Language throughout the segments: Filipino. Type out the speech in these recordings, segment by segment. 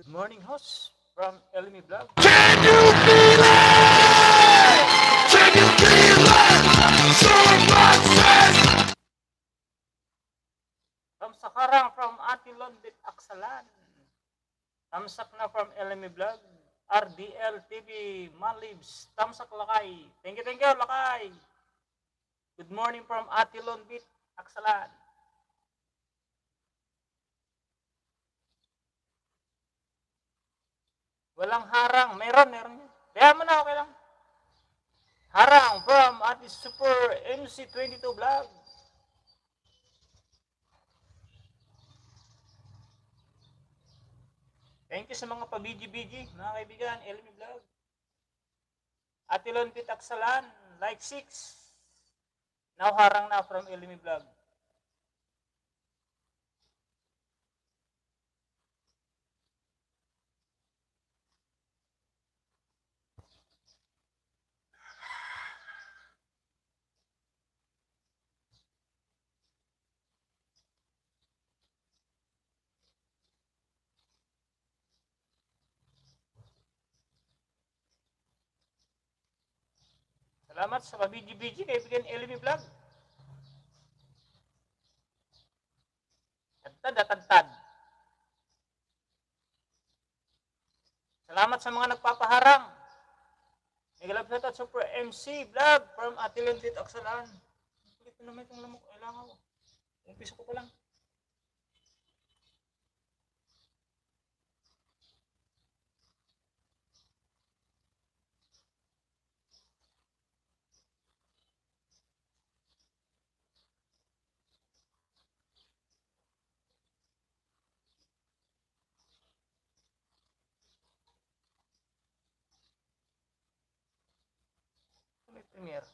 Morning host from Elmi Vlog. Can you feel it? Can you feel it? So much stress. From Sakarang from Atilon Bit Aksalan. Tamsak na from Elmi Vlog. RDL TV Malibs. Tamsak Lakay. Thank you, Lakay. Good morning from Atilon Bit Aksalan. Walang harang. Meron. Kaya mo na, okay lang. Harang from Ati Super MC22 Vlog. Thank you sa mga pa-BG-BG, mga kaibigan, Elmi Vlog. Atilon Pitaksalan, like 6. Now harang na from Elmi Vlog. Salamat sa pa-BG-BG, kaibigan Elmi Vlog. Tagtad. Salamat sa mga nagpapaharang. Nagalap na ito Super MC Vlog from Atilon Pitaksalan. Kulit na naman itong lamok. Kailangan ko. Umpisa ko pa lang. May premiere.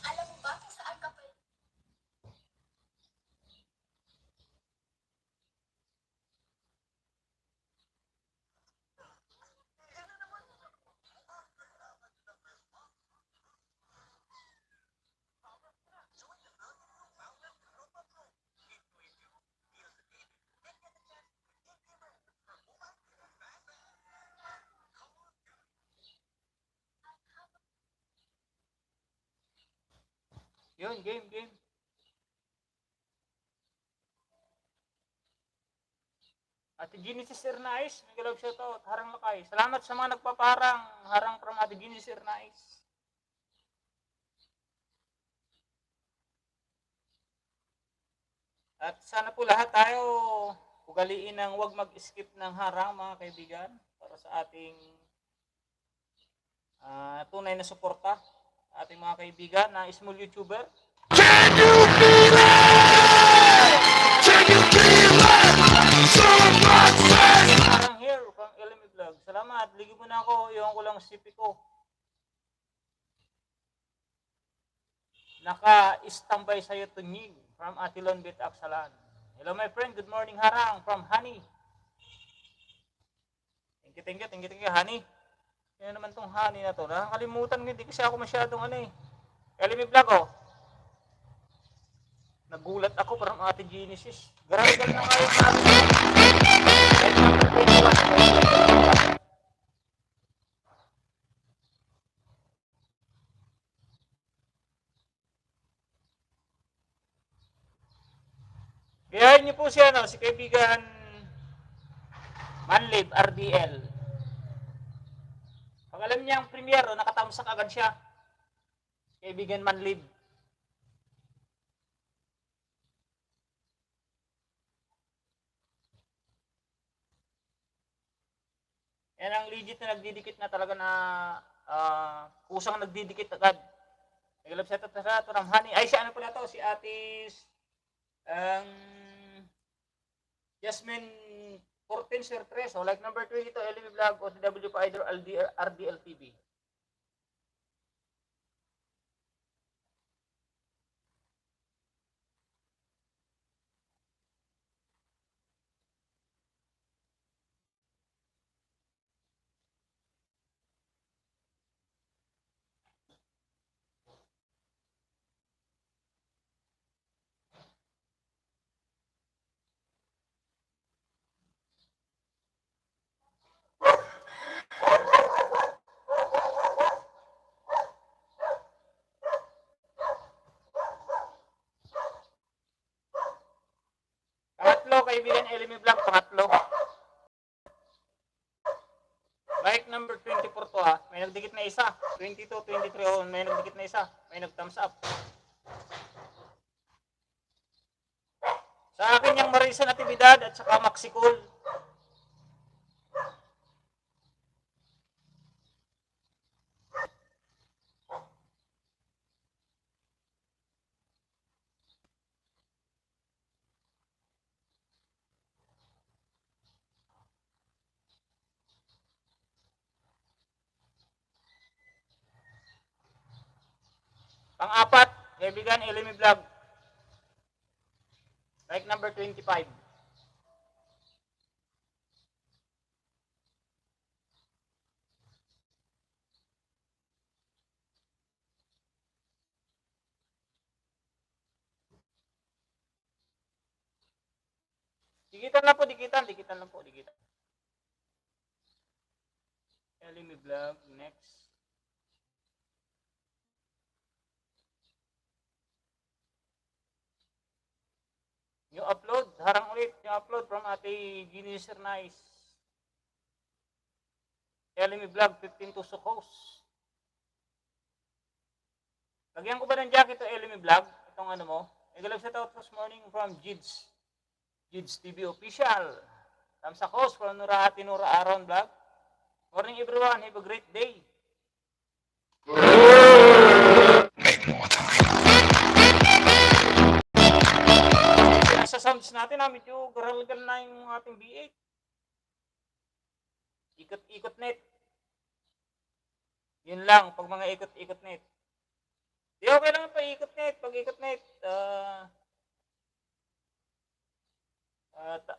Alam mo ba kung saan ka pwede? Yun, game. Ate Genesis Ernais, nagalap siya to. Harang Lakay. Salamat sa mga nagpapaharang. Harang from Ate Genesis Ernais. At sana po lahat tayo ugaliin ng huwag mag-skip ng harang, mga kaibigan, para sa ating tunay na suporta. Ating mga kaibigan na small YouTuber. Can you feel it? Can you feel it? So much stress. Harang here from LME Vlog. Salamat. Ligi mo na ako. Iwan ko lang sipi ko. Naka-standby sa'yo tunyig from Atilon Bit Aksalan. Hello my friend. Good morning harang from Honey. Thank you, Honey. Yan naman tong Honey na to. Nakakalimutan ko, hindi kasi ako masyadong LME Vlog, oh. Nagulat ako parang Ate Genesis. Grabe na kayo mga gayahin niyo po siya, si kaibigan Manlib, RDL. Pag alam niya ang premiere, nakatamsak agad siya. Kaibigan Manlib. Yan ang legit na nagdidikit na talaga na pusang nagdidikit agad. Nagalap sa ito ng Honey. Ay, si ano pala to? Si Atis Jasmine 14 Sir 3. So like number 22, LV Vlog, OTW Fighter, RDL TV. Pangatlo, kaibigan LV Vlog, pangatlo. Like number 24 to ha. May nagdikit na isa. 22, 23 oh, may nagdikit na isa. May nag-thumbs up. Sa akin yung Marisa Natividad at saka Maxicol. Pang-apat, kaibigan LME Vlog. Like number 25. Dikitan lang po, dikitan lang po, dikitan. LME Vlog, next. New upload, harang ulit, new upload from Ate Gini Sir Nice. LME Vlog, 15 to Sukos. Lagyan ko ba ng jacket ito, LME Vlog? Itong ano mo? Nagalag sa out this morning from Jids. Jids TV Official. Tamsa Kos from Nura Ate Nura Aaron Vlog. Morning everyone, have a great day. Sa sounds natin medyo garalgal na yung ating B8. Ikot-ikot net. Yun lang, pag mga ikot-ikot net. Di okay lang pa ikot net, pag ikot net.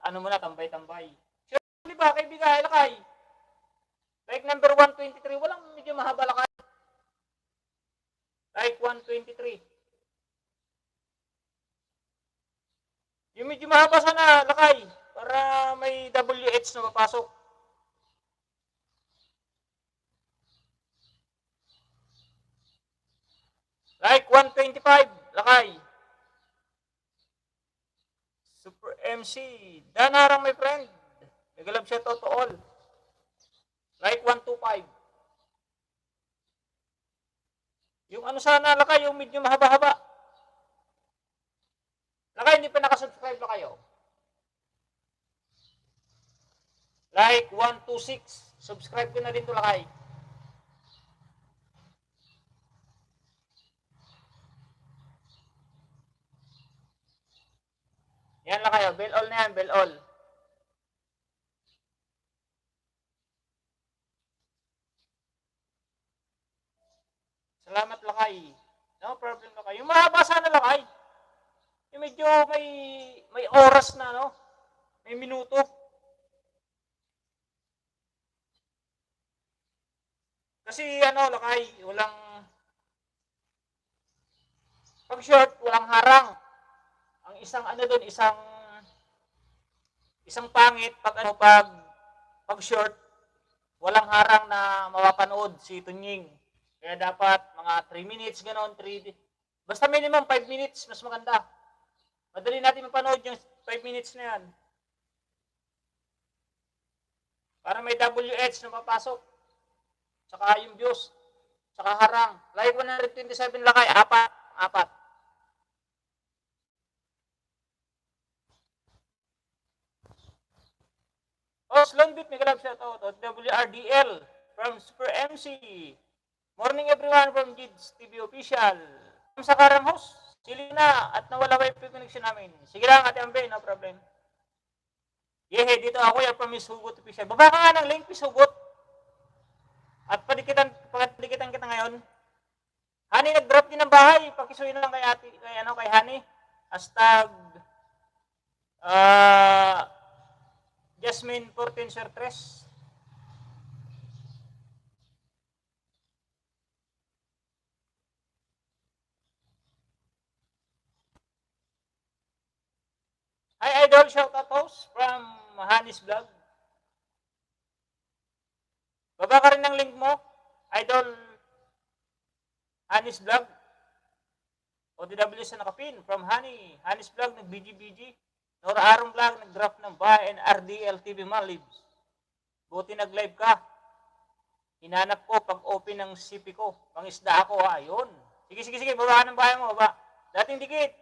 Ano muna, tambay-tambay. Sure, di ba, kaibigan, lakay? Like number 123, walang medyo mahaba lakay. Like 123. Yung medyo mahaba sana, lakay. Para may WH na mapasok. Like 125, lakay. Super MC. Danarang my friend. Nagalab siya to all. Like 125. Yung ano sana, lakay, yung medyo mahaba-haba. Lakay, hindi pa nakasubscribe na kayo. Like 126. Subscribe ko na din to, lakay. Yan lang kayo. Bell all na yan. Bell all. Salamat lakay. No problem lakay. Yung mahaba sana lakay. Yung medyo may oras na, no? May minuto. Kasi ano lakay, walang pag short, walang harang. Ang isang ano doon, isang pangit pag short, walang harang na mapapanood si Tunying. Kaya dapat mga 3 minutes ganon, 3 basta minimum 5 minutes mas maganda. Madali natin mapanood yung 5 minutes na yan. Para may WH na papasok. Saka yung views. Saka harang. Like 127 lakay, apat. Oh, Slonbit, may kalab shout out. WRDL from Super MC. Morning everyone from Jids TV Official. Sa Karang House, sili na at nawala wifi connection namin. Sige lang, Ate Ambe, no problem. Yehe, dito ako yan from Miss Hugot Official. Baba ka nga ng link, Miss Hugot. At padikitan kita ngayon. Honey, nag-drop din ng bahay. Pakisuyo lang kay ate, kay Honey. Hashtag Jasmine 14 Sir 3. Hi, Idol. Shout out host from Honey's Vlog. Baba ka rin ng link mo. Idol Honey's Vlog. ODW sa nakapin from Honey's Vlog, nag-BG. Nora Arong Vlog, nag-drop ng bahay and RDL TV Malibs. Buti nag-live ka. Hinanap ko pag open ng CP ko. Pangisda ako, ayun. Sige, baba ng bahay mo, baba. Dating dikit.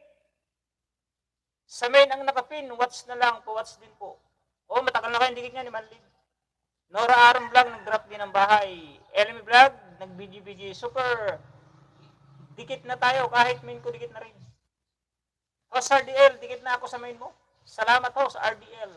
Sa main ang nakapin, watch na lang po, watch din po. Oh, matagal na kayong dikit niya ni Manlib. Nora Arong Vlog, nag-drop din ng bahay. LM Vlog, nag-BG. Super. Dikit na tayo, kahit main ko dikit na rin. Host RDL, dikit na ako sa main mo. Salamat host RDL.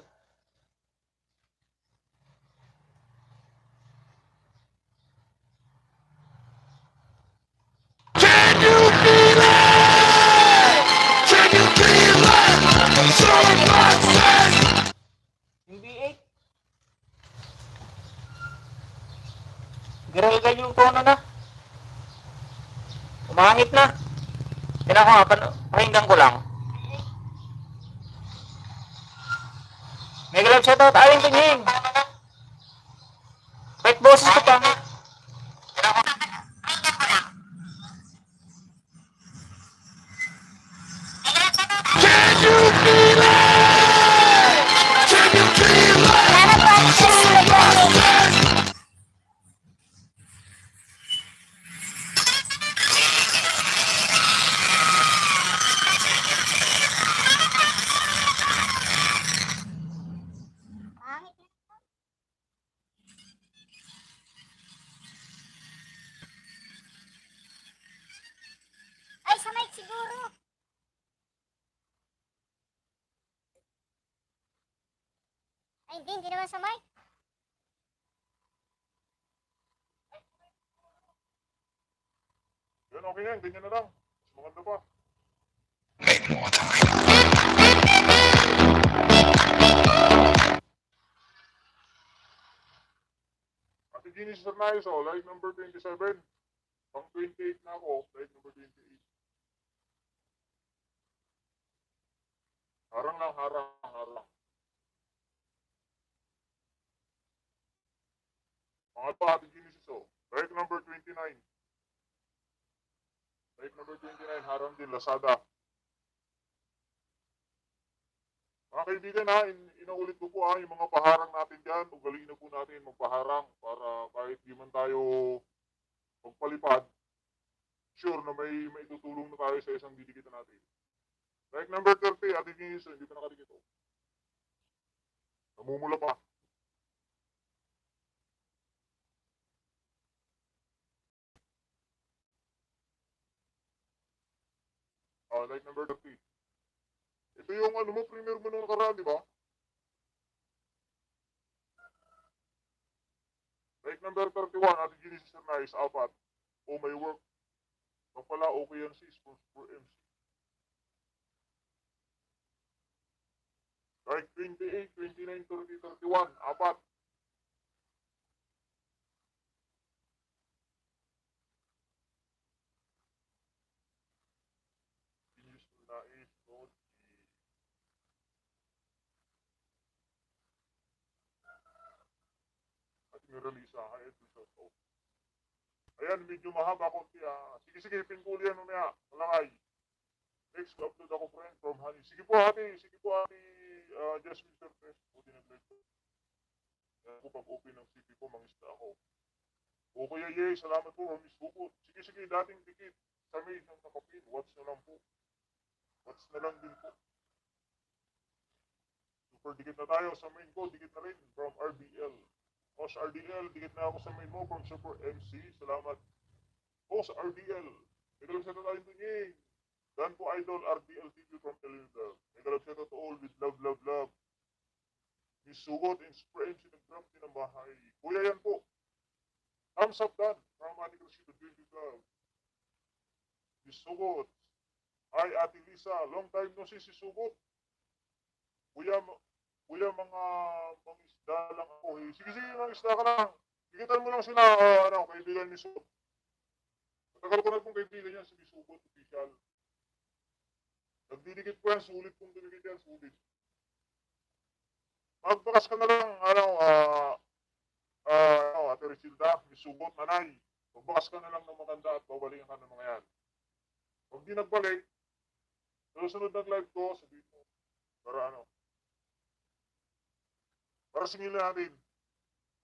Can you feel it? Can you feel it? So much sense. Yung B8. Garalgal yung tono na. Umangit na. Tinan ko nga, pakinggan ko lang. Mega love shoutout, Aling Tunying. Kahit boses ko pangit. Can you feel it? Can you feel it? So much sense. Ay, sa mic siguro. Ay, hindi naman sa mic. Yan, okay yan. Ganyan na lang. Mas maganda pa. Ate Jeannie, Sir Nais, live number 27. Pang 28 na ako, live number 28. Harang lang, harang. Mga pa, Ate Jeannie, live number 29. Live number 29, harang din, Lazada. Mga kaibigan ha, inaulit ko po yung mga paharang natin dyan. Ugaliin na po natin magpaharang para kahit di man tayo magpalipad, sure na may tutulong na tayo sa isang didikitan natin. Like number 30, Ate Ginis, hindi pa nakadikit. Namumula pa. Like number 30. Ito yung ano mo, premier mo nung nakaraan, di ba? Like number 31, Ate Genesis Sir Nice, 4. Oh, may work. Nung pala, okay yan sis, for MC. Like 28, 29, 30, 31, 4. Genesis Sir Nice, Lord. At may release ha, ito sa to. Ayan, medyo mahaba konti ha. Sige, pinkuli yan mamaya. Malangay. Next, upload ako friend from Honey. Sige po ate, Jasmine Surface. Buti nag-live ko. Yan po pag-open ng CP ko, mangisda ako. O Kuya Ye, salamat po, Miss Bukot. Sige, dating dikit. Sa maid ng nakapin, watch na lang po. Watch na lang din po. Super dikit na tayo sa main ko, dikit na rin from RBL. Boss RDL, dikit na ako sa main mo from Super MC. Salamat. Boss RDL, nagalap sa tayo tunying. Dan po Idol RDL TV from Telenor. Nagalap sa to all with love. Miss Sugot and Sprain sinagrab din ang bahay. Kuya yan po. Thumbs up dan. From Ate Crescito Beauty Club. Miss Sugot. Hi Ate Lisa. Long time no see si Sugot. Kuya, mga isda lang ako. Eh. Sige, mga isda ka lang. Bigitan mo lang sila, kaibigan ni Sugot. Matagal ko na pong kaibigan yan, si Sugot, official. Nagdidikit po yan, sulit pong dinikit yan, sulit. Magbakas ka na lang, Ate Richilda, Miss Sugot, nanay. Magbakas ka na lang ng maganda at babalikan ka ng mga yan. Pag di nagbalik, susunod ng live ko, sabihin mo, para singilin natin.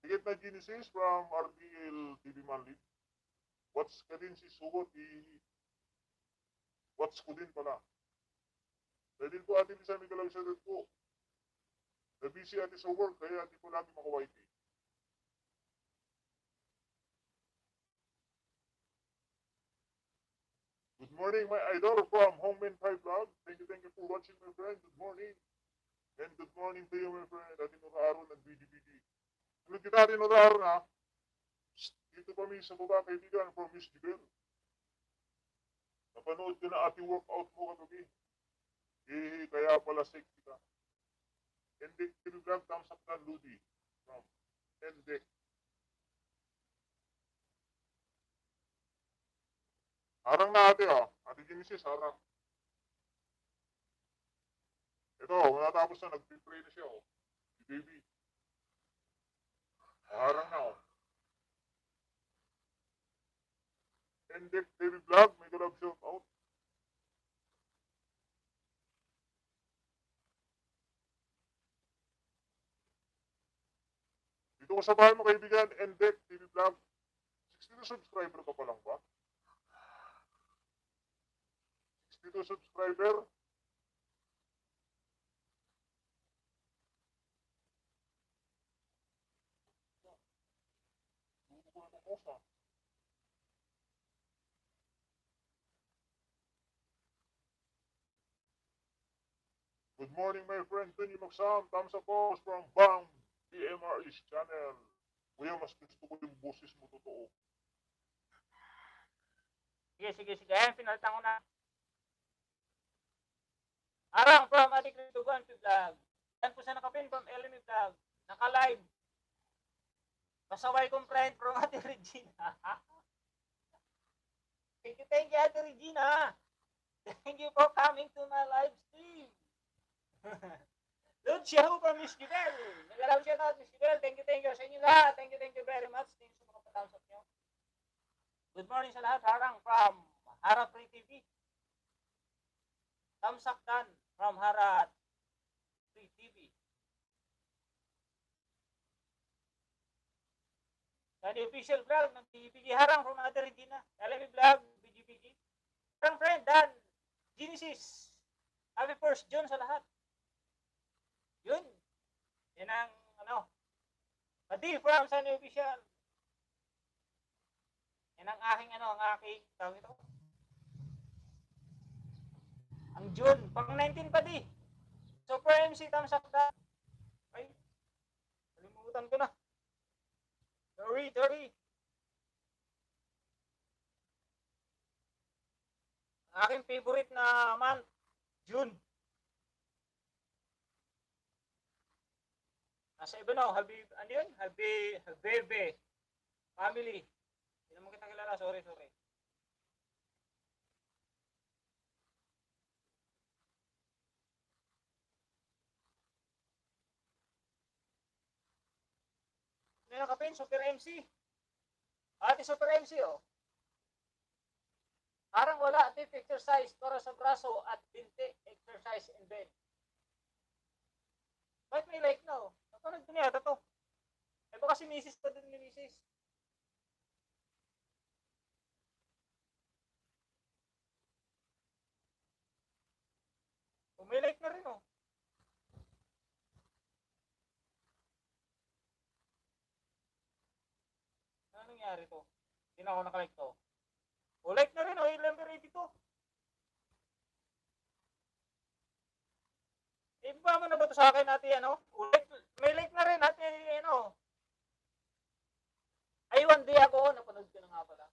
Ticket na Genesis from RDL TV Manlip. What's ka din si Sugot, what's ko din pala. Dahil po atin isa may galaw sa po. Na-busy ate sa work, kaya di po lagi makawaiti. Good morning, my idol from Homeman 5 Vlog. Thank you for watching, my friend. Good morning. And good morning to you, my friend. Atin Aaron ng BGBG. Tulad kita atin Aaron, ha? Dito kami sa baba, kaibigan, from Miss Jibel. Napanood ko na ating workout mo kagabi. Kaya pala sexy ka. Endek, TV-vlog, thumbs up na Ludi. From Endek. Harang na ate, Ate Genesis, harang. Ito, matapos na, nag-pray na siya, Si baby. Harang na, Endek TV Vlog, may galab shout out. Dito ko sa bahay mo kaibigan, Endek TV Vlog. 62 subscriber ka pa lang ba? 62 subscriber? Good morning, my friend. Tony Magsam. Thumbs up po from Bang PMRS channel. Kuya, mas gusto ko yung boses mo totoo. Sige. Ayan, pinalitan ko na. Arang from Ate Crescito Beauty Vlog. Yan po sa nakapin from LME Vlog. Naka-live. Pasaway kong friend from Ate Regina. Thank you, Ate Regina. Thank you for coming to my live stream. Lucia from Miss Jibel. Nagalaw siya na, Miss Jibel. Thank you sa inyo lahat. Thank you very much. Thank you sa mga patawsap nyo. Good morning sa lahat. Harang from Harat Free TV. Thumbs up dan from Harat Free TV. Sa official vlog ng BGPG. Harang from Ate Regina. LME Vlog, BGPG. Harang friend, Dan. Genesis. Happy 1st June sa lahat. Yun. Yan ang, Pati from Sunny Official. Yan ang aking, tawag ito. Ang June. Pang 19 pa di. Super MC, thumbs up na. Ay. Kalimutan ko na. Sorry. Aking favorite na month, June. Nasa iba na, Habebe, family. Hindi naman kita kilala, sorry. Hindi nakapin, Super MC. Ate Super MC, Parang wala, tip exercise para sa braso at binti, exercise in bed. Bakit may like na, Napanood ko niya to. Eh baka si Mrs. pa din ni Mrs. May like na rin, Ano nangyari to? Hindi na ako nakalike to. Like na rin, number 82. Iba mo na ba ito sa akin natin, Like May link na rin natin, ano. Ay, one day ako, napanood ko na nga pala.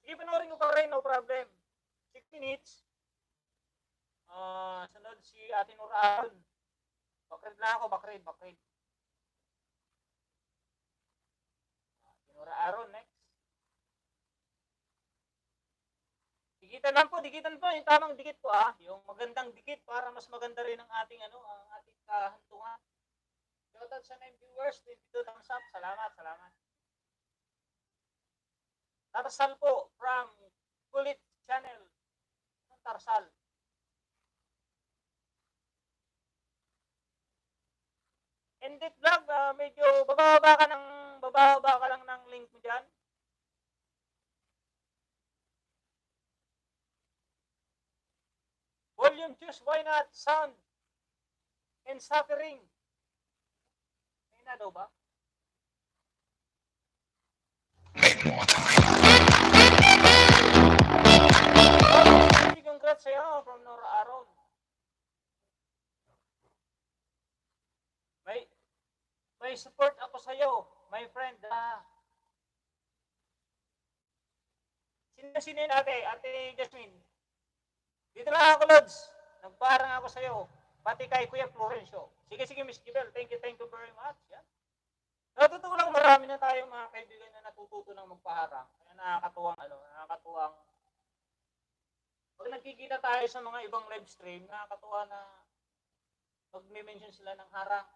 Sige, panoorin ko pa rin, no problem. 6 minutes. Sunod si Ate Nuraan. Bakrid na ako, bakrid. Ate Nuraan, next. Dikitan po, yung tamang dikit po yung magandang dikit para mas maganda rin ang ating ang ating kahantungan. Shoutout sa 9 viewers, 22 thumbs up. Salamat. Tarsal po from Kulit Channel. Tarsal. Endit vlog, medyo bababa ka lang ng link mo diyan. Volume choose, why not? Sound and suffering. May na daw ba? Congrats sa'yo from Nora Aron. May support ako sa'yo, my friend. Sino yun, Ate Jasmine? Dito lang ako, Lods. Nagparang ako sa'yo. Pati kay Kuya Florencio. Sige, Miss Jibel. Thank you very much. Yan. Natutuwa lang, marami na tayong mga kaibigan na natututo ng magpaharang. Kaya nakakatuwang. Pag nagkikita tayo sa mga ibang live stream, nakakatuwa na mag-mention sila ng harang.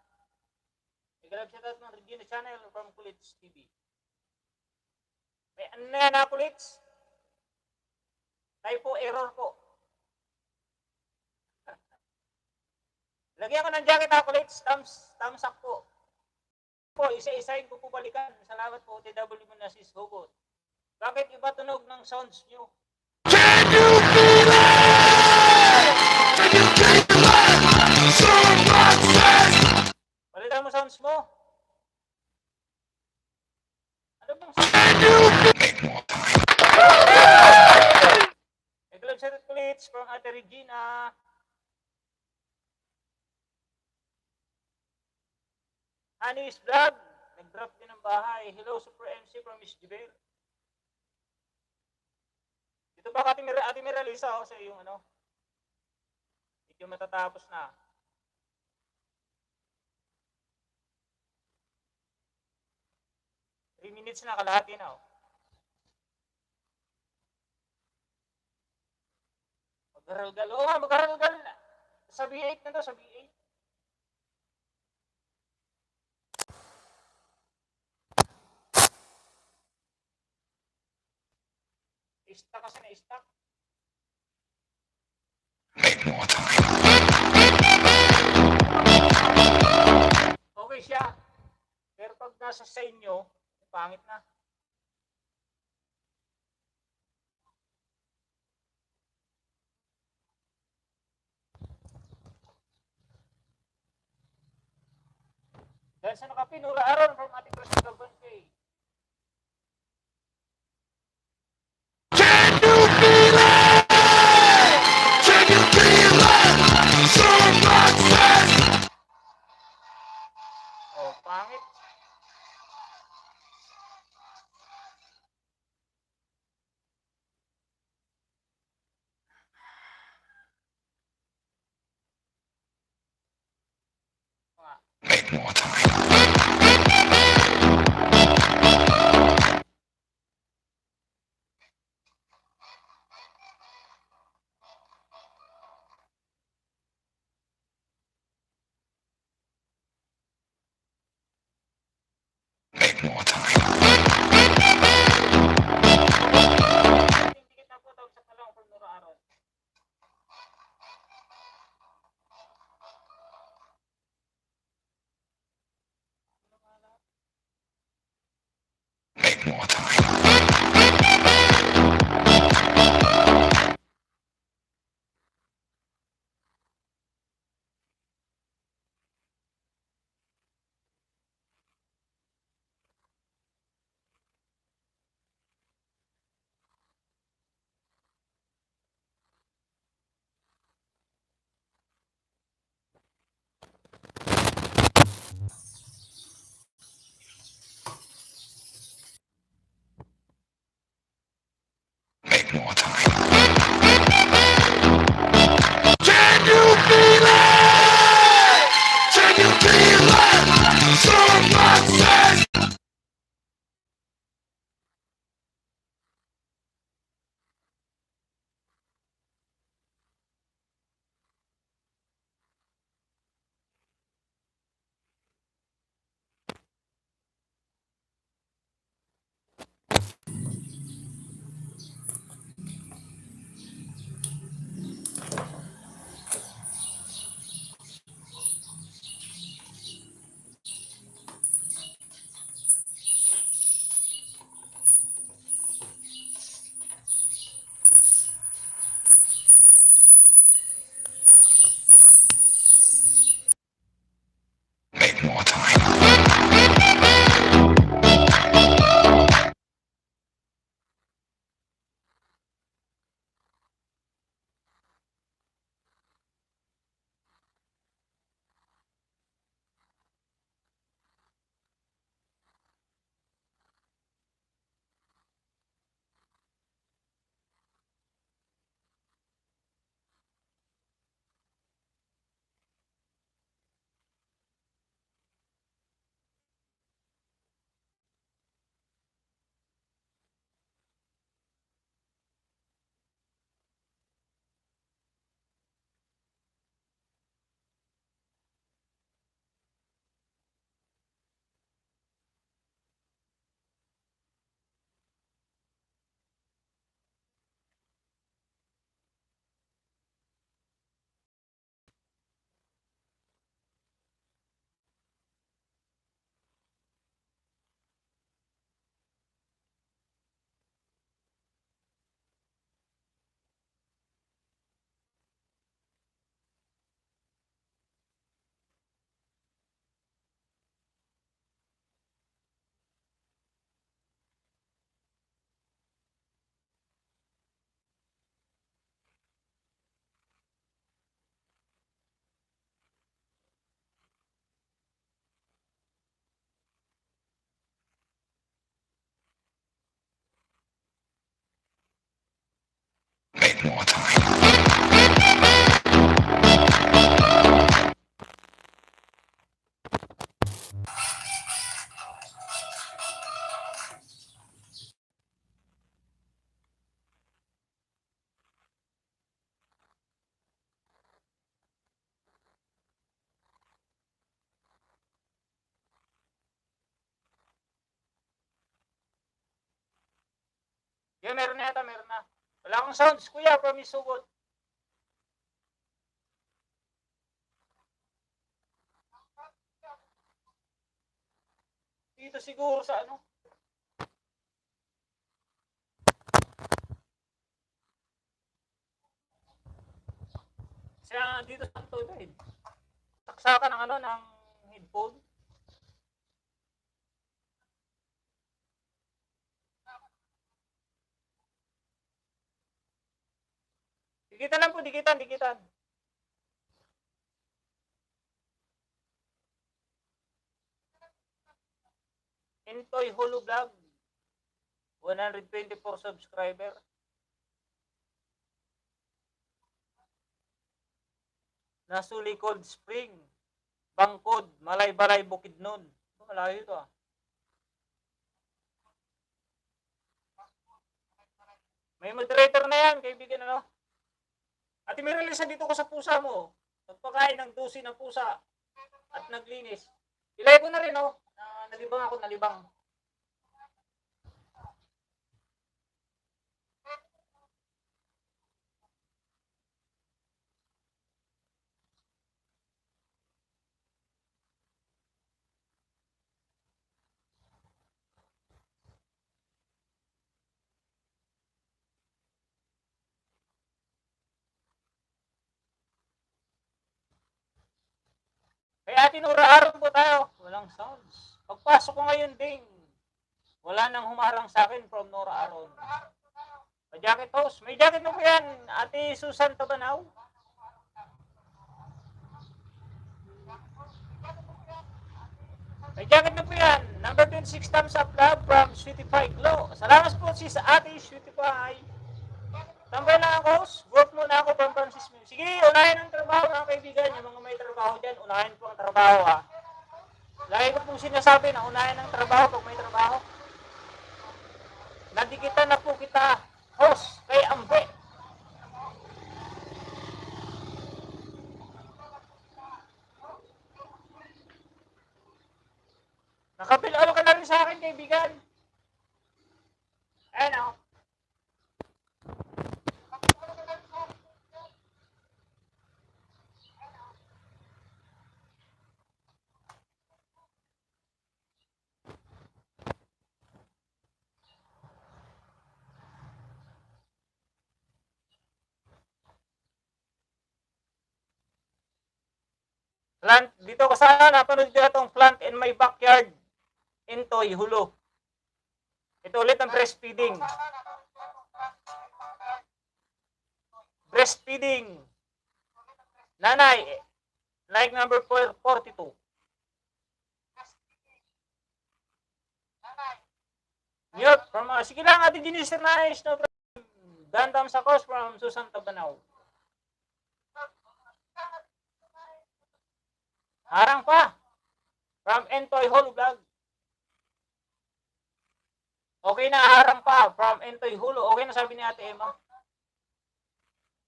Igalab siya tayo ng Regina Channel from Kulits TV. May ano na yan Kulits? Typo error po. Lagyan ko ng jacket Kulits. Thumbs up po. Isa-isahin ko po balikan. Salamat po, TW mo na sis Hugot. Bakit iba tunog ng sounds nyo? Can you feel it? Can you feel it? Someone says. Balikan mo sounds mo. Ano bang sounds? Can you feel Club Set Kulits from Ate Regina. Anis Vlog, nag-drop din ng bahay. Hello, Super MC from Miss Jibel. Dito ba Ate Miralisa sa yung medyo matatapos na. Three minutes na kalahati na. Mag-aral-gal. Oo nga, mag-aral-gal. Sa B8 na to, sa B8. Stuck kasi na-stuck. Okay siya. Pero pag nasa sa inyo, pangit na. Dahil sa nakapinura Aaron from ating President Banjay. Can you feel it? Can you feel it? Someone says. Oh, pangit. Tingin na po tawag sa kalong from Nora Aaron. Yeah, meron na yata, meron na. Wala akong sounds, kuya, from Isugot. Dito siguro sa ano. Siya dito sa tulad. Saksakan ng ano, ng headphone. Dikitan lang po, dikitan, dikitan. Intoy Hulu Vlog. 124 subscriber. Nasuli Cold Spring. Bangkod, Malay-Balay, Bukidnon. Malayo ito ah. May moderator na yan, kaibigan ano. At may release dito ko sa pusa mo. Nagpakain ng 12 ng pusa at naglinis. Ilay ko na rin oh. Nalibang ako, nalibang. Kaya tinura-araw po tayo. Walang sounds. Pagpasok ko ngayon ding, wala nang humarang sa akin from Nora Aron. Pa-jacket host. May jacket na po yan, Ate Susan Tabanaw. May jacket na po yan. Number 26 thumbs up love from Sweetie Pie Glow. Salamat po si sa Ate Sweetie Pie. Tambay lang ako, host. Work muna ako from Francis Mills. Sige, unahin ang trabaho mga kaibigan. Yung mga may trabaho dyan, unahin po ang trabaho ha. Lagi ko pong sinasabi na unahin ang trabaho pag may trabaho. Nadikitan na po kita, host, kay Ambe. Nakapilalo ka na rin sa akin, kaibigan. Ayan ako. Plant, dito ko sana napanood nyo itong Plant in My Backyard. Intoy, Hulu. Ito ulit ang breastfeeding. Breastfeeding. Nanay, like number 42. Mute from, sige lang, Ate Ginisir Nice, no problem. Dandam sa course from Susan Tabanaw. Harang pa. From Entoy Hulu Vlog. Okay na, harang pa. From Entoy Hulu. Okay na, sabi ni Ate Emma.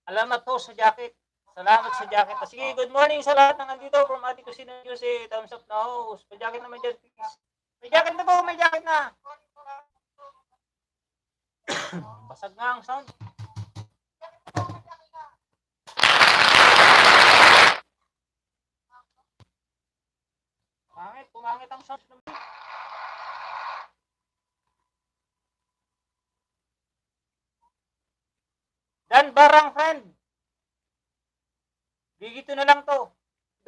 Alamat po sa jacket. Salamat sa jacket. Sige, good morning sa lahat ng nandito. From Ate Kusina Jose. Thumbs up na host. May jacket naman dyan, please. May jacket na po, may jacket na. Basag nga ang sound. Pumangit ang sound. Dan Barang friend. Digito na lang to.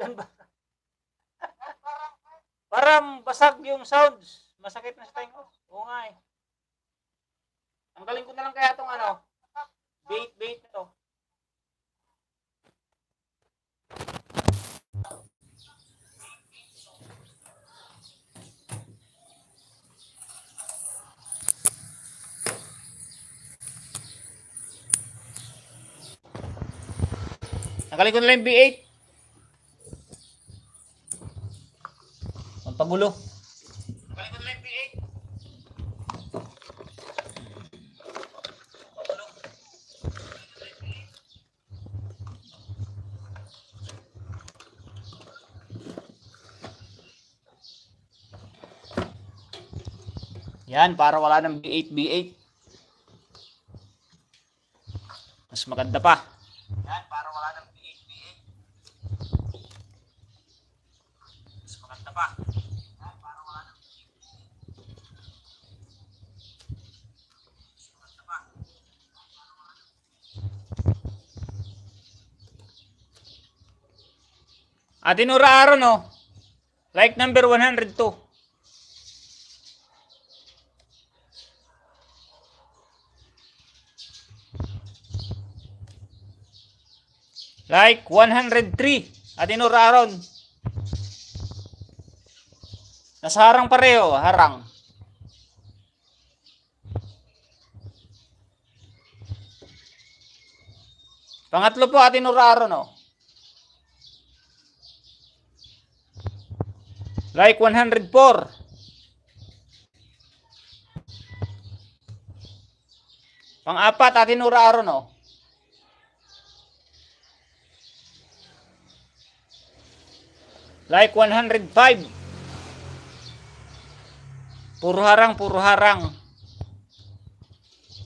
Dan Barang. Parang basag yung sounds. Masakit na sa tayo. Oo nga eh. Tanggalin ko na lang kaya itong ano. Bait na to. Tanggalin ko na lang yung B8. Ang pagulo. Tanggalin ko na lang yung B8. Yan, para wala ng B8. maganda pa. Yan, para wala nang PH. Mas maganda pa. Yan, para wala nang mas maganda pa. Ate Nora Aaron, oh. Like number 102. Like 103. Ate Nora Aaron. Nasa harang pareho, harang. Pangatlo po, Ate Nora Aaron, oh. Like 104. Pang-apat, Ate Nora Aaron, oh. Like 105. Puro harang, puro harang.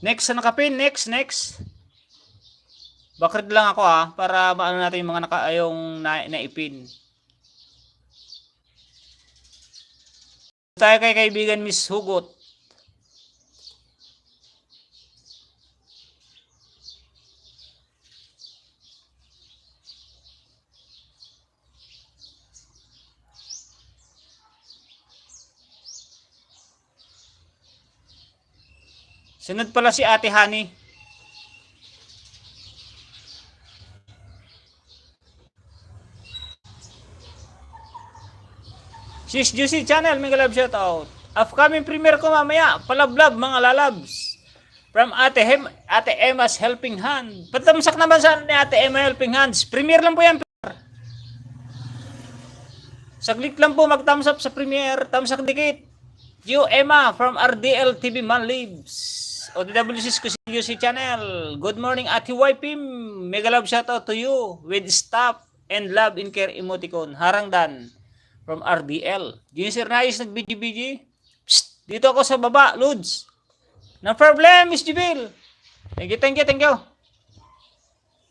Next na nakapin, next. Bakit lang ako para maano natin yung mga yung naipin. Tayo kay kaibigan Miss Hugot. Sunod pala si Ate Honey. Sis Juicy Channel, mega love shoutout. Upcoming premiere ko mamaya, palablab mga lalabs. From Ate Emma's Helping Hand. Patamsak naman sa ni Ate Emma Helping Hands. Premiere lang po yan. Saglit lang po mag-thumbs up sa premiere. Tamsak dikit. You Emma from RDL TV Manlibs. OTWC's Juicy Channel. Good morning Ate YP. Mega love shoutout to you. With stop and love in care emoticon. Harang Dan. From RDL. Ginsir Nais nag-BG-BG. Dito ako sa baba, Lods. No problem, Miss Jibil. Thank you.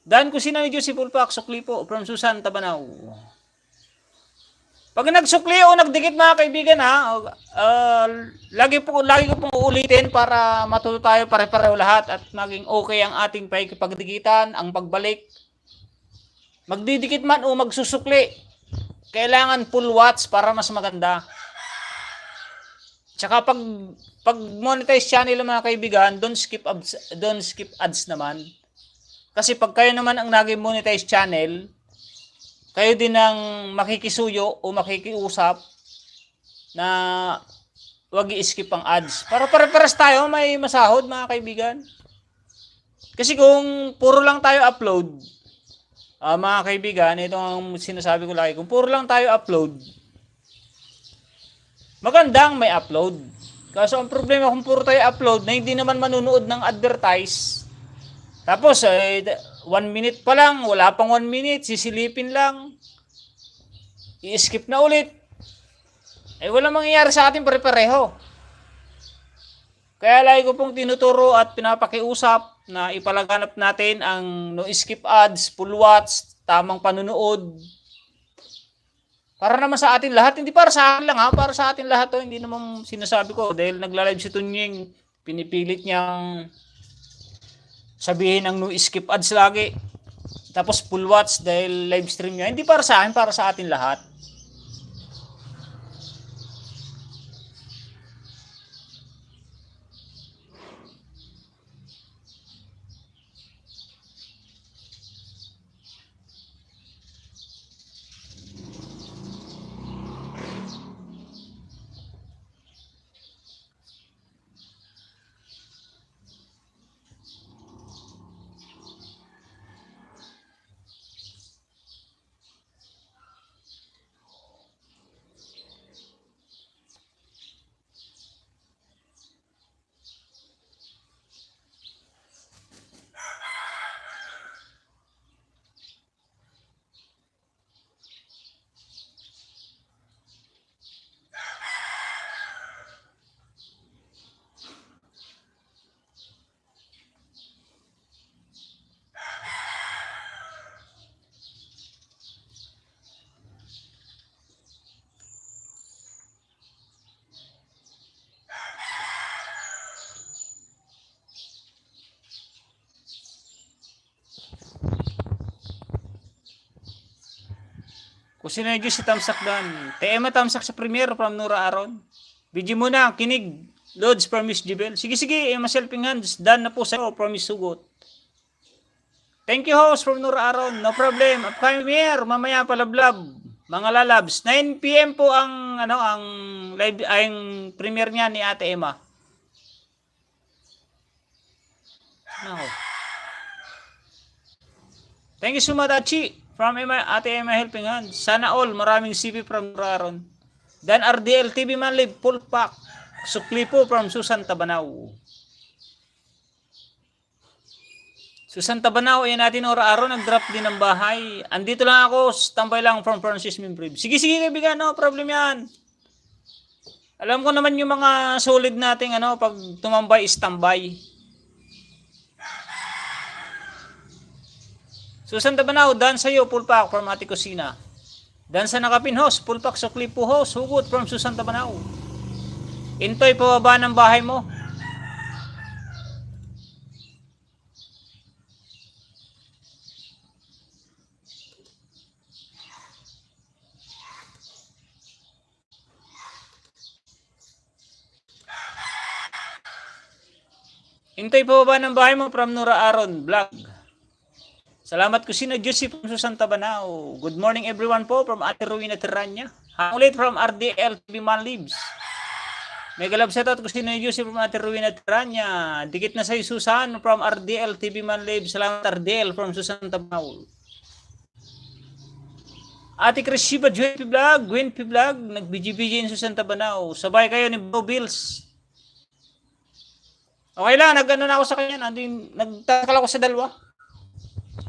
Dan ko sina ni Josie Pulpak, sukli po, from Susan, Tabanaw. Pag nagsukli o nagdikit mga kaibigan lagi ko pong uulitin para matuto tayo pare-pareho lahat at maging okay ang ating pagdikitan, ang pagbalik. Magdidikit man o magsusukli, kailangan full watch para mas maganda. Tsaka pag monetize channel mga kaibigan, don't skip ads naman. Kasi pag kayo naman ang naging monetize channel, kayo din ang makikisuyo o makikiusap na wag i-skip ang ads. Para pare-pares tayo may masahod mga kaibigan. Kasi kung puro lang tayo upload, mga kaibigan, ito ang sinasabi ko lagi, kung puro lang tayo upload, magandang may upload. Kaso ang problema kung puro tayo upload na hindi naman manunood ng advertise, tapos 1 minute pa lang, wala pang 1 minute, sisilipin lang, i-skip na ulit, wala mangyayari sa atin pare-pareho. Kaya lagi ko pong tinuturo at pinapakiusap na ipalaganap natin ang no skip ads, full watch, tamang panunood. Para naman sa atin lahat, hindi para sa akin lang para sa atin lahat to. Hindi naman sinasabi ko dahil nagla-live si Tunying, pinipilit niyang sabihin ang no skip ads lagi. Tapos full watch dahil live stream niya. Hindi para sa akin, para sa atin lahat. Kung sino yung Diyos si Tamsak Dan. TM Tamsak sa premiere from Nora Aaron. Video muna, kinig. Loads from Miss Jibel. Sige, sige, Emma Helping Hands. Dan na po sa'yo from Miss Sugot. Thank you, host from Nora Aaron. No problem. Upcoming premiere, mamaya palablab. Mga lalabs. 9 PM po ang live ang premiere niya ni Ate Emma. Nako. Thank you so much, Achi. From Ate Emma Helping Hands. Sana all, maraming CP from Nora Aaron. Dan RDL TV Manlib, full pack. Sukli po from Susan Tabanao. Susan Tabanao, ayan natin Nora Aaron, nag-drop din ng bahay. Andito lang ako, tambay lang from Francis Mimbrib. Sige, sige kaibigan, no problem yan. Alam ko naman yung mga solid nating pag tumambay is tambay. Susan Tabanao, dan sa'yo, full pack from Ate Kusina. Dan sa nakapin host, full pack sukli po host, hugot from Susan Tabanao. Intoy, pababa ng bahay mo. Intoy, pababa ng bahay mo from Nora Aaron Vlog. Salamat Kusina Juicy from Susan Tabanao. Good morning everyone po from Ate Rowena Terranya. Ulit from RDL TV Manlibs. Mega love shoutout Kusina Juicy from Ate Rowena Terranya. Dikit na sa'yo Susan from RDL TV Manlibs. Salamat RDL from Susan Tabanao. Ate Crishiba Gwen P Vlog. Nag-BG-BG in Susan Tabanao. Sabay kayo ni Bo Bills. Okay lang, nag-ano na ako sa kanya. Nagtakal ako sa dalawa.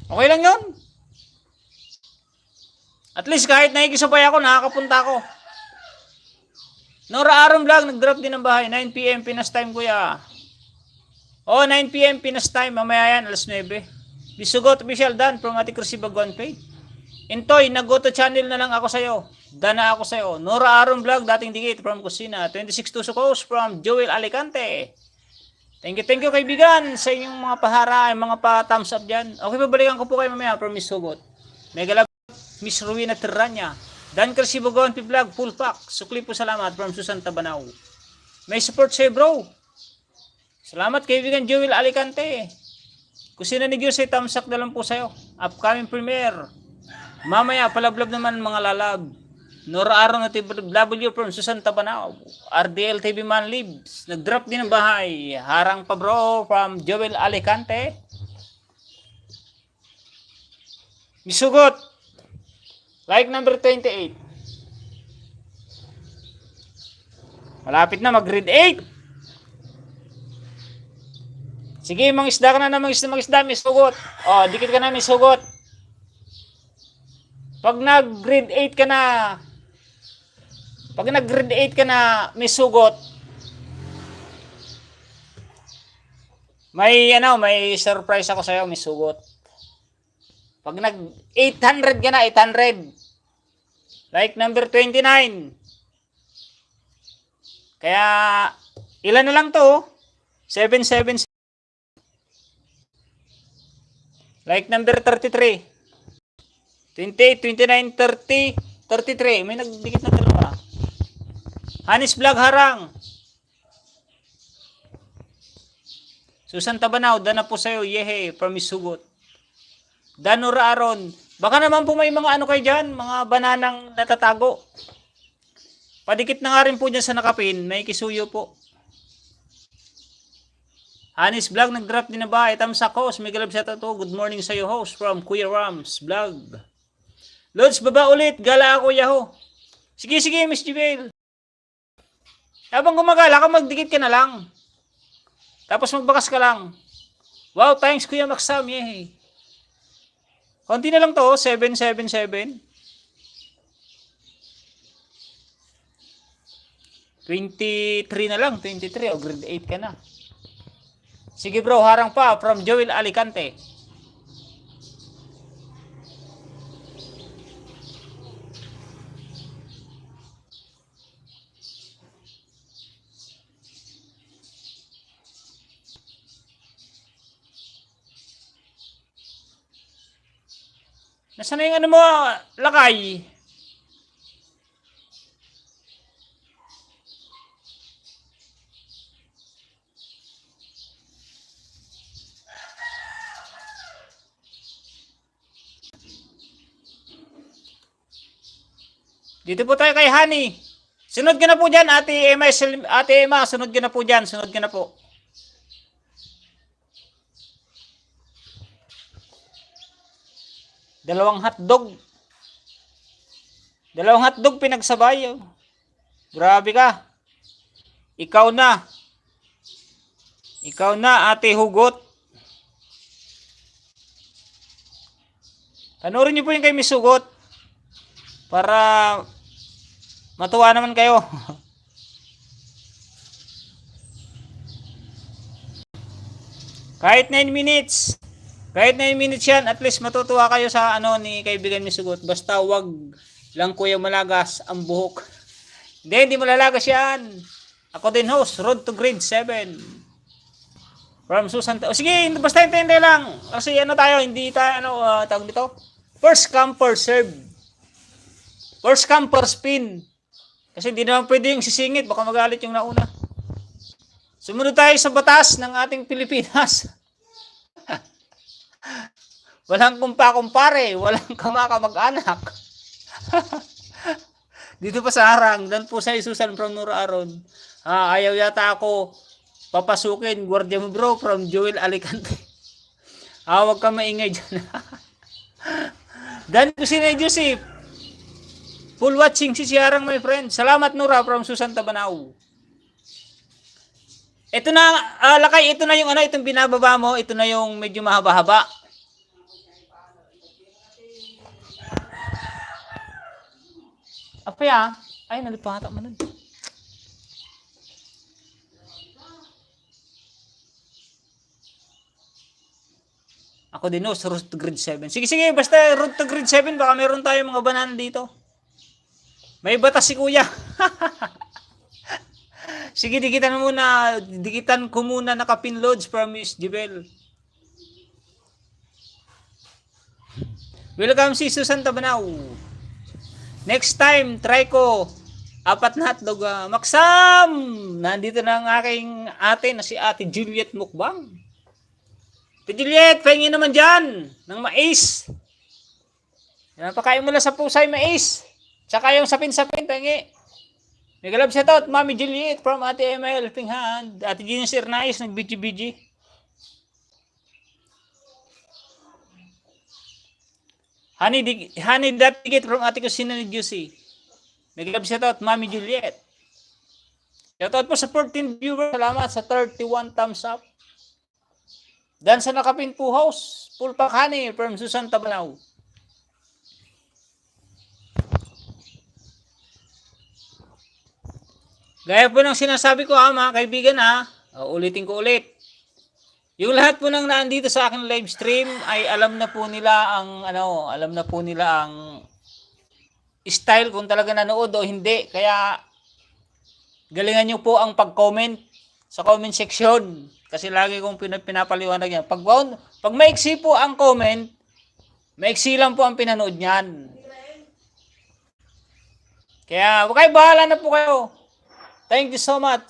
Okay lang yun. At least kahit nakikisabay ako, nakakapunta ako. Nora Aaron Vlog, nag-drop din ng bahay. 9 PM Pinas time kuya. 9 PM Pinas time. Mamaya yan, alas 9. Bisugot official Dan from Ate Crishiba Gwen P. Intoy, nag-go to channel na lang ako sa'yo. Dana ako sa'yo. Nora Aaron Vlog, dating dikit from Kusina. 26 Tusukos from Joel Alicante. Thank you kaibigan sa inyong mga pahara, mga pa-thumbs up dyan. Okay, babalikan ko po kayo mamaya from Miss Sugot. Mega love, Miss Rowena Terranya. Dan Crishiba Gwen P Vlog, full pack. Sukli po salamat from Susan Tabanao. May support sa'yo bro. Salamat kaibigan Joel Alicante. Kusina ni Diyos ay thumbs up na lang po sa'yo. Upcoming premiere. Mamaya, palablab naman mga lalab. Nora Aaron at W from Susan Tabanao. RDL TV Manlibs. Nag-drop din ng bahay. Harang pa bro from Joel Alicante. Misugot. Like number 28. Malapit na mag-grade 8. Sige, mangisda ka na mangisda, misugot. Dikit ka na misugot. Pag nag-grade 8 ka na, may sugot. May surprise ako sa'yo, may sugot. Pag nag-800 ka na, 800. Like number 29. Kaya, ilan na lang to? 777. Like number 33. 28, 29, 30, 33. May nagdikit na dalawa. Hanis Vlog Harang. Susan Tabanao, dana po sa'yo. Yehe, from Isugot. Danora Aaron. Baka naman po may mga kayo dyan, mga bananang natatago. Padikit na nga rin po dyan sa nakapin. May kisuyo po. Hanis Vlog, nag-drop din na ba? Itamsak host. May galab siya to. Good morning sa'yo host from Kuya Rams Vlog. Lods, baba ulit. Gala ako, Yahoo. Sige, Miss Jibel. Habang gumagala ka, magdikit ka na lang. Tapos magbakas ka lang. Wow, thanks Kuya Maxam. Yehey. Konti na lang to, 777. 23 na lang, 23. Grade 8 ka na. Sige bro, harang pa from Joel Alicante. Nasaan na yung lakay? Dito po tayo kay Honey. Sunod ka na po dyan, Ate Emma. Ate Emma, sunod ka na po dyan. Sunod ka na po. Dalawang hotdog. Dalawang hotdog pinagsabay. Grabe ka. Ikaw na. Ikaw na, Ate Hugot. Panoorin niyo po yung kay Miss Hugot. Para matuwa naman kayo. Kahit 9 minutes. Kahit 9 minutes yan, at least matutuwa kayo sa ano ni kaibigan Miss Hugot. Basta wag lang kuya malagas ang buhok. Hindi malalagas yan. Ako din host, Road to Grade 7. From Susan. O sige, basta intindi lang. Kasi ano tayo, hindi tayo, tawag dito? First come, first serve. First come, first spin. Kasi hindi naman pwede yung sisingit, baka magalit yung nauna. Sumunod tayo sa batas ng ating Pilipinas. Walang kumpa-kumpare, walang kamag-anak. Dito pa sa harang, dan po sa Susan from Nora Aron. Ayaw yata ako papasukin. Guardia mo bro from Joel Alicante. Huwag ka maingay dyan. Dan po si Joseph. Full watching si Siarang my friend. Salamat Nora from Susan Tabanao. Ito na, Lakay, ito na yung itong binababa mo. Ito na yung medyo mahaba-haba. Apa ya? Ay, nalipata mo nun. Ako din, sa road to grade 7. Sige, basta road to grade 7, baka meron tayong mga banana dito. May batas si kuya. Sige, dikitan ko muna naka-pinloads from Miss Jibel. Welcome si Susan Tabanao. Next time, try ko 4 na hotdog. Maksam! Nandito na ang aking ate na si Ate Juliet Mukbang. Ate Juliet, pahingin naman dyan ng mais. Napakain mo lang sa pusay mais. Tsaka yung sapin-sapin, pahingi. Mega love shout out, Mami Juliet from Ate Emma Helping Hand. Ate Gina Sir Nice, nag-BG-BG. Honey that ticket from Ate Kusina ni Juicy. Mega love shout out, Mami Juliet. Shout out po sa 14 viewers. Salamat sa 31 thumbs up. Dan sa Nakapin po house. Full pack honey from Susan Tabanao. Gaya po ng sinasabi ko mga kaibigan ulitin ko ulit. Yung lahat po nang naandito sa aking live stream ay alam na po nila ang style kung talaga nanood o hindi. Kaya galingan nyo po ang pag-comment sa comment section. Kasi lagi kong pinapaliwanag yan. Pag maiksi po ang comment, maiksi lang po ang pinanood niyan. Kaya okay, bahala na po kayo. Thank you so much.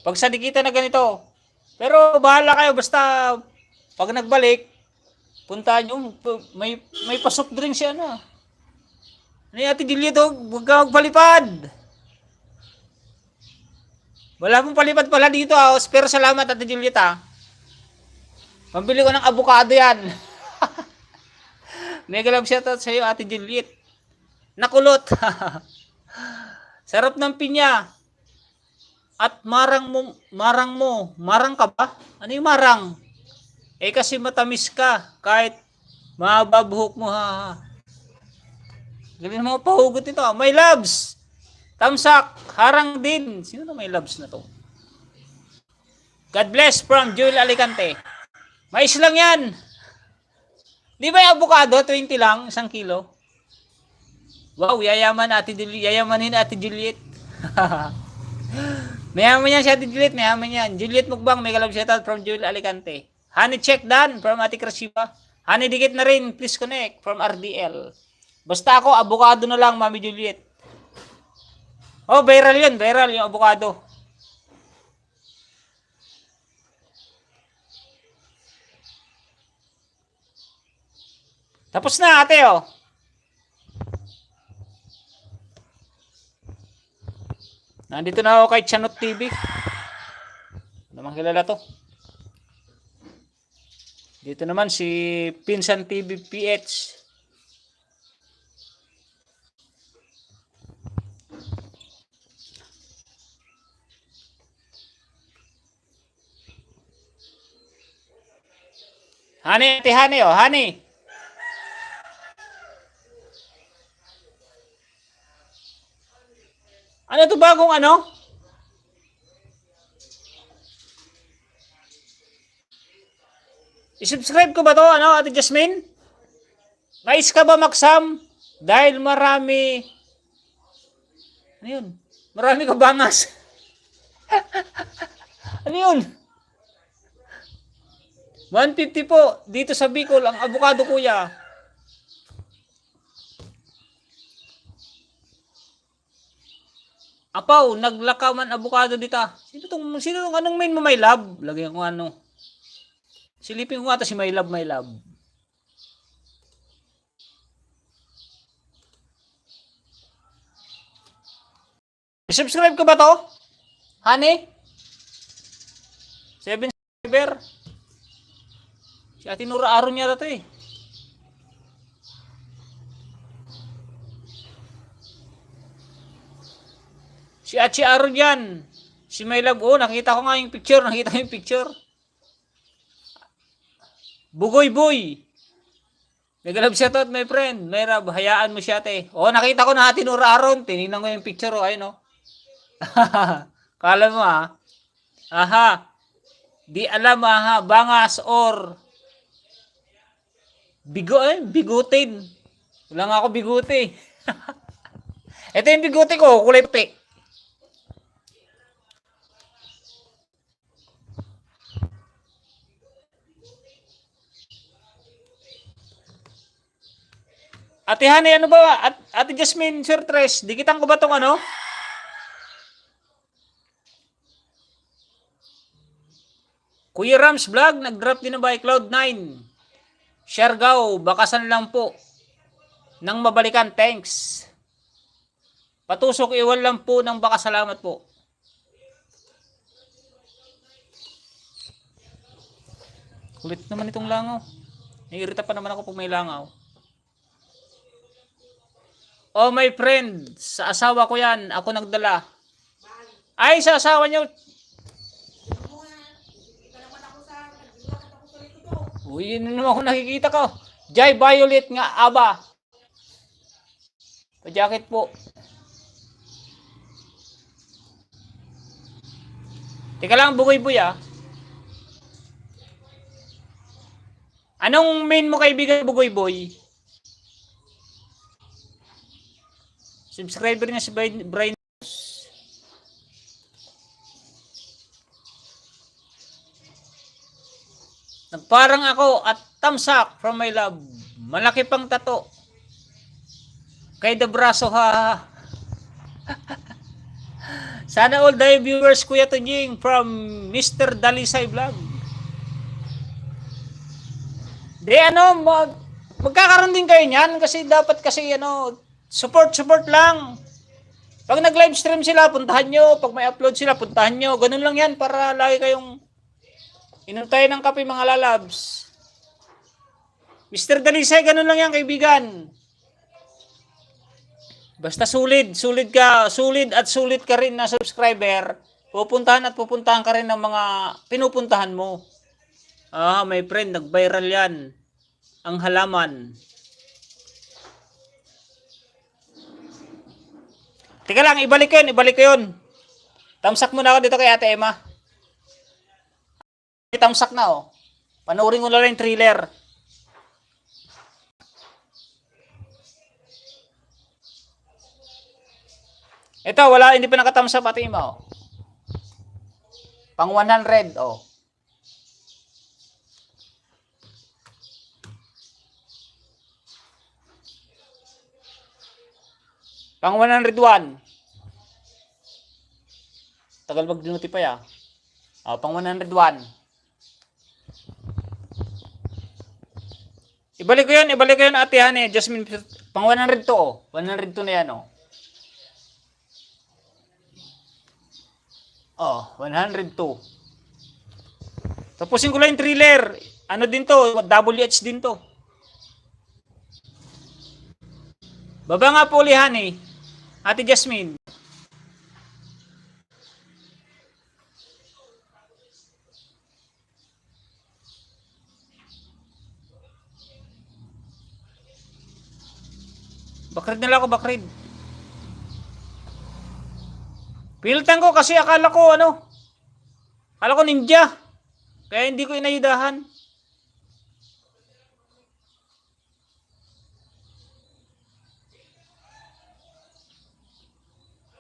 Pag sa dikitan na ganito. Pero bahala kayo. Basta pag nagbalik, puntahan nyo. May pasok drink siya na. Ano yung Ate Juliet? Huwag ka magpalipad. Wala pong palipad pala dito. Pero salamat Ate Juliet. Pambili ko ng avocado yan. Mega love shoutout sa iyo Ate Juliet. Nakulot. Sarap ng pinya. At marang ka ba? Ano yung marang? Kasi matamis ka. Kahit mahaba buhok mo Galing mga pahugot nito. My loves. Tamsak. Harang din. Sino na may loves na to? God bless from Joel Alicante. Mais lang yan. Di ba yung avocado? 20 lang. 1 kilo. Wow, yayamanin Ate Juliet. Mayaman yan si Ate Juliet, mayaman yan. Juliet Mukbang, mega love shoutout from Joel Alicante. Honey check done from Ate Krasiba. Honey dikit na rin, please connect from RDL. Basta ako, avocado na lang, Mami Juliet. Oh, viral yung avocado. Tapos na ate Nandito na ako kay Chanot TV. Naman kilala to. Dito naman si Pinsan TV PH. Honey, ate Honey, oh, Honey. Ano to bagong ano? I-subscribe ko ba to, ano, Ate Jasmine? Nais ka ba magsam? Dahil marami... Ano yun? Marami ka bangas. Ano yun? 150 po. Dito sa Bicol, ang avocado, kuya. Apaw, naglakaw man avocado dito. Sino tong anong main mo, my love? Lagyan ko ano. Silipin ko nga ito si my love, my love. I-subscribe ko ba to? Honey? 7 subscriber? Si Ate Nura Aron niya to eh. Si Achi Aron yan. Si my love, oh, nakita ko nga yung picture. Nakita ko yung picture. Bugoy boy. Nagalab siya to, my friend. Mayra, hayaan mo siya, te. Oh, nakita ko na Ate Nura Aron. Tinignan ko yung picture, oh, ayun, oh. Kala mo, ha? Aha. Di alam, aha. Bangas or bigutin. Wala nga ako biguti. Ito yung biguti ko, kulay puti. Ate Honey, ano ba? Ate Jasmine, Sir Tres, dikitan ko ba tong ano? Kuya Rams Vlog, nag-drop din na ba Cloud9? Siargao, bakasan lang po. Nang mabalikan, thanks. Patusok iwan lang po ng baka, salamat po. Kulit naman itong langaw. Naiirita pa naman ako pag may langaw. Oh, my friend, sa asawa ko yan, ako nagdala. Ay, sa asawa niyo. Uy, yun naman ako nakikita ko. Jai Violet nga, aba. Pa-jacket po. Teka lang, bugoy-boy, ah. Anong main mo kaibigan, bugoy-boy? Subscriber niya si Brian. Nagparang ako at thumbs up from my love. Malaki pang tato. Kay the braso, ha. Sana all the viewers, Kuya Tujing, from Mr. Dalisay Vlog. Di ano, magkakaroon din kayo niyan kasi dapat kasi ano, support lang. Pag nag-live stream sila, puntahan nyo. Pag may upload sila, puntahan nyo. Ganun lang yan para lagi kayong inom tayo ng kape, mga lalabs. Mr. Dalisay, ganun lang yan, kaibigan. Basta sulit ka rin na subscriber, pupuntahan ka rin ng mga pinupuntahan mo. Ah, my friend, nag-viral yan. Ang halaman. Teka lang, ibalik ko yun. Tamsak muna ako dito kay Ate Emma. Tamsak na, oh. Panoorin ko na lang yung thriller. Ito, hindi pa nakatamsak Ate Emma, oh. Pang 100, oh. Pang 101. Tagal mag-notify, ah. Oh, pang 101. Ibalik ko yun, Ate Hane. Jasmine, pang 102, oh. 102 na yan, oh. Oh, 102. Tapusin ko lang yung thriller. Ano din to? WH din to. Baba nga po ulihan eh. Ate Jasmine. Bakrid na lang ako, bakrid. Pilitan ko kasi akala ko ninja. Kaya hindi ko inayudahan.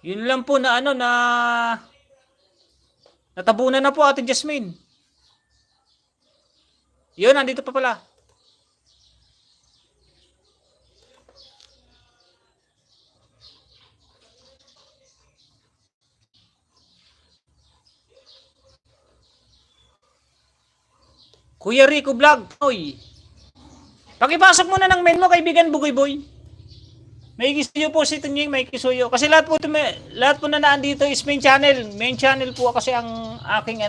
Yun lang po na natabunan na po Ate Jasmine. Yun, nandito pa pala. Kuya Rico Vlog. Oy. Pakipasok muna ng main mo, kaibigan Bugoy Boy. May kisuyo po si Tunying, may kisuyo. Kasi lahat po na naandito is main channel. Main channel po kasi ang aking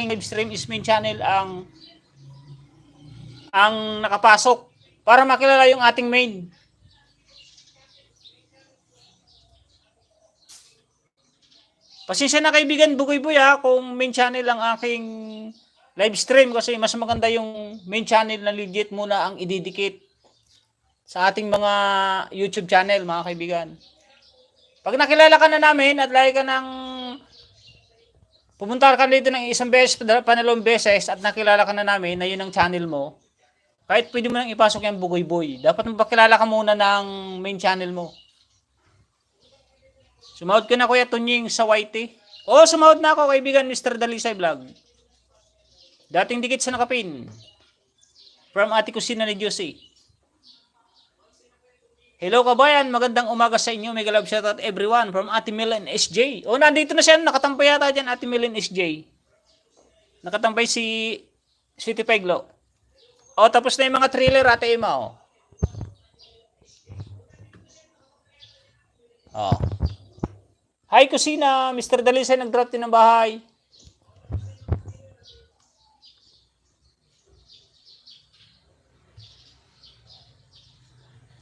live stream is main channel ang nakapasok para makilala yung ating main. Pasensya na kaibigan Bugoy Boy kung main channel ang aking live stream kasi mas maganda yung main channel na legit muna ang ididikit sa ating mga YouTube channel, mga kaibigan. Pag nakilala ka na namin at lagi ka ng pumunta ka dito ng isang beses, panalawang beses at nakilala ka na namin na yun ang channel mo, kahit pwede mo nang ipasok yung Bugoy Boy, dapat magpakilala ka muna ng main channel mo. Sumahod ka na Kuya Tunying sa YT? Oo, sumahod na ako kaibigan Mr. Dalisay Vlog. Dating dikit sa nakapin. From Ate Kusina ni Josie. Hello kabayan, magandang umaga sa inyo. Mega love shoutout everyone from Ate Milen SJ. Oh, nandito na siya. Nakatampay yata dyan Ate Milen SJ. Nakatampay si Sweetie Peglo. Oh, tapos na yung mga thriller Ate Emma. Oh. Hi Kusina, Mr. Dalisay nag-drop din ng bahay.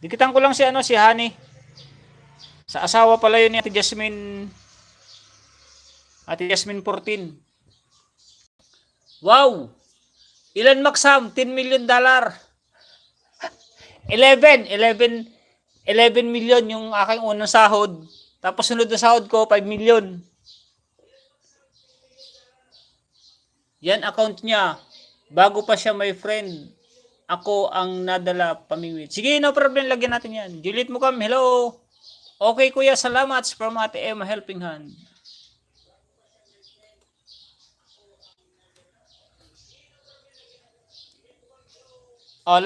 Dikitan ko lang si Honey. Sa asawa pala yun ni Ate Jasmine 14. Wow! Ilan maksam? $10 million. 11 million yung aking unang sahod. Tapos sunod na sahod ko 5 million. Yan account niya. Bago pa siya my friend. Ako ang nadala pamingwit. Sige, no problem. Lagyan natin yan. Juliet Mukam, hello. Okay, kuya. Salamat from Ate Emma Helping Hand. Oh,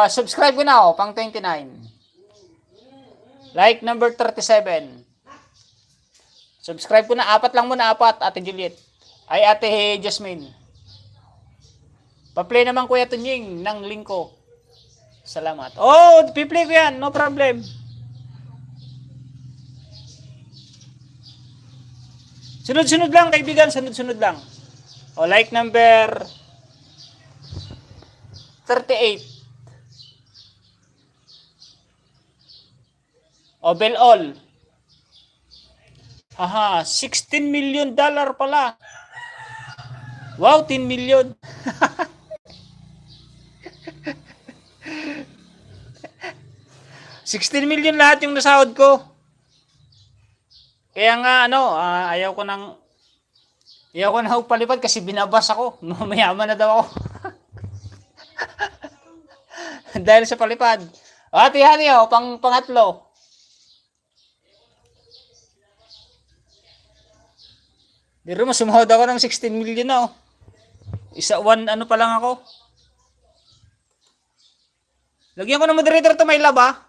subscribe ko na pang 29. Like number 37. Subscribe ko na. 4 lang muna, 4. Ate Juliet. Ay, Ate Jasmine. Pa-play naman Kuya Tunying ng link ko. Salamat. Oh, piplay ko yan. No problem. Sunod-sunod lang kaibigan. Sunod-sunod lang. O, like number 38. O, bell all. Aha, $16 million pala. Wow, 10 million. $16 million lahat yung nasahod ko. Kaya nga ayaw ko nang palipad kasi binabas ako. Mayaman na daw ako. Dahil sa palipad. Ate Hani, pangatlo. Pero sumahod ako ng 16 million na. Isa pa lang ako. Lagyan ko ng moderator to may laba.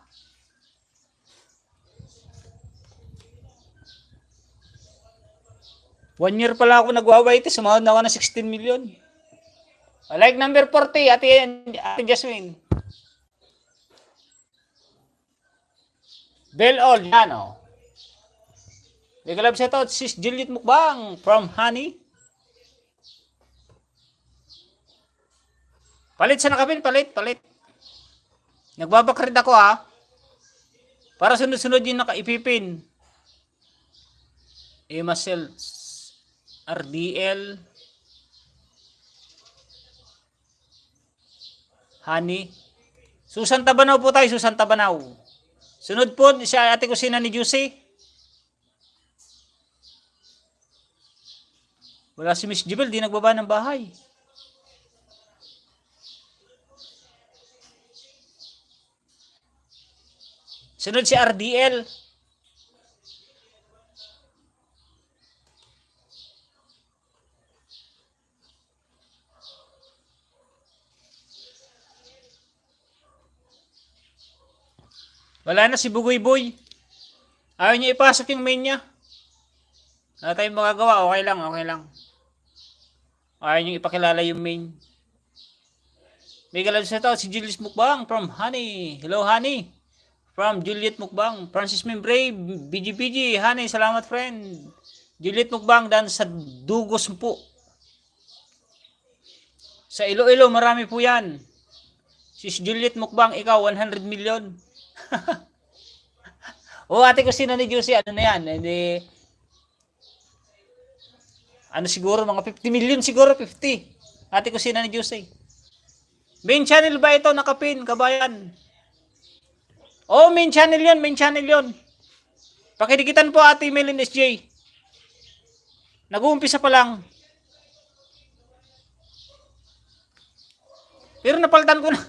One year pala ako nagwawait, sumahod na ako ng 16 million. Like number 40, Ate Jasmine. Bell all, yan Mega love shoutout sis Juliet Mukbang from Honey. Palit sa nakapin, palit. Nagbabakrit ako ha. Para sunod-sunod yung nakaipipin. Emma Cells, RDL, Honey. Susan Tabanaw po tayo, Susan Tabanaw. Sunod po siya ate kusina ni Juicy. Wala si Miss Jibel, di nagbaba ng bahay. Sunod si RDL. Wala na si Bugoy Boy. Ayaw niya ipasok yung main niya. Wala tayong magagawa. Okay lang. Ayaw niya ipakilala yung main. May galap sa tao si Julius Mukbang from Honey. Hello Honey. From Juliet Mukbang. Francis Membrave. BGBG. Honey, salamat friend. Juliet Mukbang dan sa Dugos po. Sa Iloilo, marami po yan. Sis Juliet Mukbang, ikaw, 100 million. O ate ko sino ni Juicy, ano na yan? Hindi, ano siguro, mga 50 million siguro, 50. Ate ko sino ni Juicy. Main channel ba ito, nakapin, kabayan? Oh, main channel yun. Pakidikitan po ate Melin SJ. Nag-uumpisa pa lang. Pero napalitan ko na.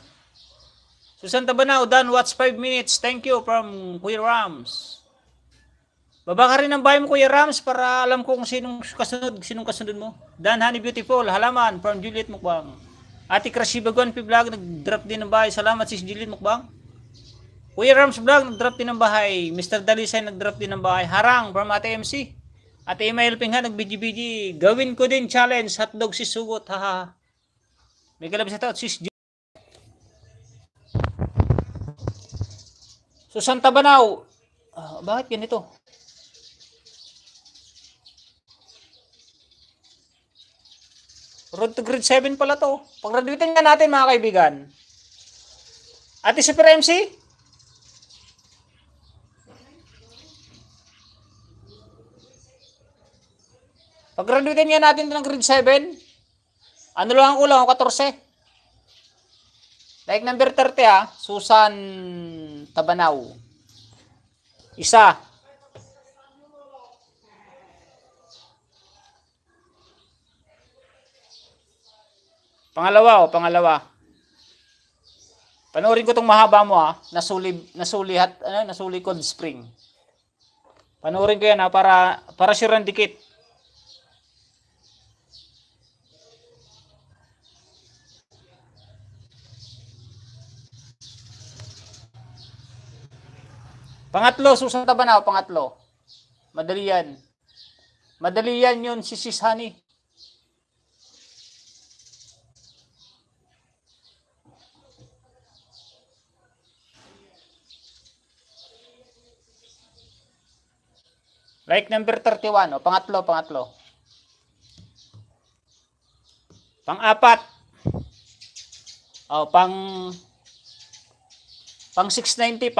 Susan Tabanaw, done watch 5 minutes. Thank you from Kuya Rams. Baba ka rin ng bahay mo Kuya Rams para alam ko kung sinong kasunod mo. Dan Honey Beautiful, halaman from Juliet Mukbang. Ate Krashiba Gonpi Vlog, nag-drop din ng bahay. Salamat sis Juliet Mukbang. Kuya Rams Vlog, nag-drop din ng bahay. Mr. Dalisay, nag-drop din ng bahay. Harang from Ate MC. Ate Email Pinghan, nag-BGBG. Gawin ko din challenge, hotdog si Sugot. Haha. May kalabas ito, sis Susan Tabanaw. Bakit ganito? Road to grade 7 pala to. Pag-graduatein nga natin mga kaibigan. Ate Super MC? Pag-graduatein nga natin ng grade 7. Ano lang ang kulang? 14. Like number 30 Susan Tabanaw. Isa. Pangalawa. Panoorin ko tong mahaba mo nasuli Cold Spring. Panoorin ko yan para sure dikit. Pangatlo, Susan Tabanaw, pangatlo. Madali yan yun si Sis Honey. Like number 31, pangatlo. Pang-apat. Pang 690.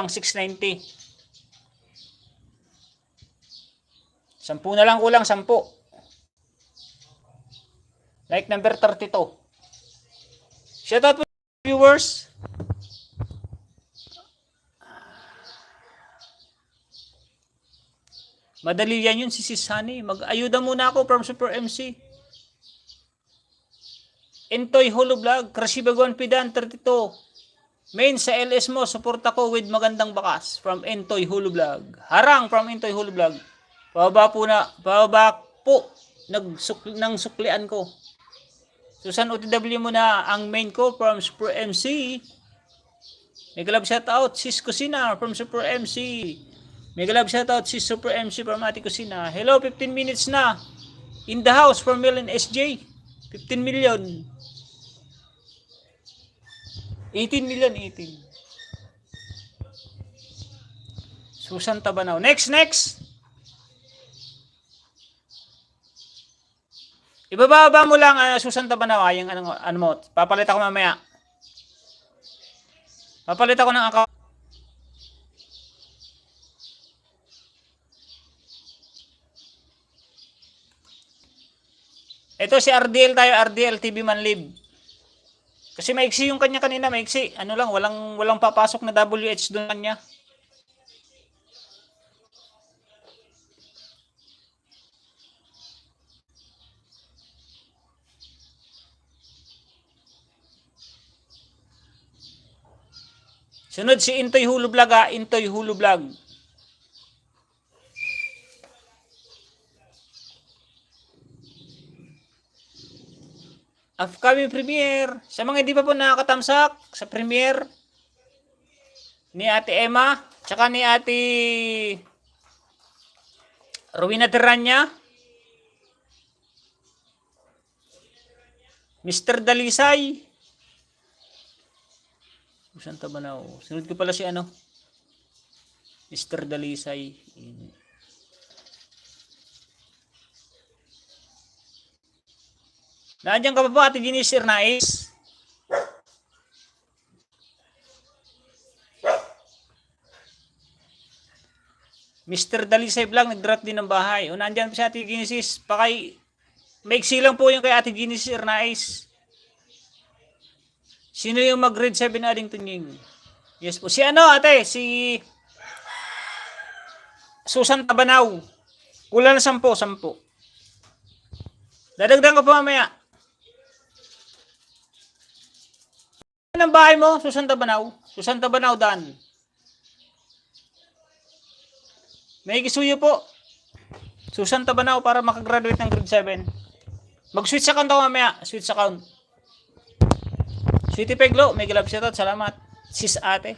10 na lang kulang, 10. Like number 32. Shoutout po viewers. Madali yan yun si Sis Honey. Mag-ayuda muna ako from Super MC. Entoy Holo Vlog, Krashiba Gonpidan 32. Main sa LS mo, support ako with magandang bakas from Entoy Holo Vlog. Harang from Entoy Holo Vlog. Pababa po ng suklian ko. Susan OTW mo na ang main ko from Super MC. Mega love shoutout Sis Kusina from Super MC. Mega love shoutout Sis Super MC from Ate Kusina. Hello, 15 minutes na. In the house from Melin SJ. 15 million. 18 million. Susan Tabanaw. Next. Ibababa mo lang, Susan Tabanaw, yung ano mo. Papalit ako mamaya. Papalit ako ng account. Ito si RDL tayo, RDL TV Manlib. Kasi maiksi yung kanya kanina, maiksi. Ano lang, walang papasok na WH doon kanya. Sunod si Intoy Hulu Vlog, Intoy Hulu Vlog. Upcoming premiere. Sa mga hindi pa po nakakatamsak sa premiere ni Ate Emma, tsaka ni Ate Rowena Terranya, Mr. Dalisay, Santa Banaw. Sunod ko pala si ano? Mr. Dalisay. Nandiyan ka pa ba, Ate Jenny Sir Nais? Mr. Dalisay Vlog, nag-drop din ng bahay. O, nandiyan pa si Ate Genesis. Pakay, maiksi lang po yung kay Ate Genesis Sir Nais. Sino yung mag-grade 7 Addington Ying? Yes po. Si ano, ate? Si Susan Tabanaw. Kulang na 10. Dadagdag ko pa mamaya. Ano ang bahay mo? Susan Tabanaw. Susan Tabanaw, Dan. May kisuyo po. Susan Tabanaw para makagraduate ng grade 7. Mag-switch account ako mamaya. Switch account. Sweetie Peglo, may galab siya to. Salamat. Sis ate.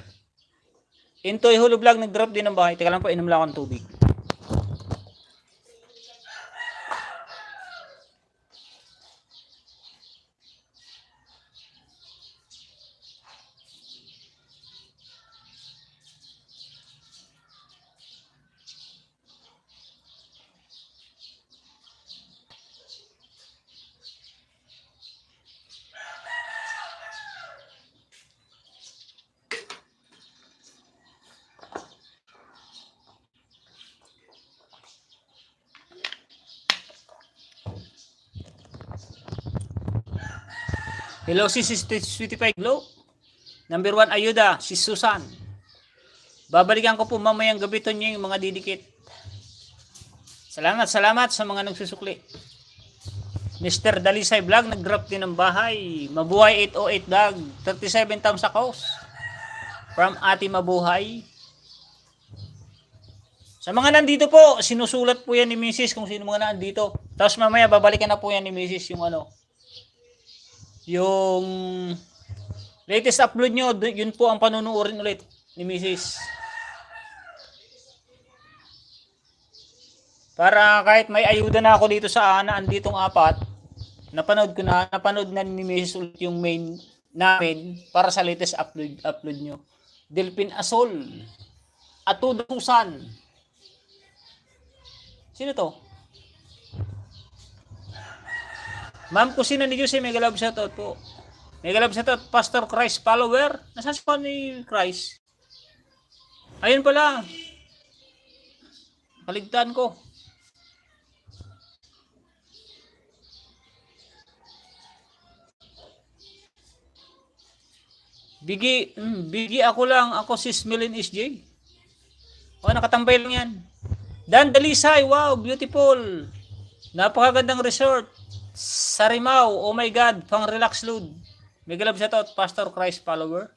Intoy Hulu Vlog, nag-drop din ng bahay. Teka lang po, inom lang akong tubig. Hello, si Sweetie Pie Glow. Number 1 ayuda, si Susan. Babalikan ko po mamayang gabi to niya yung mga didikit. Salamat sa mga nagsusukli. Mr. Dalisay Vlog, nag-drop din ng bahay. Mabuhay 808 Vlog, 37 times sa coast. From Ate Mabuhay. Sa mga nandito po, sinusulat po yan ni Mrs. kung sino mga nandito. Tapos mamaya babalikan na po yan ni Mrs. yung ano. Yung latest upload nyo, yun po ang panunuorin ulit ni Mrs. Para kahit may ayuda na ako dito sa anditong 4, napanood na ni Mrs. ulit yung main namin para sa latest upload nyo. Delphin Asol, Atudo Susan. Sino to? Ma'am Kusina ni Jose, mega love shoutout po. Mega love shoutout, Pastor Christ follower. Nasaan si ni Christ? Ayun pala. Kaligtaan ko. Bigi ako lang. Ako si Smilin SJ. O, nakatambay lang yan. Dan Dalisay, wow, beautiful. Napakagandang resort. Sarimao, oh my God, pang relax load. Mega love shoutout, Pastor Christ follower.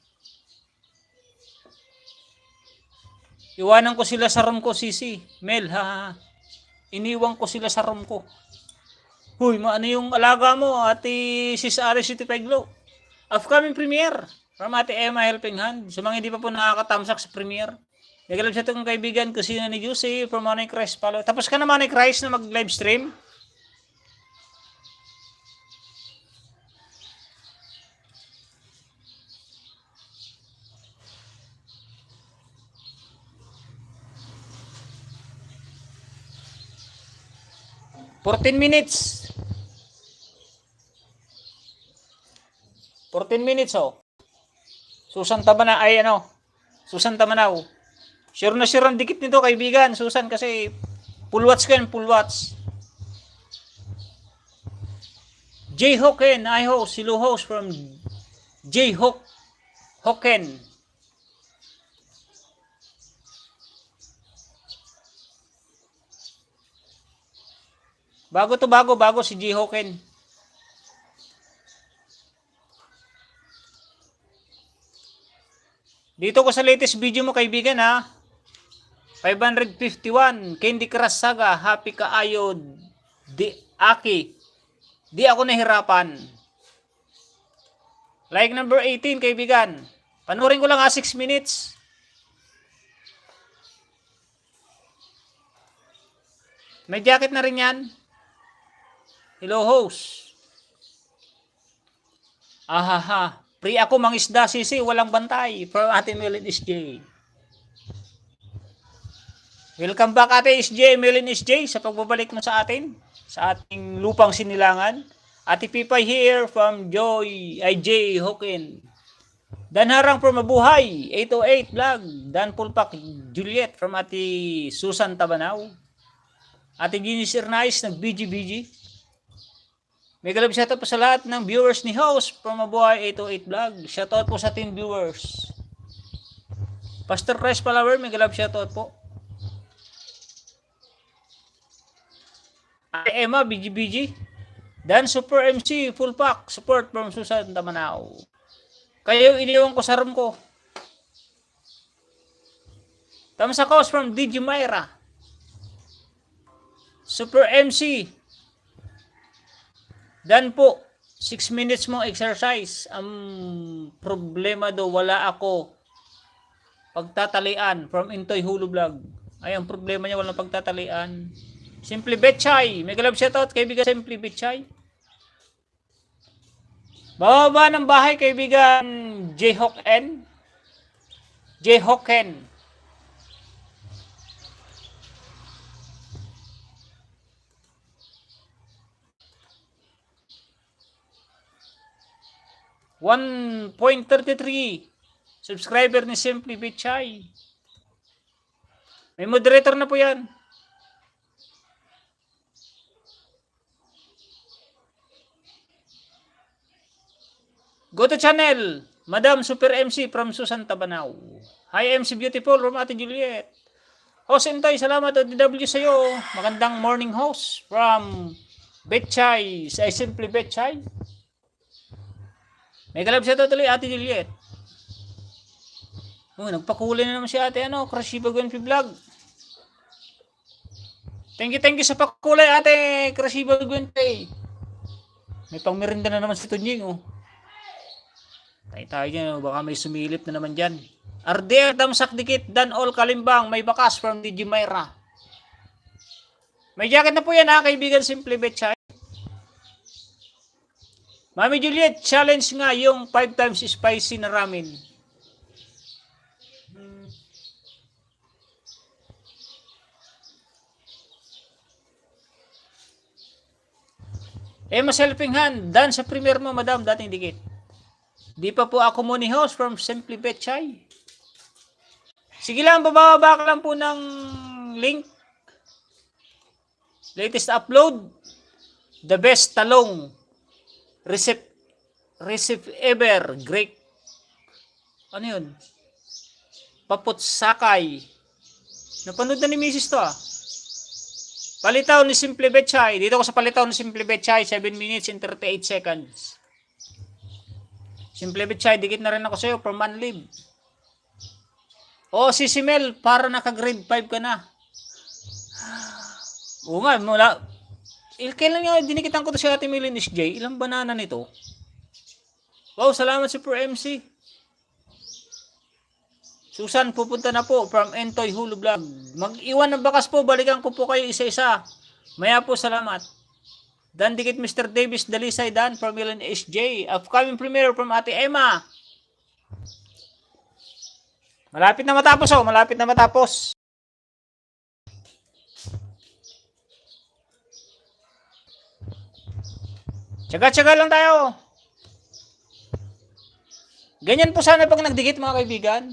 Iwanan ko sila sa room ko, Sisi. Mel, ha. Iniwan ko sila sa room ko. Huy, ano yung alaga mo, Ate Sis Ari City Peglo? Upcoming premiere from Ate Emma Helping Hand. Sa mga hindi pa po nakakatamsak sa premiere. Mega love shoutout kong kaibigan, Kusina ni Juicy, from Manay Christ follower. Tapos ka na Manay Christ na mag-live stream? For 10 minutes. 14 minutes oh. Susan Tabana ay ano? Susan Tabanaw. Sure na sure ang dikit nito kaibigan. Susan kasi full watch ko yan, full watch. J Hoken, I host, silo host from J Hoken. Bago si J Hoken. Dito ko sa latest video mo kaibigan ha. 551 Candy Crush Saga, happy kaayo di aki. Di ako nahirapan. Like number 18 kaibigan. Panurin ko lang 6 minutes. May jacket na rin yan. Hello host. Ahaha. Free ako mangisda sisi, walang bantay. From Ate Melin SJ. Welcome back Ate SJ, Melin SJ, sa pagbabalik mo sa atin. Sa ating lupang sinilangan. Ate Pipay here from J Hoken. Dan Harang from Mabuhay, 808 vlog. Dan Pulpak Juliet from Ate Susan Tabanaw. Ate Ginny Sirnais, nag-BG. May galab shoutout po sa lahat ng viewers ni host from Mabuhay 808 vlog. Shoutout po sa ating viewers. Pastor Chris Palawer, may galab shoutout po. Ate Emma, BG. Dan Super MC, full pack, support from Susan Tamanao. Kayo, iniwan ko sa room ko. Tamsa Kaos from DJ Myra. Super MC. Dan po, 6 minutes mong exercise. Ang problema do, wala ako pagtatalian from Intoy Hulu Vlog. Ay, ang problema niya, walang pagtatalian. Simply Betchay. May galab shoutout, kaibigan Simply Betchay. Bababa ng bahay, kaibigan J Hoken. 1.33 subscriber ni Simply Betchay. May moderator na po yan. Go to channel, Madam Super MC from Susan Tabanaw. Hi MC Beautiful from Ate Juliet. Host Intoy, salamat ODW sa iyo. Magandang morning host from Betchay, sa Simply Betchay. May galab siya tuloy Ate Juliet. Oh, nagpakulay na naman si Ate Krashiba Gwenfi Vlog. Thank you sa pakulay Ate Krashiba Gwenfi. May pangmerinda na naman si Tunying oh. Tayo dyan, baka may sumilip na naman dyan. Arder damsak dikit dan all kalimbang, may bakas from DJ Myra. May jacket na po yan kaibigan Simply Betchay. Mami Juliet, challenge nga yung 5 times spicy na ramen. Mas helping hand, dan sa premier mo, madam, dating dikit. Di pa po ako muni host from Simply Betchay. Sige lang, bababa ka lang po ng link. Latest upload. The best talong. Receive ever. Great. Ano yun? Paput sakay. Napanood na ni Mrs. to Palitaw ni Simply Betchay. Dito ko sa palitaw ni Simply Betchay. 7 minutes and 38 seconds. Simply Betchay, dikit na rin ako sa'yo for man live. Si Simel, para naka-grade 5 ka na. Oo nga, mula. Kailan nga dinikitan ko to si Ate Melin SJ? Ilang banana nito? Wow, salamat Super MC. Susan, pupunta na po from Entoy Hulu Vlog. Mag-iwan ng bakas po, balikan ko po kayo isa-isa. Maya po, salamat. Dan dikit Mr. Davis Dalisay Dan from Melin SJ. Upcoming premiere from Ate Emma. Malapit na matapos malapit na matapos. Tsaga-tsaga lang tayo. Ganyan po sana pag nagdikit mga kaibigan.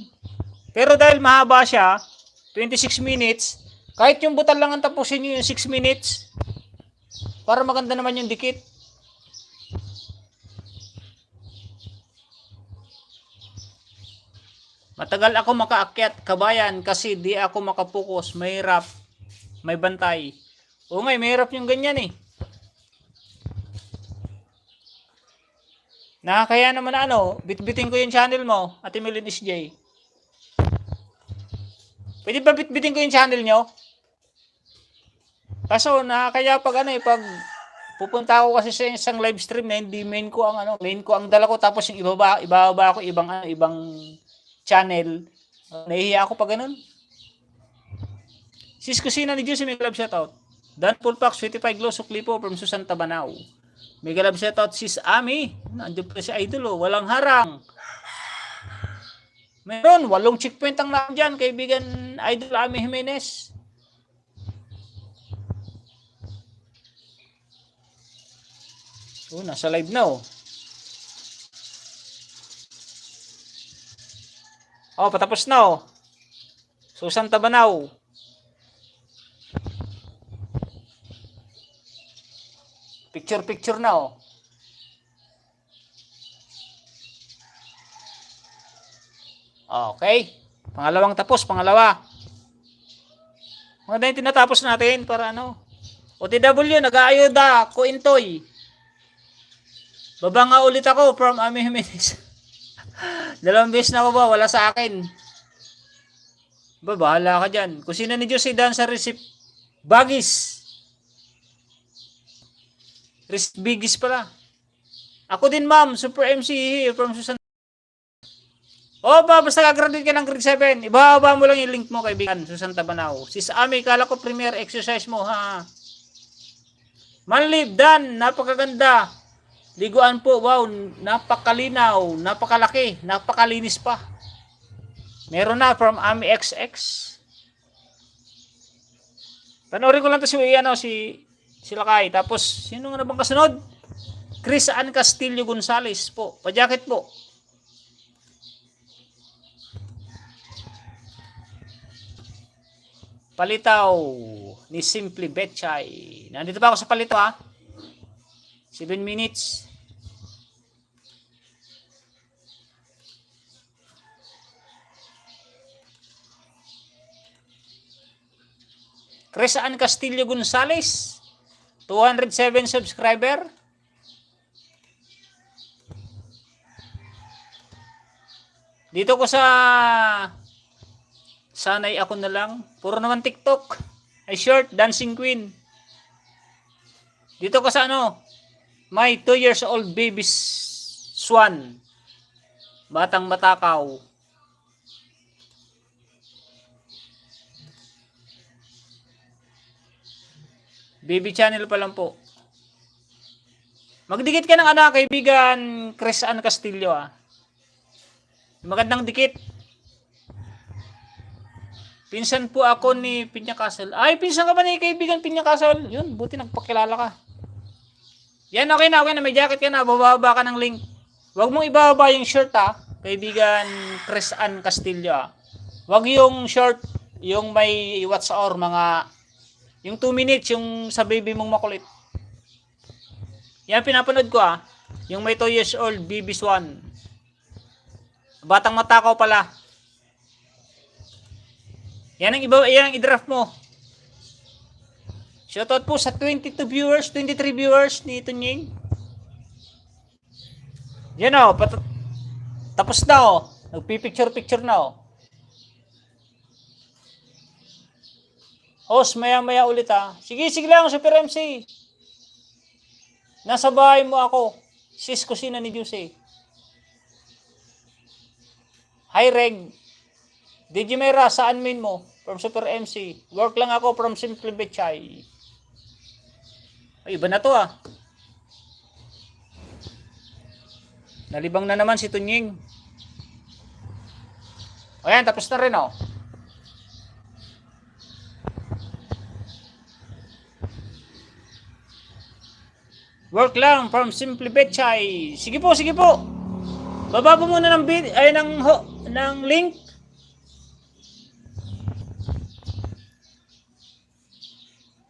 Pero dahil mahaba siya, 26 minutes, kahit yung butal lang ang tapusin nyo yung 6 minutes, para maganda naman yung dikit. Matagal ako makaakyat, kabayan, kasi di ako makapokus, mahirap, may bantay. O nga, mahirap yung ganyan eh. Nakakaya naman na bitbitin ko yung channel mo, Ate Melin SJ. Pwede ba bitbitin ko yung channel nyo? Kaso nakakaya pag pag pupunta ako kasi sa isang live stream na hindi main ko ang dala ko, tapos yung ibaba ako ibang channel. Nahihiya ako pag ganun. Sis Kusina ni Juicy, may club shoutout. Dan Pulpak, Sweetie Pie Glow, Suklipo from Susan Tabanao. May club shoutout Sis Ami. Nandiyo pa si Idol, walang harang. Meron, 8 checkpoint ang nandiyan, kaibigan Idol Ami Jimenez. Nasa live na patapos na Susan Tabanao. Picture na Okay. Pangalawang tapos, pangalawa. Mga na yung tinatapos natin para OTW, nag-aayuda, kuintoy. Babanga ulit ako from Ami Jimenez. 2 beses na ako ba? Wala sa akin. Bahala ka dyan. Kusina ni Diyos, dancer receipt. Bagis. Receipt bigis pala. Ako din ma'am, Super MC from Susan. Basta ka-graduate ka ng grade 7. Ibaba mo lang yung link mo, kaibigan. Susan Tabanao. Sis Ami, kala ko premier exercise mo, ha? Manlib, Dan, napakaganda. Liguan po, wow, napakalinaw, napakalaki, napakalinis pa. Meron na from Ami XX. Panoorin ko lang to si Lakay. Tapos, sino nga na bang kasunod? Chris Ann Castillo Gonzales po. Pa-jacket po. Palitaw ni Simply Betchay. Nandito pa ako sa Palitaw 7 minutes. Chris Ann Castillo Gonzales, 207 subscriber. Dito ko sa sanay ako na lang. Puro naman TikTok. Ay short, Dancing Queen. Dito ko sa my 2 years old baby swan. Batang matakaw. Baby channel pa lang po. Magdikit ka ng kaibigan Chris Ann Castillo Magandang dikit. Pinsan po ako ni Pinya Castle. Ay, pinsan ka ba ni kaibigan Pinya Castle? Yun, buti nagpakilala ka. Yan, okay na. May jacket ka na. Bababa ka ng link. Huwag mong ibaba yung shirt kaibigan Chris Ann Castillo Huwag yung short, yung may what's or yung 2 minutes, yung sa baby mong makulit. Yan, pinapanood ko yung may 2 years old baby swan. Batang matakaw pala. Yan ang i-draft mo. Shoutout po sa 22 viewers, 23 viewers ni Tunying. Yan tapos na nagpipicture na Host, maya ulit Sige lang, Super MC. Nasa bahay mo ako. Sis Kusina ni Juicy. Hi Reg. DJ Mera, saan main mo? From Super MC. Work lang ako from Simple Betchay. Ay, iba na to Nalibang na naman si Tunying. Ayan, tapos na rin Work lang from Simple Betchay. Sige po. Baba mo muna ng ng link.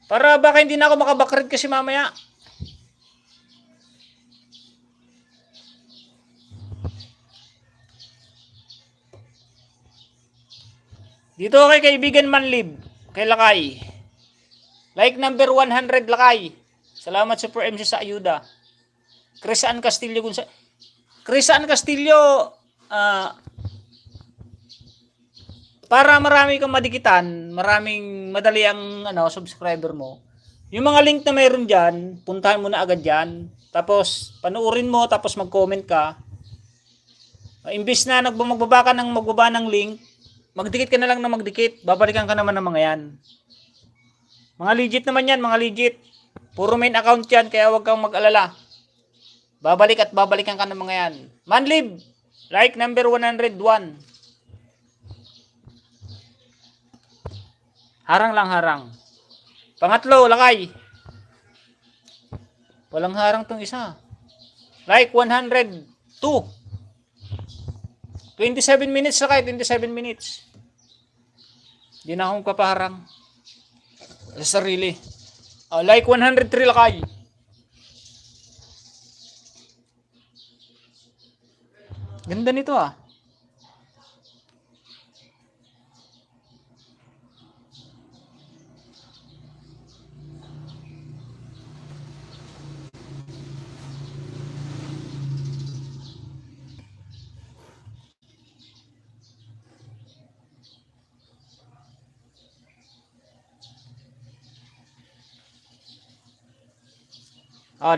Para baka hindi na ako makabakrid kasi mamaya. Dito kay kaibigan Manlib, kay Lakay. Like number 100 Lakay. Salamat Super MC sa ayuda. Crisan Castillo Crisan Castillo, para marami kang madikitan, maraming madali ang subscriber mo. Yung mga link na mayroon diyan, puntahan mo na agad diyan. Tapos panoorin mo, tapos mag-comment ka. Imbis na magbaba ka ng link, magdikit ka na lang na magdikit. Babalikan ka naman ng mga yan. Mga legit naman yan, mga legit. Puro main account yan, kaya huwag kang mag-alala. Babalik at babalikan ka ng mga yan. Manlib, like number 101. Harang lang, harang. Pangatlo, Lakay. Walang harang tong isa. Like 102. 27 minutes, Lakay. 27 minutes. Hindi na akong kapaharang. Sa sarili. Like 103, Lakay. Ganda nito ah.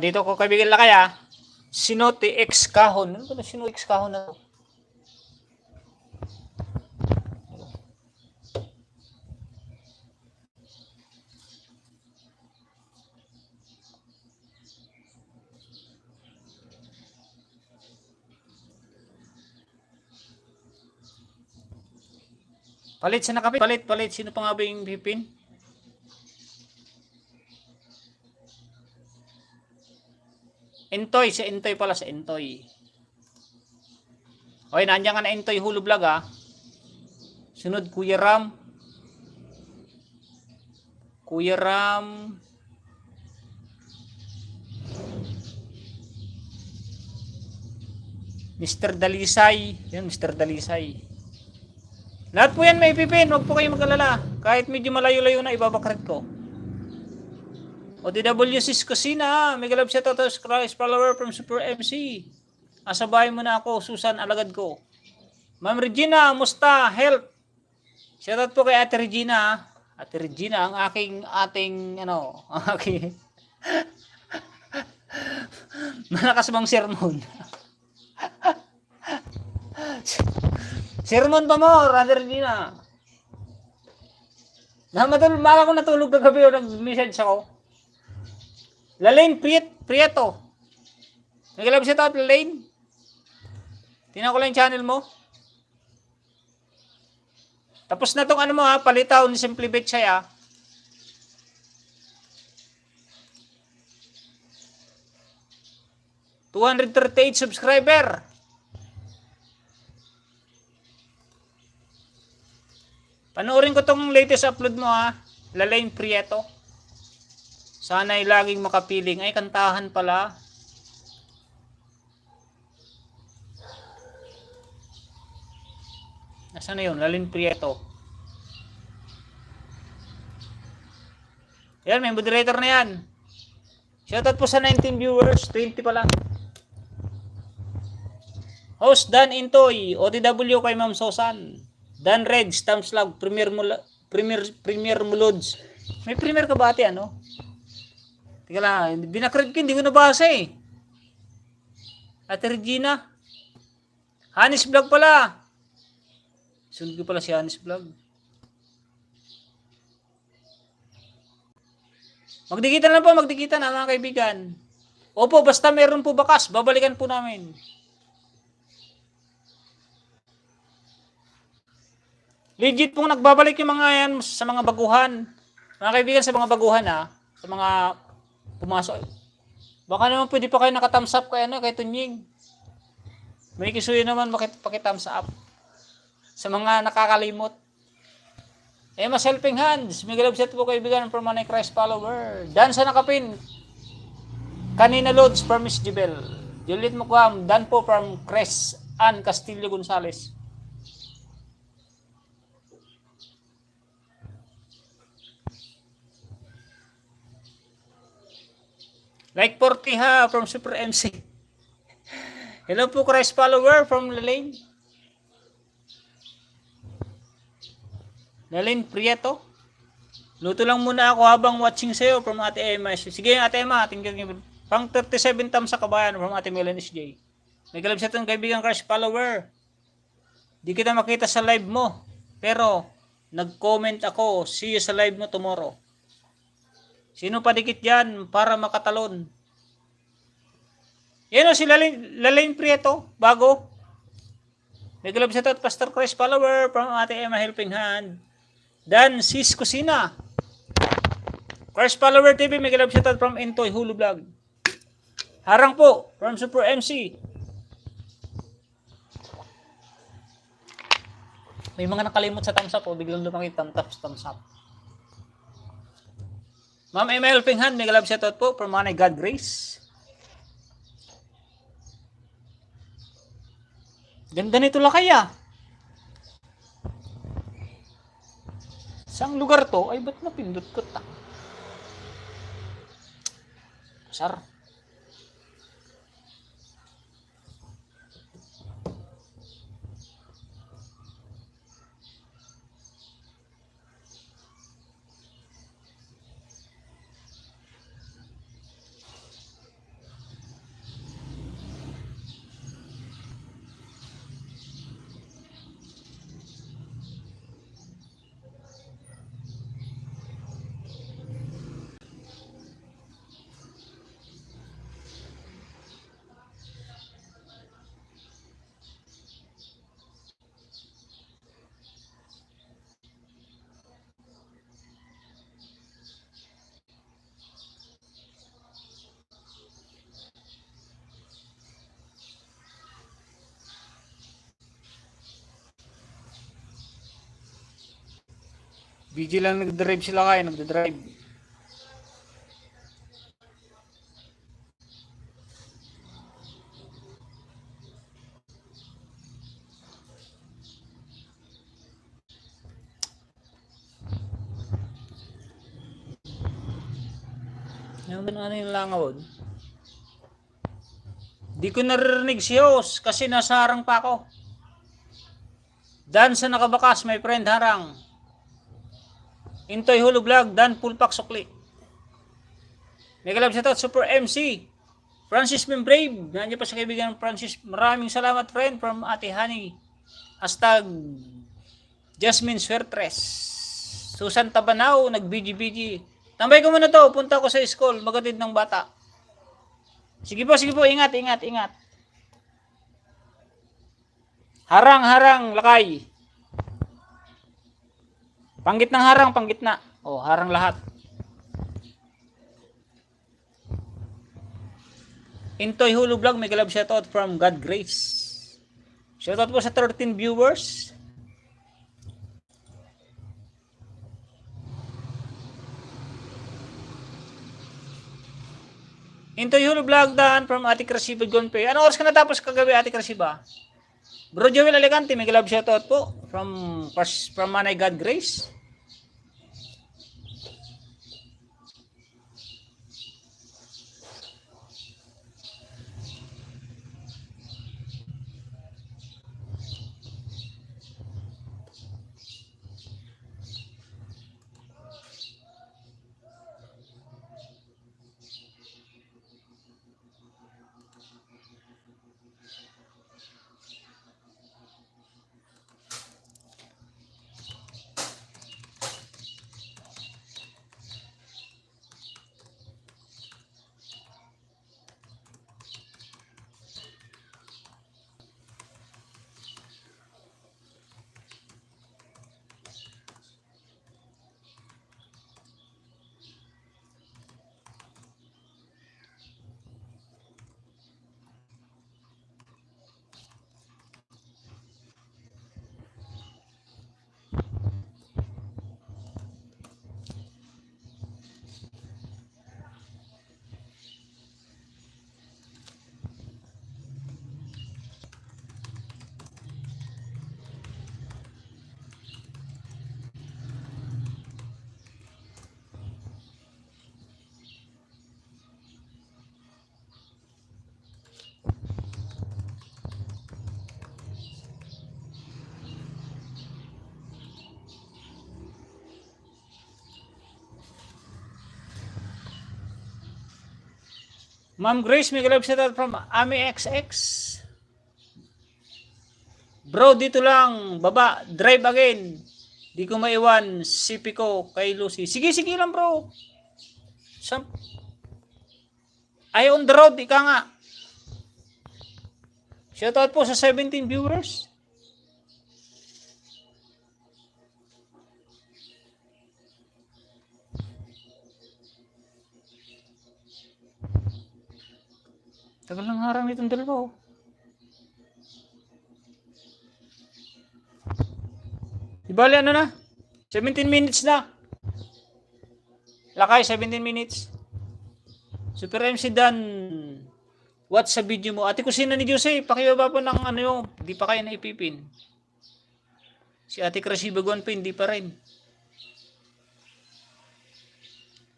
Dito ko kaibigan Lakay ah. Sinote X kahon. Ano ba na Sinote X kahon na to? Palit sa nakapit. Palit. Sino pa nga ba yung pipin? Entoy. Si Entoy pala. Sa Entoy. Okay, nandiyan ka na Entoy Hulu Vlog ah. Sunod, Kuya Ram. Mr. Dalisay. Yan, Mr. Dalisay. Lahat po yan may pipin. Huwag po kayong mag-alala. Kahit medyo malayo-layo na, ibabakrit ko. ODW Sis Kusina. Mega love shoutout to Christ follower from Super MC. Asa bahay mo na ako, Susan, alagad ko. Ma'am Regina, musta? Health. Shoutout po kay Ate Regina. Ate Regina, ang aking malakas bang sermon? Sermon pa mo, Ate Regina. Maka ko natulog kagabi o nag-message ako. Lalaine Prieto. Nag-love shout out, Lalaine. Tingnan ko lang yung channel mo. Tapos na tong mo ha, palitaw ni Simply Betchay ha. #238 subscriber. Panoorin ko tong latest upload mo ha. Lalaine Prieto. Sana'y laging makapiling. Ay, kantahan pala. Nasaan na yun? Lalaine Prieto. Yan, may moderator na yan. Shoutout po sa 19 viewers. 20 pala. Host Dan Intoy. OTW kay Ma'am Sosan. Dan Reds. Thumbs Love. Premier Mulods. May premier ka ba ate ano? Teka lang. Binakred ko. Hindi ko nabasa eh. Ate Regina. Hanis Vlog pala. Sunod ko pala si Hanis Vlog. Magdikitan lang po, magdikitan mga kaibigan. Opo, basta meron po bakas, babalikan po namin. Legit pong nagbabalik yung mga yan sa mga baguhan. Mga kaibigan, sa mga baguhan ha, sa mga pumasok. Baka naman pwede pa kayo nakathumbs up kay Tunying. May kisuyo naman pakitams up. Sa mga nakakalimot. Mas helping hands. Miguel Obset po kaibigan from Manay Christ follower. Dan sa nakapin. Kanina Loads from Miss Jibel. Juliet Mukwam. Dan po from Cres Ann Castillo Gonzales. Like 40 ha from Super MC. Hello po Christ follower from Lalaine. Lalaine Prieto. Luto lang muna ako habang watching sa'yo from Ate Emma. Sige Ate Emma, tingnan pang 37 thumbs sa kabayan from Ate Melanie SJ. May kalabsat ng kaibigan Christ follower. Di kita makita sa live mo. Pero nag-comment ako, see you sa live mo tomorrow. Sino pa dikit yan para makatalon? Yan o si Lalaine Prieto, bago. May kalabsat at Pastor Christ follower from Ate Emma Helping Hand. Dan Sis Kusina. Christ follower TV, may kalabsat at from Intoy Hulu Vlog. Harang po from Super MC. May mga nakalimot sa thumbs up o biglang lumaki thumbs up. Ma'am Emma Helping Hand, may kalab shoutout po from Manay God Grace. Ganda nito lakay ah. Saang lugar to? Ay, ba't napindot ko ta? Sar. BG lang nagdrive sila kayo, nagdadrive. Ano yung langawod? Di ko naririnig si Hos kasi nasa harang pa ako. Dan sa nakabakas, my friend harang. Intoy Hulu Vlog, Dan Pulpak Sukli. May kalab shoutout Super MC. Francis Membrave. Nandiyan pa sa kaibigan Francis. Maraming salamat friend from Ate Honey. Hashtag Jasmine Swertres. Susan Tabanaw, nag-BG-BG. Tambay ko muna to, punta ko sa school, magatid ng bata. Sige po, ingat. Harang, lakay. Panggitnang harang, panggitna. O, harang lahat. Intoy Hulu Vlog, may kalab shoutout from God Grace. Shoutout po sa 13 viewers. Intoy Hulu Vlog, Dan from Ate Krasiba Gonpe. Ano oras ka natapos kagabi, Ate Krasiba? Bro Joel Alicante, may kalab shoutout po from Manay God Grace. Ma'am Grace, may love shoutout from Ami XX. Bro, dito lang, baba, drive again. Di ko maiwan, sipi ko kay Lucy. Sige, sige lang bro. Ay on the road, ika nga. Shoutout po sa 17 viewers. Tagal lang harang nitong dalawa oh. Ibali ano na? 17 minutes na. Lakay, 17 minutes. Super MC Dan. What's sa video mo? Ate Kusina ni Jose, pakibaba po ng ano yung, di pa kayo naipipin. Si Ate Krasi Baguan pa, hindi pa rin.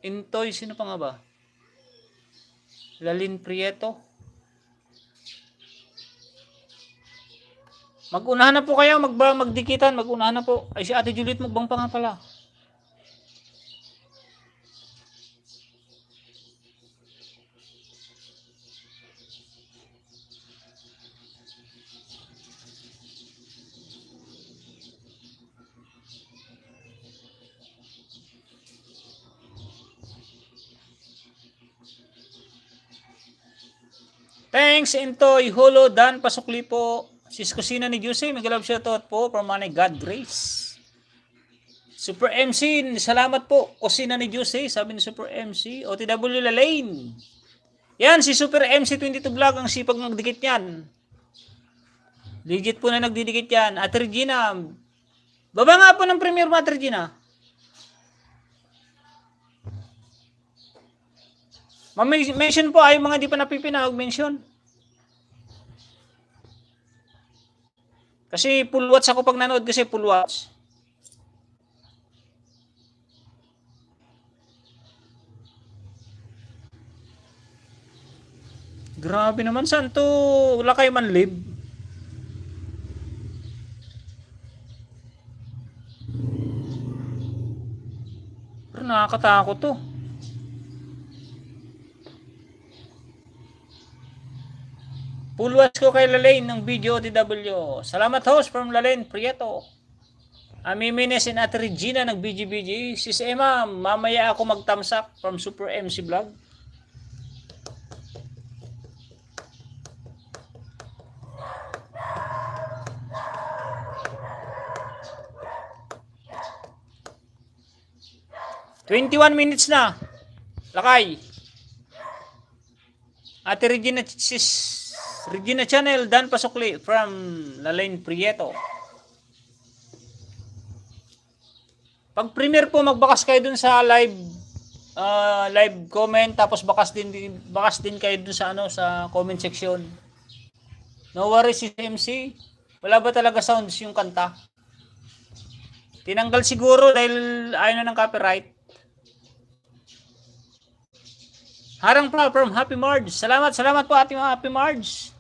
Intoy, sino pa nga ba? Lalin Prieto. Mag-unahan na po kayo, magdikitan, mag-unahan na po. Ay si Ate Juliet Mugbang pa nga pala. Thanks, Intoy, Holo, Dan, Pasukli po. Sis Kusina ni Jose, may love shoutout po from Manay God Grace. Super MC, salamat po. Kusina ni Jose, sabi ni Super MC. OTW Lalaine. Yan, si Super MC 22 Vlog, ang sipag magdikit yan. Legit po na nagdidikit yan. At Regina, baba nga po ng premiere mo, At Regina. Ma-mention po ay mga di pa napipinahog, mention. Kasi full watch ako pag nanood kasi full watch. Grabe naman, saan to Lakay Manlib? Pero nakakatakot to. Full watch ko kay Lalaine ng video TW. Salamat host from Lalaine Prieto. Amimines in Ate Regina ng BGBG. Sis Emma, mamaya ako magtamsak from Super MC Vlog. "21 minutes na. Lakay. Ate Regina, sis Regina Channel, Dan Pasukli from Lalaine Prieto. Pag premiere po, magbakas kayo dun sa live comment, tapos bakas din kayo dun sa sa comment section. No worries, si MC. Wala ba talaga sounds yung kanta? Tinanggal siguro dahil ayaw na ng copyright. Harang pa from Happy Marge. Salamat po ating mga Happy Marge.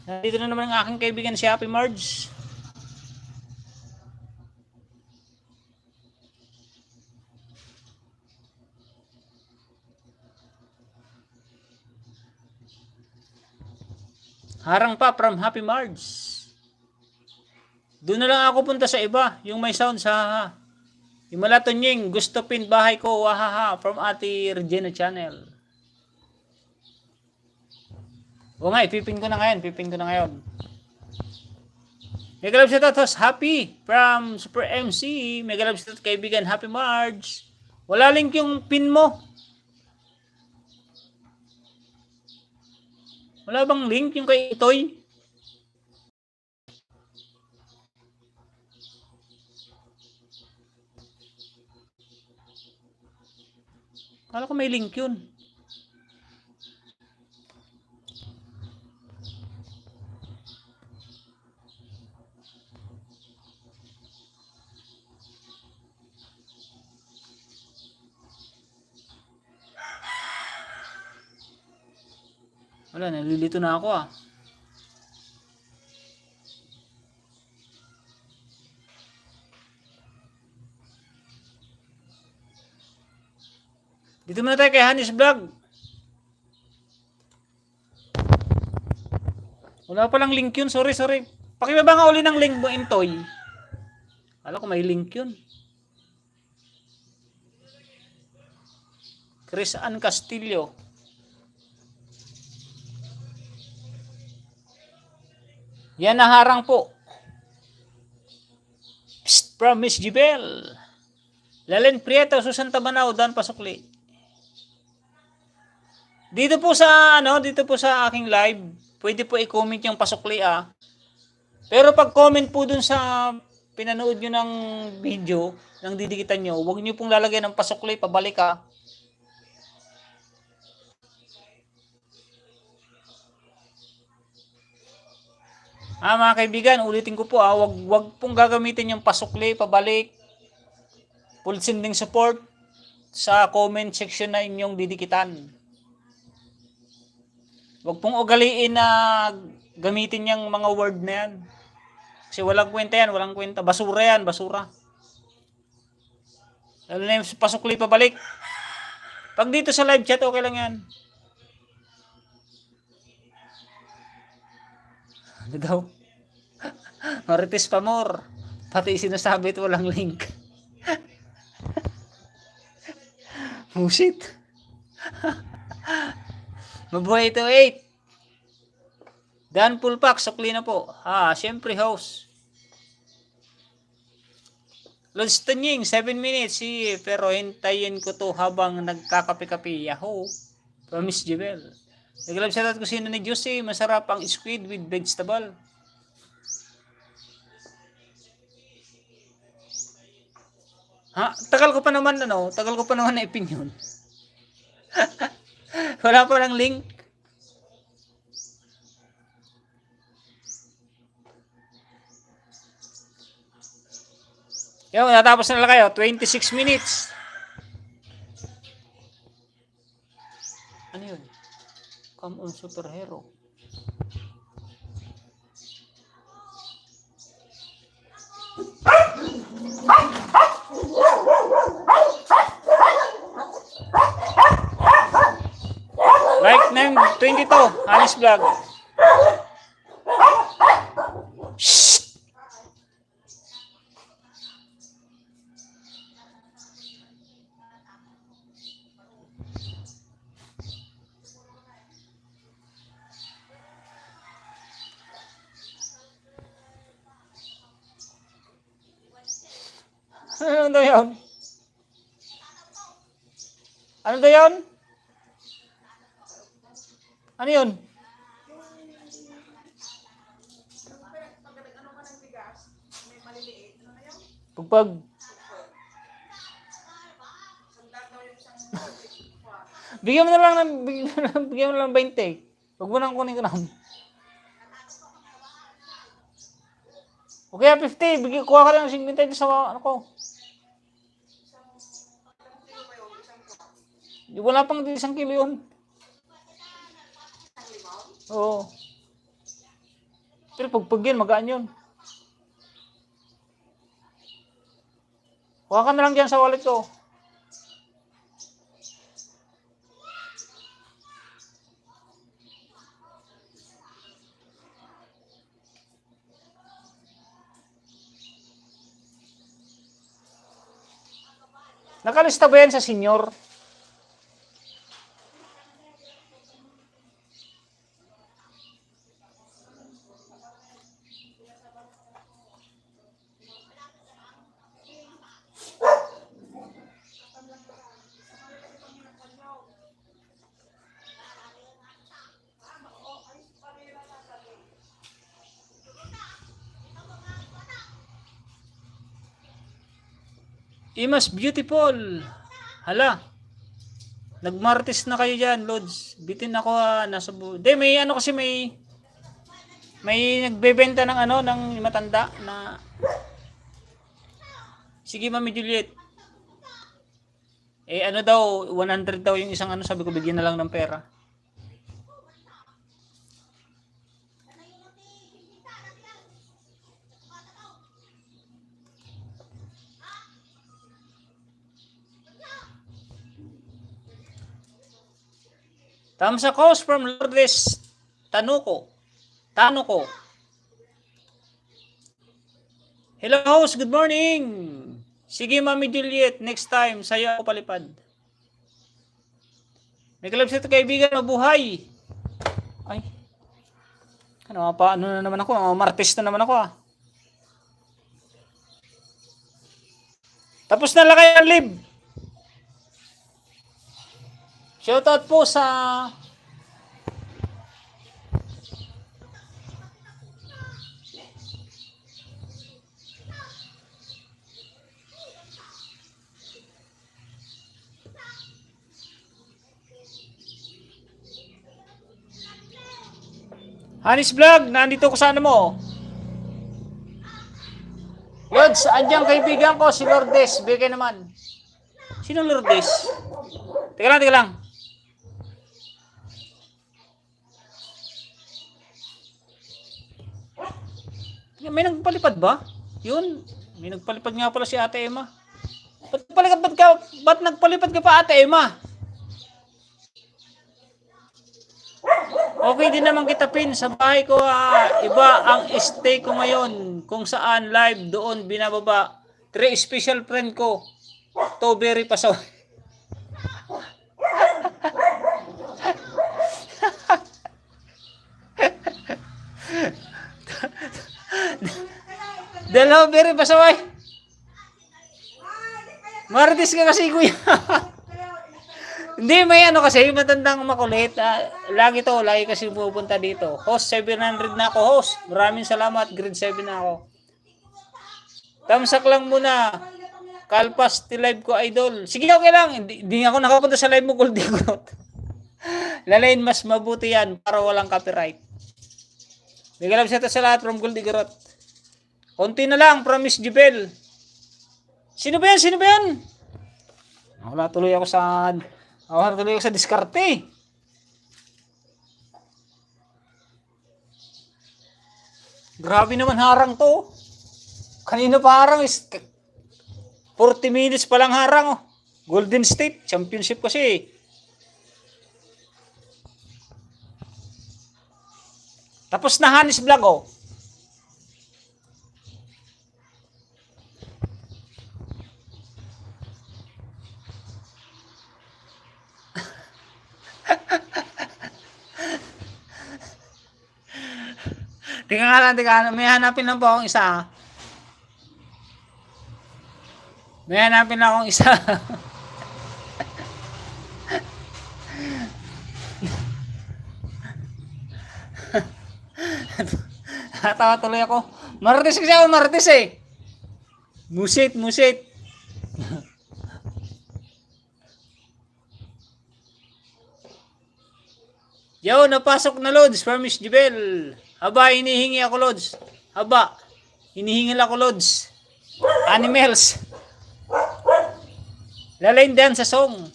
Nandito na naman ang aking kaibigan si Happy Marge. Harang pa from Happy Marge. Doon na lang ako punta sa iba. Yung may sound sa yung Malatonying, gusto pin bahay ko, wahaha, from Ate Regina Channel. O nga, ipipin ko na ngayon. Mega love shoutout host Happy from Super MC. Mega love shoutout kaibigan Happy Marge. Wala link yung pin mo. Wala bang link yung kay Itoy? Kala ko may link yun. Wala, nalilito na ako ah. Dito muna tayo kay Hanis Vlog. Wala palang link yun. Sorry. Pakibaba nga uli ng link mo, Intoy. Alam ko may link yun. Chris Ann Castillo. Yan naharang po. Psst, from Miss Jibel. Lalen Prieto, Susan Tabanao, Dan Pasukli. Dito po sa aking live, pwede po i-comment yung Pasukli Pero pag comment po dun sa pinanood nyo ng video, ng didikitan nyo, huwag nyo pong lalagyan ng Pasukli, pabalik mga kaibigan, ulitin ko po wag pong gagamitin yung Pasukli, pabalik, full sending support sa comment section na inyong didikitan. Wag pong ugaliin na gamitin yung mga word na yan. Kasi walang kwenta yan, walang kwenta. Basura yan, basura. Lalo na yung Pasukli, pabalik. Pag dito sa live chat, okay lang yan. Ano daw? Marites pa more. Pati sinasabi ito walang link. Musit. Mabuhay ito 8. Dan Pulpak, sukli na po. Syempre house. Lods Tanying, 7 minutes. Pero hintayin ko to habang nagkakape-kape. Yahoo. Promise Jebel. Naglalab sa ko sino ni Josie. Masarap ang squid with vegetable. Tagal ko pa naman na opinion. Wala pa lang link. Yo, natapos na lang kayo. 26 minutes. Ano yun? Come on, superhero. Like name 22, Anis Vlog. Shh. Ano daw yun? Ano daw yun? Ano yun? Pagpag. Bigyan mo na lang 20. Huwag mo nang kunin ko na. Okay, 50. Kuha ka lang ng 50 sa ano ko. Wala pang 1 kilo yun. Oo. Pero pagpag yun, magaan yun. Kuha ka na lang dyan sa wallet ko. Nakalista ba yan sa senior? Imas beautiful. Hala. Nagmartis na kayo dyan, Lods. Bitin ako nasa may ano kasi may nagbebenta ng ng matanda na sige, Mami Juliet. Ano daw, 100 daw yung isang sabi ko bigyan na lang ng pera. Thumbs up host from Lourdes Tanuco. Tano ko. Hello host, good morning. Sige Mami Juliet, next time sa'yo ako palipad. May kalabs ito kaibigan, mabuhay. Ay. Ano na naman ako, martes na naman ako ah. Tapos na lang kayo ang live. Shoutout po sa Hanis Vlog, nandito ko sa ano mo. Lods, andiyan kaibigan ko si Lourdes, bigay naman. Sino Lourdes? Teka lang. May nagpalipad ba? Yun, may nagpalipad nga pala si Ate Emma. Ba't nagpalipad ka pa Ate Emma? Okay din naman kita pin sa bahay ko. Iba ang stay ko ngayon kung saan live doon binababa. 3 special friend ko. To very pasaw. Dalawa very pasaway. Martis ka kasi kuya. Hindi, may ano kasi, matandang makulit. Lagi kasi pupunta dito. Host, 700 na ako, host. Maraming salamat, grade 7 na ako. Tamsak lang muna. Kalpas, live ko, idol. Sige, okay lang. Hindi ako nakapunta sa live mo, Goldie Grot. Lalain, mas mabuti yan para walang copyright. Bigyan lang sa lahat from Goldie Grot. Konti na lang, from Miss Jibel. Sino ba yan? Wala tuloy ako sa diskarte. Grabe naman harang to. Kanina pa harang is 40 minutes pa lang harang oh. Golden State Championship kasi. Tapos na Hanis Vlog oh. Teka lang. May hanapin lang po akong isa. Natawa tuloy ako. Martes kasi ako, eh. Musit. Yo, napasok na Lods from Miss Jibel. Haba, hinihingi ako Lods. Hinihingil ako Lods. Animals. Lalain din sa song.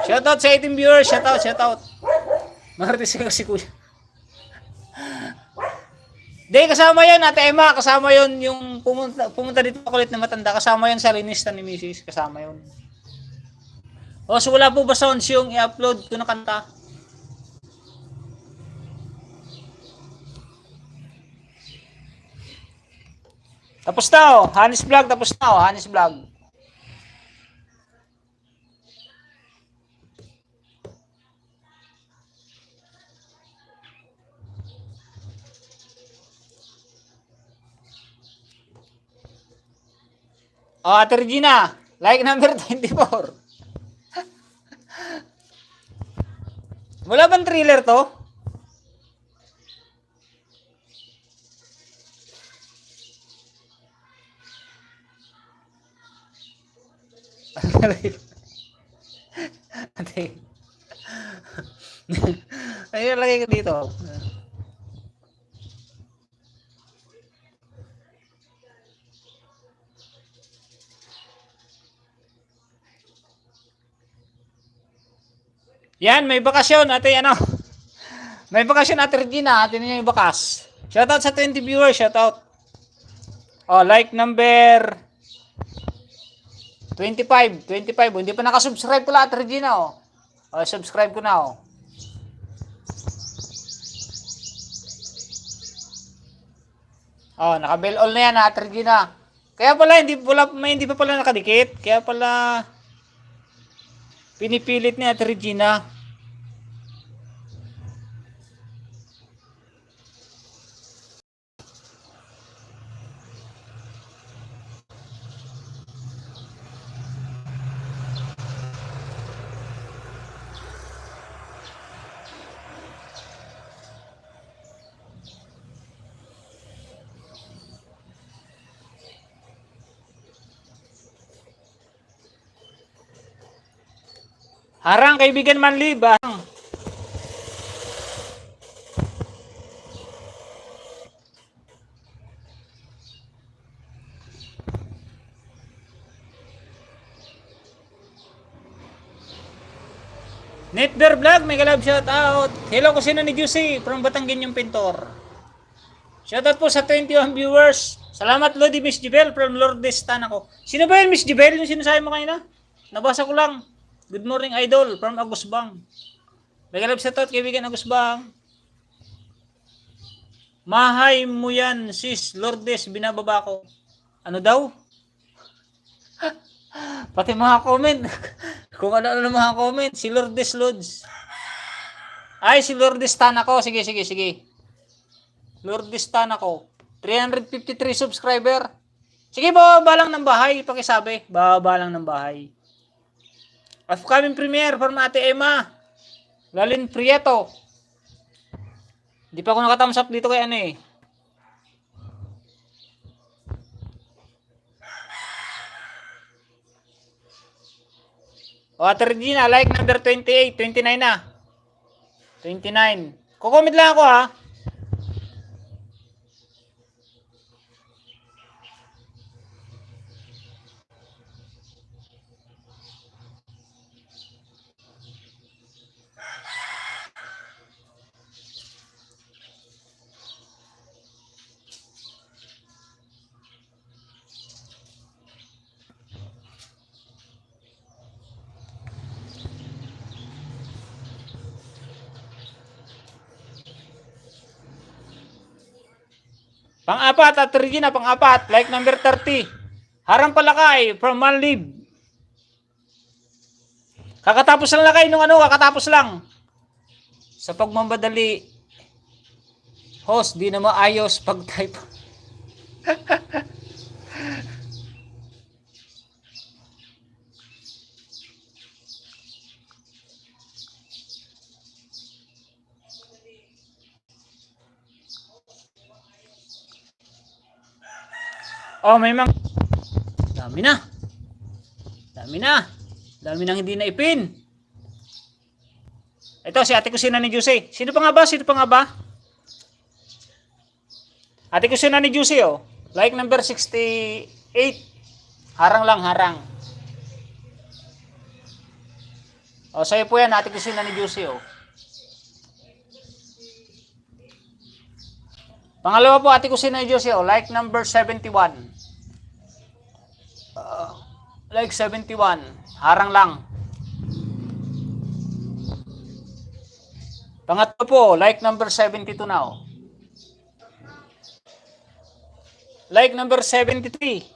Shoutout sa 18 viewers. Shoutout. Martes kasi kuya. Di, kasama yun Ate Emma. Kasama yun yung pumunta dito kulit na matanda. Kasama yun sa linista ni Mrs. Kasama yun. O, so wala po ba sounds yung i-upload ko na kanta? Tapos na oh. Hanis Vlog. Oh, Ate Regina. Like number 24. Wala bang thriller to? Ayun, lagay ko dito. Yan, may bakasyon, ate, may bakasyon, Ate Regina, ate niya yung bakas. Shoutout sa 20 viewers, shoutout. Oh, like number 25. Hindi pa nakasubscribe ko Ate Regina, oh. Oh, subscribe ko na, oh. Oh, naka-bell all na yan, Ate Regina. Kaya pala hindi pa pala nakadikit. Kaya pala pinipilit ni Ate Regina. Harang kaibigan Manlib. Netbear Vlog, mega love shout out. Hello ko sino ni Juicy from Batanggen yung Pintor. Shout out po sa 21 viewers. Salamat Lodi Miss Jibel from Lourdes Tanaco. Sino ba yun Miss Jibel? Yung sinasabi mo kanina? Nabasa ko lang. Good morning idol from Agusbang. Mega love shout out kaibigan Agusbang. Mahay mo yan sis Lourdes binababa ko. Ano daw? Pati mga comment. Kung ano mga comment. Si Lourdes Lods. Ay, si Lourdes Tanaco. Sige. Lourdes Tanaco. 353 subscriber. Sige, bababa lang ng bahay. Pakisabi. Bababa lang ng bahay. Upcoming premiere from Ate Emma. Lalin Prieto. Hindi pa ako nakathumbs up dito kay ano eh. O, Ate Regina, like number 28, 29 na. 29. Kukomment lang ako ha. Pang-apat, at Regina, pang-apat, like number 30. Harang Palakay from Manlib. Kakatapos lang lakay nung kakatapos lang. Sa pagmamadali, host, di na maayos pag-type. Oh, may mga dami na. Dami nang hindi na ipin. Ito si Ate Kusina ni Juicy. Sino pa nga ba? Ate Kusina ni Juicy oh. Like number 68. Harang lang. Oh, sa'yo po yan Ate Kusina ni Juicy oh. Pangalawa po Ate Kusina ni Juicy oh. Like number 71. Like 71. Harang lang. Pangatlo po, like number 72 now. Like number 73.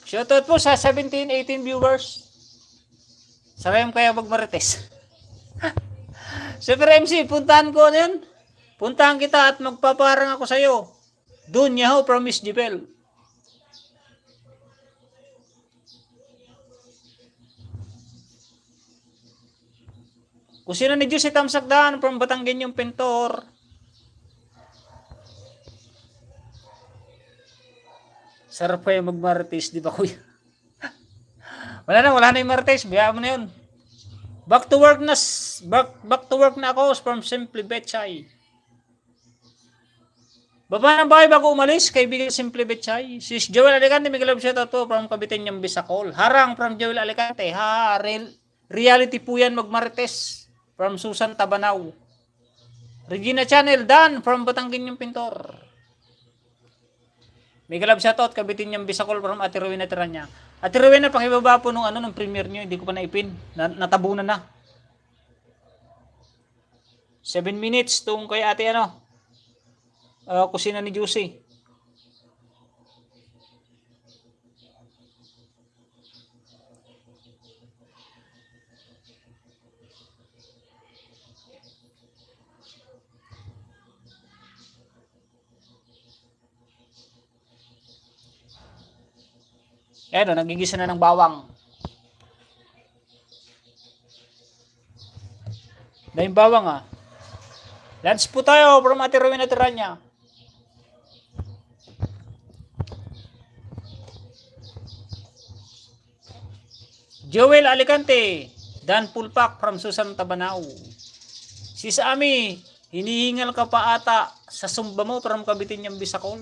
Shoutout po sa 17, 18 viewers. Sabay mo kaya magmarites. Super MC, puntahan ko yun. Puntahan kita at magpaparang ako sa'yo. Doon niya ho, promise Jibel. Kung sino ni Diyos si Tamsakdan from Batanggen yung Pintor. Sarap pa yung magmarites, di ba kuya? wala na yung marites, biyaan mo na yun. Back to work na ako from Simply Betchay. Baba ng bahay bago umalis, kaibigan Simply Betchay. Sis Joel Alicante, may galab siya to from Cavite ng Bisacol. Harang from Joel Alicante. Reality po yan magmarites from Susan Tabanaw. Regina Channel, Dan from Batanggen yung Pintor. Mega love shoutout, kabitin niyang bisakol from Ate Rowena Tiranya. Ate Rowena, pakibaba po nung nung premiere niyo, hindi ko pa naipin. Natabunan na. 7 minutes tung kay ate kusina ni Juicy. Ayan, nagigisa na ng bawang. Dahil bawang Lunch po tayo from Ate Rowena Tiranya. Joel Alicante, Dan Pulpak from Susan Tabanao. Sis Ami, hinihingal ka pa ata sa sumba mo from Kabitin niyang Bisakol.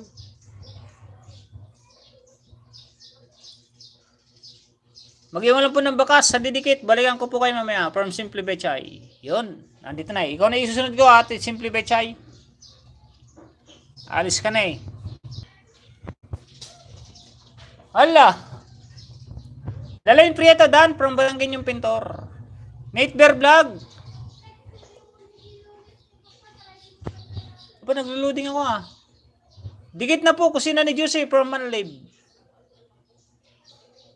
Mag-iwan lang po ng bakas sa didikit. Balikan ko po kayo mamaya from Simply Bechay. Yun, nandito na Ikaw na isusunod ko ate Simply Bechay. Alis ka na Hala! Lalain Prieto Dan from Barangay yung Pintor. Nate Bear Vlog. Apa naglo-loading ako Dikit na po kusina ni Juicy from Manlib.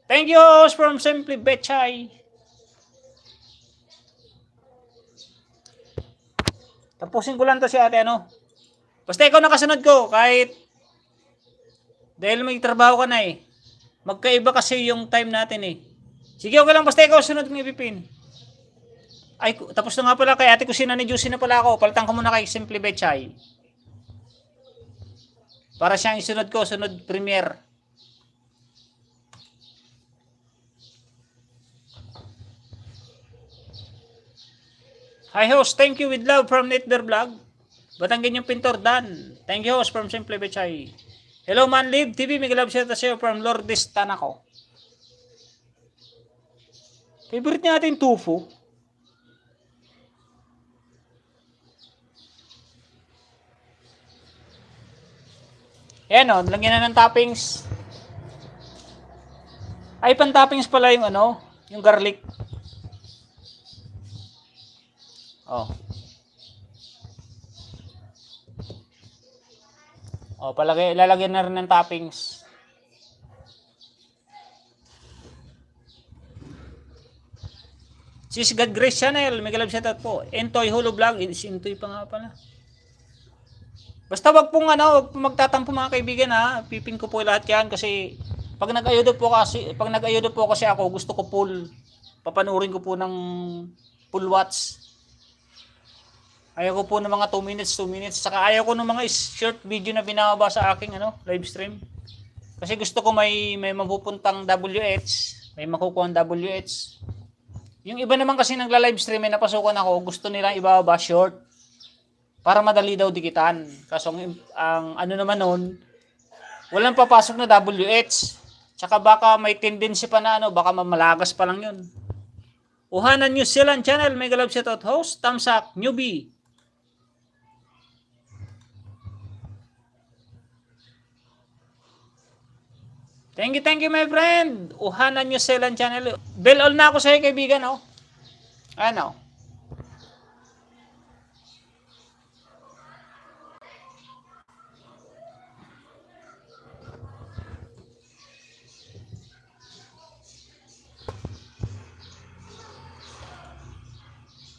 Thank you host from Simply Bechay. Tapusin ko lang to si ate Basta ikaw nakasunod ko kahit dahil may trabaho ka na Magkaiba kasi yung time natin Sige, okay lang. Basta ikaw sunod kong ipipin. Ay, tapos na nga pala kay ate kusina ni Juicy na pala ako. Palitan ko muna kay Simply Bechay. Para siyang isunod ko, sunod premiere. Hi host, thank you with love from Netber Vlog. Batanggin yung Pintor Dan. Thank you host from Simple Bechay. Hello Manlib TV, may love shout out sa'yo from Lourdes Tanako. Favorite niya natin tofu. Ayan lagyan na ng toppings. Ay, pan-toppings pala yung yung garlic. Lalagyan na rin ng toppings. Sis God Grace Channel, may galab shoutout po. Entoy Holo Vlog, Entoy pa nga pala. Basta wag pong magtatampo mga kaibigan Pipin ko po lahat yan kasi pag nag-ayudo po kasi ako, gusto ko full. Papanurin ko po ng full watch. Ayaw ko po ng mga 2 minutes. Saka ayaw ko ng mga short video na binababa sa aking live stream. Kasi gusto ko may mapupuntang WH, may makukuha ng WH. Yung iba naman kasi nagla-live stream may napasukan ako, gusto nilang ibababa short para madali daw dikitan. Kaso ang naman noon, walang papasok na WH. Tsaka baka may tendency pa na baka mamalagas pa lang yun. Uhanan New Zealand Channel, may galab shoutout host, Tamsak, newbie. Thank you my friend. Uhanan New Zealand Channel. Bell all na ako sa iyo kaibigan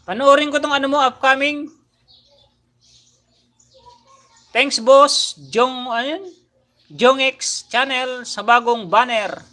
Panoorin ko tong mo upcoming. Thanks boss, Jong X Channel sa bagong banner.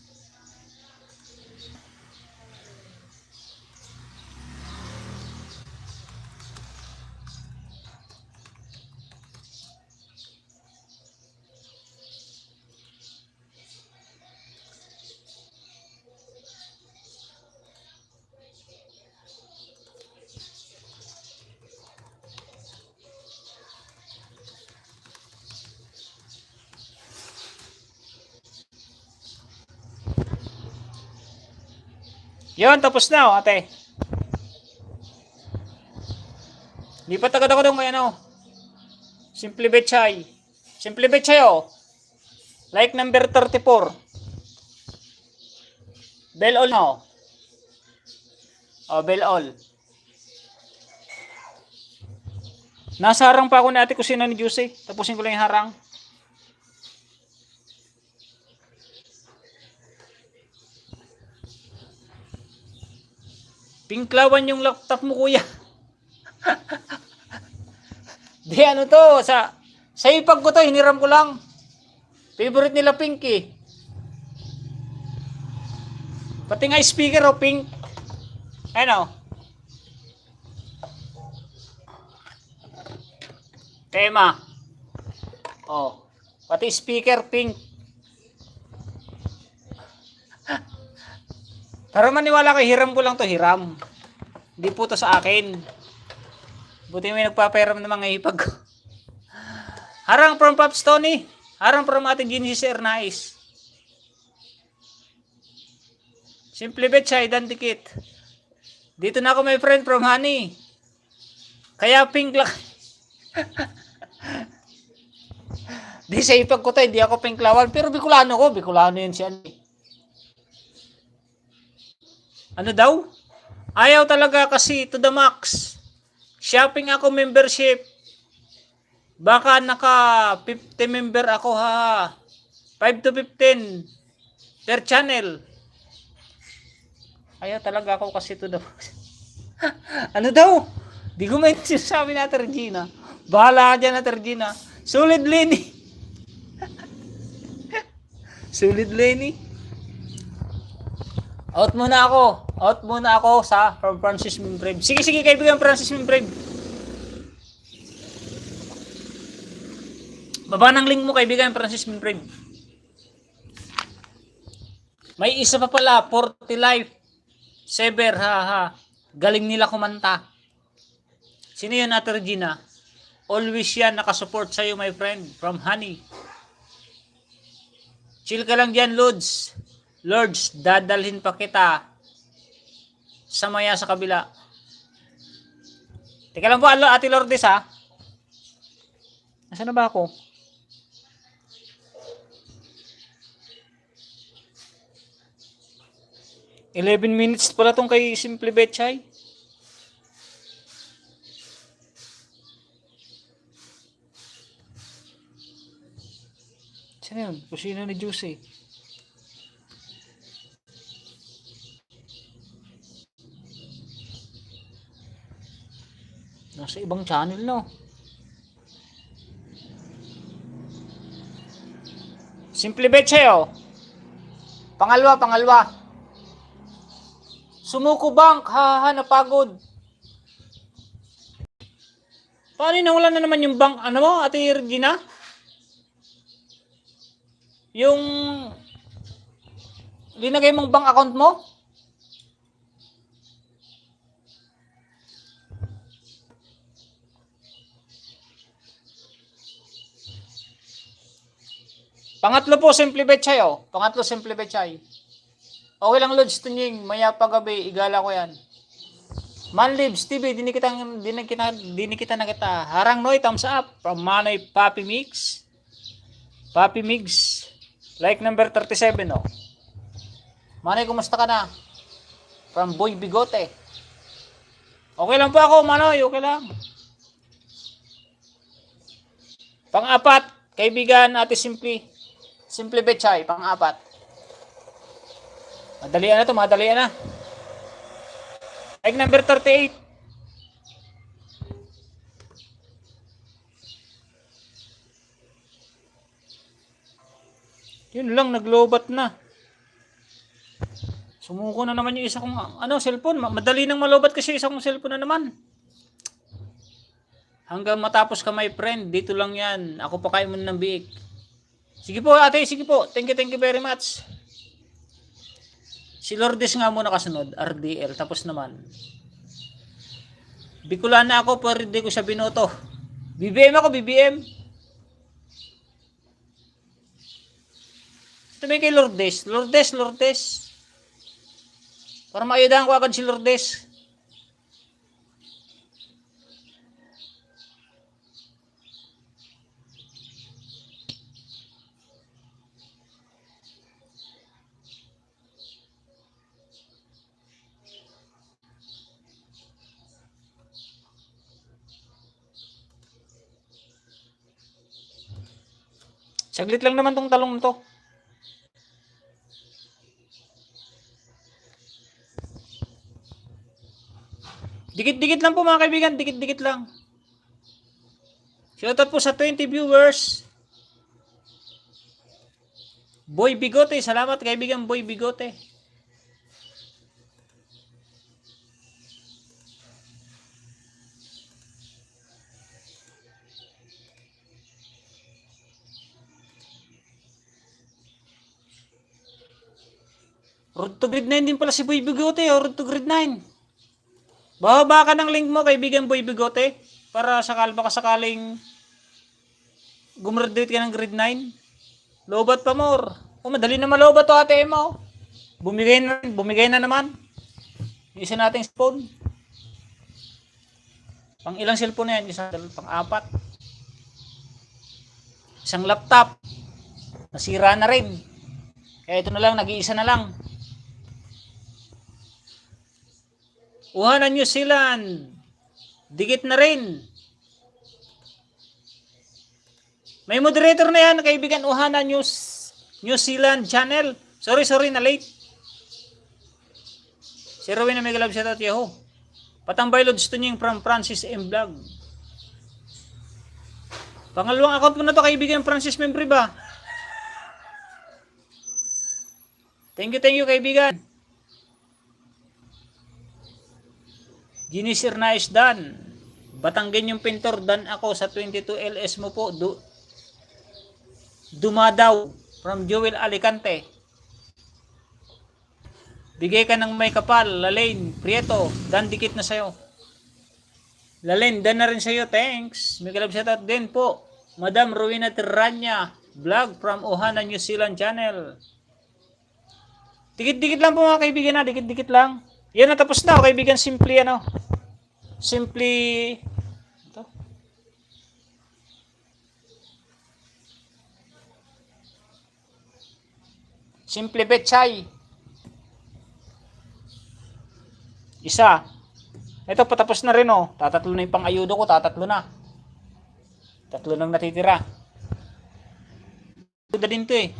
Yun, tapos na ate. Lipat agad ako doon kay Simple Bechay. Simple Bechay Like number 34. Bell all now. Oh, bell all. Nasa harang pa ako ni ate kusina ni Juicy. Tapusin ko lang yung harang. Pinklawan yung laptop mo, kuya. Di ano to, sa ipag ko to, hiniram ko lang. Favorite nila pink eh. Pati nga speaker o pink. Ano? Tema. Oh, pati speaker pink. Pero maniwala ko, hiram ko lang to, hiram. Hindi po to sa akin. Buti may nagpapahiram ng mga ipag ko. Harang from Pops Tony. Harang from ating Genesis Ernais. Simple Betchay, dan dikit. Dito na ako, my friend, from Honey. Kaya pink lang. Di sa ipag ko tayo, di ako pinklawan. Pero Bicolano ko, Bicolano yun siya. Ano daw? Ayaw talaga kasi to the max. Shopping ako membership. Baka naka 50 member ako ha. 5 to 15 per channel. Ayaw talaga ako kasi to the max. Ano daw? Di ko may sinasabi na Regina. Bahala ka dyan na Regina. Solid Lenny. Solid Lenny. Out muna ako sa from Francis Membrave. Sige, kaibigan Francis Membrave. Baba ng link mo, kaibigan Francis Membrave. May isa pa pala, 40 Life. Sever, ha. Galing nila kumanta. Sino yun, Ate Regina? Always yan, nakasupport sa'yo, my friend. From Honey. Chill ka lang dyan, Lods. Lords, dadalhin pa kita sa maya sa kabila. Teka lang po, Ate Lourdes ha. Nasaan na ba ako? $11 minutes pala tong kay Simple Betchay. Saan yun? Kusina ni Juicy. Nasa ibang channel, no? Simple Betchay, oh. Pangalawa. Sumuko bank, napagod. Paano nawala na naman yung bank, ano mo, Ate Regina? Yung linagay mong bank account mo? Pangatlo po, Simple Betchay, oh. Simple Betchay. Okay lang, Lods Tunying. Maya pagabi, igala ko yan. Manlibs TV, dini kita na kita. Harang Noy, thumbs up. From Manoy Papi Mix. Like number 37, oh. Manoy, kumusta ka na? From Boy Bigote. Okay lang po ako, Manoy. Okay lang. Pang-apat, kaibigan, Ate Simple Betchay, pang-apat. Madalian na. Like number 38. Yun lang, naglobat na. Sumuko na naman yung isa kong cellphone. Madali nang malobat kasi isa kong cellphone na naman. Hanggang matapos ka, my friend. Dito lang yan. Ako pa kayo muna ng biik. Sige po, ate. Sige po. Thank you very much. Si Lourdes nga muna kasunod. RDL. Tapos naman. Bicolana ako. Pwede ko siya binoto. BBM ako. BBM. Ito may kay Lourdes. Lourdes. Para maayudahan ko agad si Lourdes. Saglit lang naman tong talong to. Dikit-dikit lang po mga kaibigan, dikit-dikit lang. Shoutout po sa 20 viewers. Boy Bigote, salamat kaibigan Boy Bigote. Road to grade 9 din pala si Boy Bigote, Road to grade 9. Bababa ka ng link mo kaibigan Boy Bigote para baka sakaling gumraduate ka ng grade 9. Lobat pa more. Madali na malobat to ate mo. Bumigay na naman. Isa nating phone. Pang ilang cellphone na yan? Pang 4. Isang laptop. Nasira na rin. Kaya ito na lang, nag-iisa na lang. Uhanan New Zealand. Dikit na rin. May moderator na yan, kaibigan. Uhanan New Zealand channel. Sorry, na late. Si Rowena Megalab siya at Yahoo. Patambay Lods Tunying from Francis M. Vlog. Pangalawang account ko na to kaibigan, Francis Membri ba? Thank you kaibigan. Ginisir na is done. Batanggen yung pintor, dan ako sa 22 LS mo po. Dumadaw from Joel Alicante. Bigay ka ng may kapal, Lalaine, Prieto, dan dikit na sa'yo. Lalaine, dan na rin sa'yo, thanks. May kalab shoutout din po. Madam Rowena Tiranya, vlog from Ohana, New Zealand channel. Dikit-dikit lang po mga kaibigan na, dikit-dikit lang. Yan na, tapos na kaibigan, simply ano. Simply, ito. Simply Betchay. Isa. Ito, patapos na rin oh. Tatatlo na yung pang-ayudo ko, tatatlo na. Tatlo nang natitira. Ito din to eh.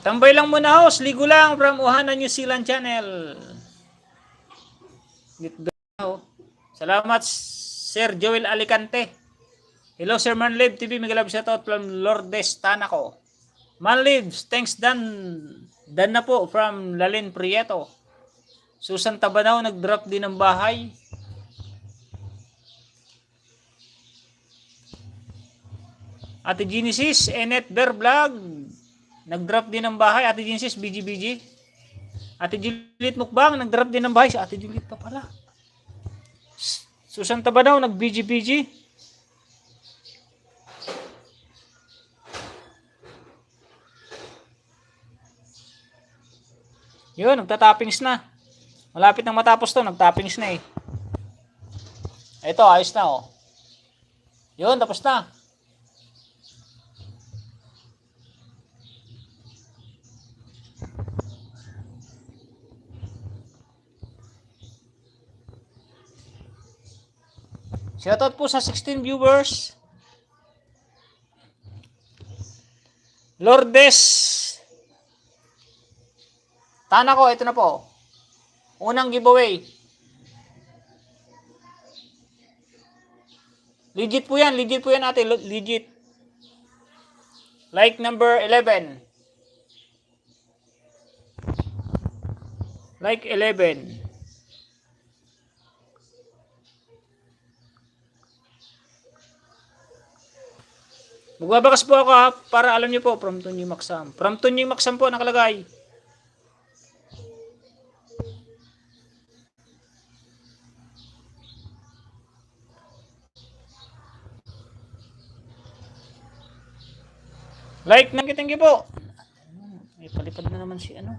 Tambay lang muna host, ligo lang from Ohana New Zealand channel. Salamat Sir Joel Alicante. Hello Sir Manliv TV, Miguel shoutout from Lourdes Tanaco. Manliv, thanks Dan na po from Lalaine Prieto. Susan Tabanaw, nag-drop din ng bahay. Ate Genesis, Enet Bear Vlog, nag-drop din ng bahay. Ate Genesis, BG. Ate Juliet Mukbang, nag-drop din ng bahay. Si Ate Juliet pa pala. Susan Tabanaw, nag-BG. Yun, nagtatappings na. Malapit nang matapos to, nagtappings na eh. Ito, ayos na oh. Yun, tapos na. Shoutout po sa 16 viewers. Lourdes Tanaco, ito na po. Unang giveaway. Legit po yan ate, legit. Like number 11. Like 11. Magbabakas po ako ha, para alam niyo po, from Tunying Maksam. From Tunying Maksam po nakalagay. Like, thank you po. Ay, palipad na naman si ano.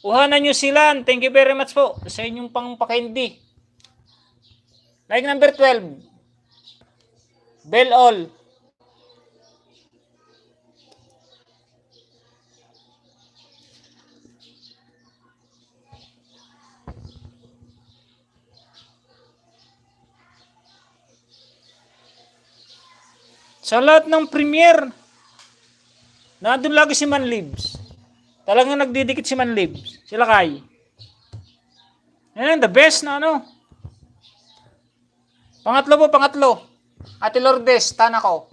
Ohana New Zealand, thank you very much po sa inyong pang-pakindi. Like number 12. Bell all. Sa lahat ng premiere, nandun lagi si Manlibs. Talagang nagdidikit si Manlibs. Sila kay. Yan, the best na ano. Pangatlo po, pangatlo. Ate Lourdes, tana ko.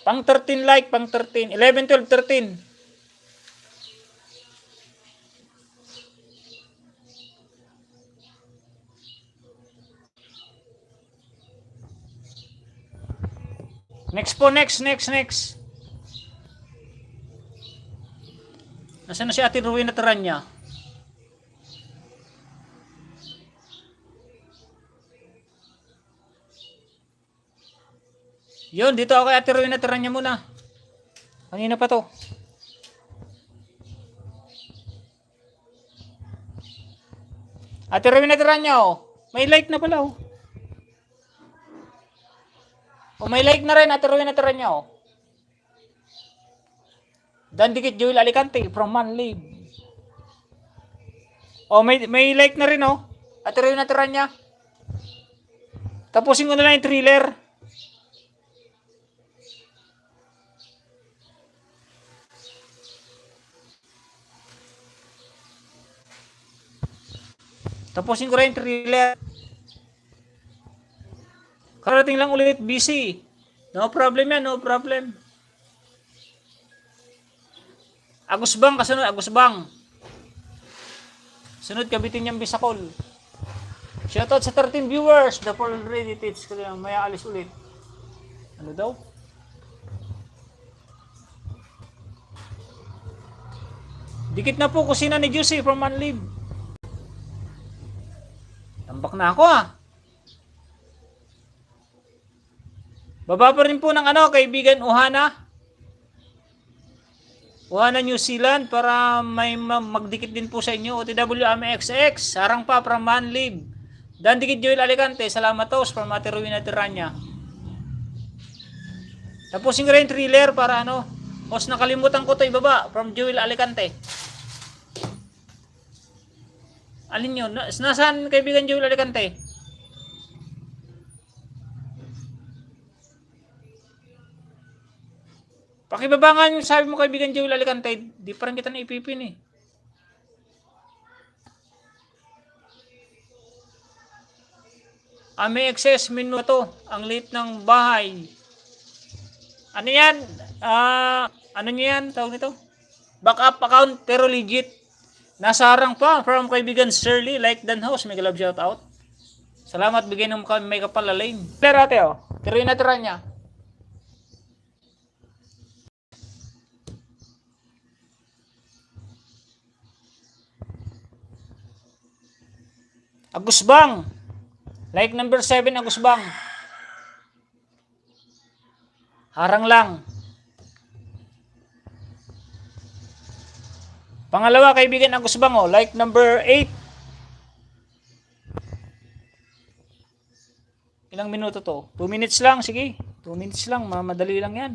Pang 13 like, pang 13. 11, 12, 13. Next po, next. Nasaan na si Ate Rowena Taranya? Yun, dito ako kay Ate Rowena Taranya muna. Kanina pa to. Ate Rowena Taranya, oh. May like na pala, oh. O may like na rin, Ate Rowena Taranya, oh. Dan Dikit Joel Alicante from Manlib. O may like na rin, oh. Ate Rowena Taranya. Tapusin ko na lang yung thriller. Tapusin ko rin yung thriller. Karating lang ulit, busy. No problem yan, no problem. Agusbang, kasunod, Agusbang. Sunod, Kabitin niyang Bisakol. Shoutout sa 13 viewers. The Paul already teach ko lang, may alis ulit. Ano daw? Dikit na po kusina ni Juicy from Manlib. Tambak na ako, ah. Baba pa rin po ng kaibigan Uhana. Uhana New Zealand para may magdikit din po sa inyo. OTW AMXX, Sarang pa from Manlib. Dan Dikit Joel Alicante, salamat tos from Ate Rowena Taranya. Tapusin ko rin thriller para Os nakalimutan ko to ibaba from Joel Alicante. Alin yun? Nasaan kaibigan Joel Alicante? Pakibabangan yung sabi mo kaibigan Joel Alicante, di pa rin kita na ipipin eh. May excess minuto, ang late ng bahay. Ano yan? Ano nyo yan? Tawag nito? Backup account pero legit. Nasa harang pa from kaibigan Shirley, like Dan House, may love shout out. Salamat, bigay ng may kapalalain. Pero ate, tiruin na tira niya. Agusbang. Like number 7, Agusbang. Harang lang. Pangalawa, kaibigan Agusbang, like number 8. Ilang minuto to? 2 minutes lang, sige. 2 minutes lang, madali lang yan.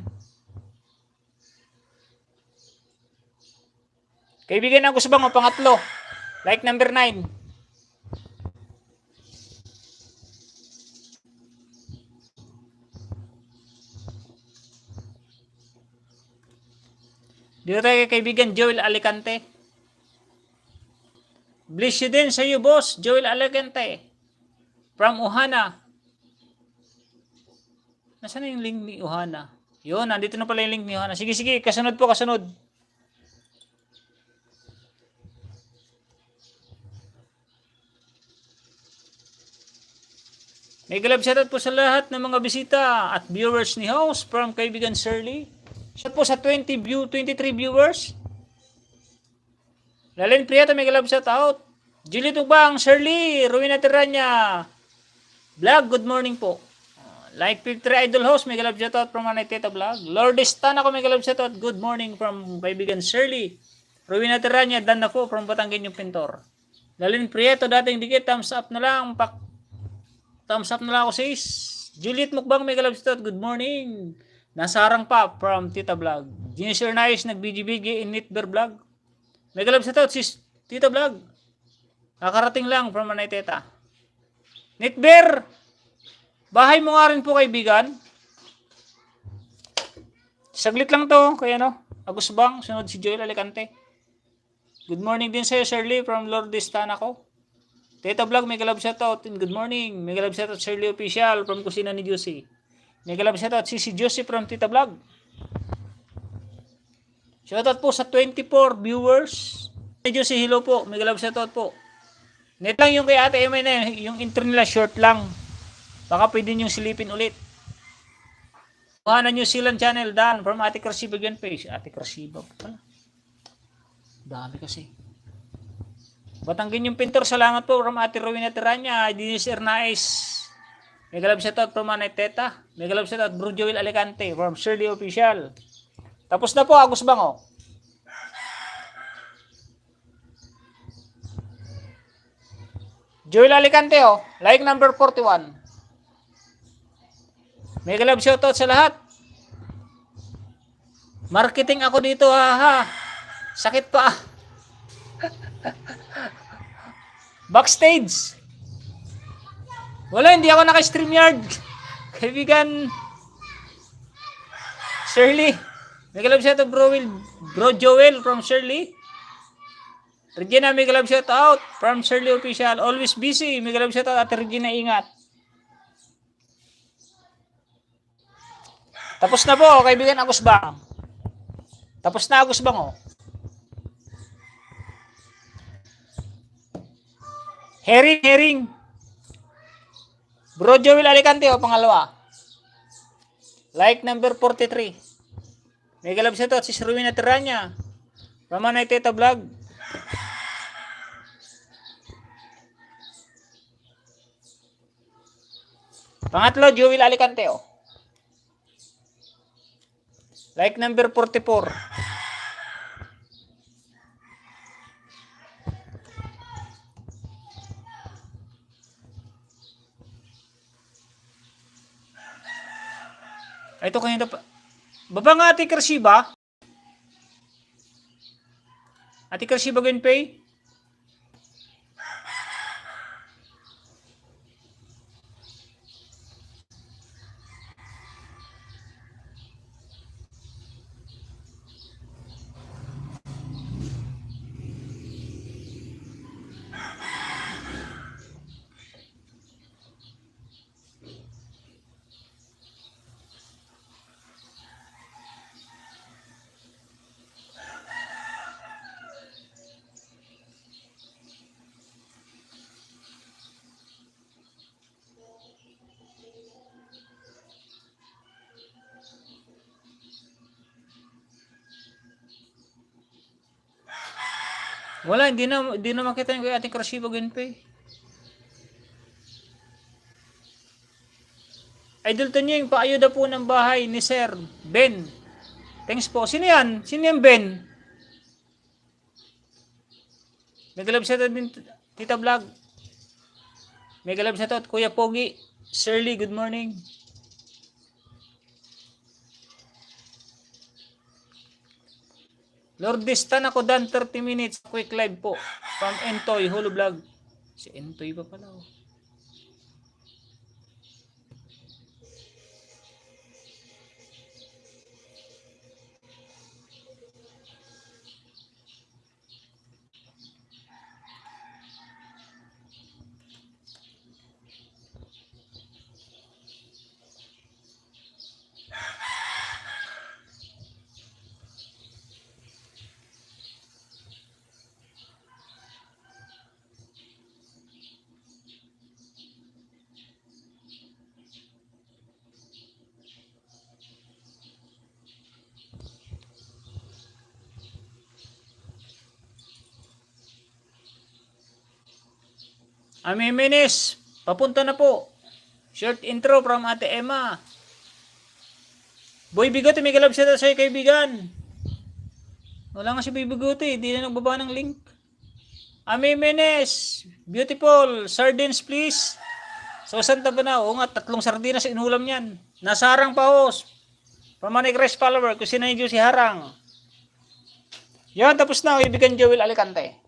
Kaibigan Agusbang, pangatlo. Like number 9. Dito tayo kay kaibigan Joel Alicante. Bless you din sa iyo, boss. Joel Alicante. From Uhana. Nasaan na yung link ni Uhana? Yun, nandito na pala yung link ni Uhana. Sige, kasunod po, kasunod. May galab shoutout po sa lahat ng mga bisita at viewers ni host from kaibigan Shirley. Shout po sa 23 viewers. Lalin Prieto, may galab shout out. Julie Tugbang, Shirley, Rowena Taranya. Vlog, good morning po. Like 53 Idol Host, may galab shout out from Aniteta Vlog. Lourdes Tan ako, may galab shout out. Good morning from kaibigan Shirley. Rowena Taranya, Dan ako from Batangueño Pintor. Lalin Prieto, dating dikit, thumbs up na lang. Thumbs up na lang ako sis. Juliet Mukbang, may galab shout out. Good morning. Nasarang pa from Tita Vlog. Genius Nice, nag-BGBG in Nitber Vlog. May galab sa to, sis Tita Vlog. Kakarating lang from Manay Teta. Nitber, bahay mo nga rin po kaibigan. Saglit lang to, kaya no, Agus Bang, sunod si Joel Alicante. Good morning din sa'yo, Shirley, from Lourdes, Tanaco. Teta Vlog, may galab shoutout. Good morning. May galab shoutout, Shirley Official, from Kusina ni Josie. May galab shoutout, si Josie from Tita Vlog. Shoutout po sa 24 viewers. Josie, hello po. May galab shoutout po. Net lang yung kay Ate Emma na yung intro nila short lang. Baka pwede nyo silipin ulit. Kuhanan nyo silang channel, Dan, from Ate Krasiba yan page. Ate Krasiba pala. Dami kasi. Batanggin yung pintor, salamat po from Ate Rowena Tiranya, Dinis Ernais. May galab shoutout from Manay Teta. May galab shoutout Bro Joel Alicante from Shirley Official. Tapos na po, Agus Bang, oh. Joel Alicante, oh. Like number 41. May galab shoutout sa lahat. Marketing ako dito, ha. Sakit pa. Backstage. Wala, hindi ako naka-StreamYard. Kaibigan Shirley. May galab shoutout Bro Joel from Shirley. Regina, may galab shoutout from Shirley Official. Always busy. May galab shoutout Ate Regina, ingat. Tapos na po, kaibigan Agus Bang. Tapos na, Agus Bang, oh. Herring. Bro Joel Alicante, oh, pangalawa. Like number 43. May galab shoutout si Rowena Tiranya. Pamanay Teta Vlog. Pangatlo, Joel Alicante, oh. Like number 44. Ito kanina pa. Baba nga Ate Krasiba. Ate Krasiba Genpei. Wala, hindi na makita yung kay Ate Krasiba Genpei. Idol to niyo yung paayuda po ng bahay ni Sir Ben. Thanks po. Sino yan? Sino yan, Ben? May galab shoutout din Tita Vlog. May galab shoutout Kuya Pogi. Shirley, good morning. Lourdes, Tanaco Dan, 30 minutes. Quick live po. From Entoy, Holo Vlog. Si Entoy pa pala, oh. Amiminis, papunta na po. Short intro from Ate Emma. Boy Bigote, may galab siya sa'yo kaibigan. Wala nga si Boy Bigote, hindi na nagbaba ng link. Amiminis, beautiful, sardines please. So saan ba na? Oo nga, 3 sardinas inulam yan. Nasa harang pa hos. Pamanay Grace follower, kusina ni Josie Harang. Yan, tapos na, kaibigan Joel Alicante.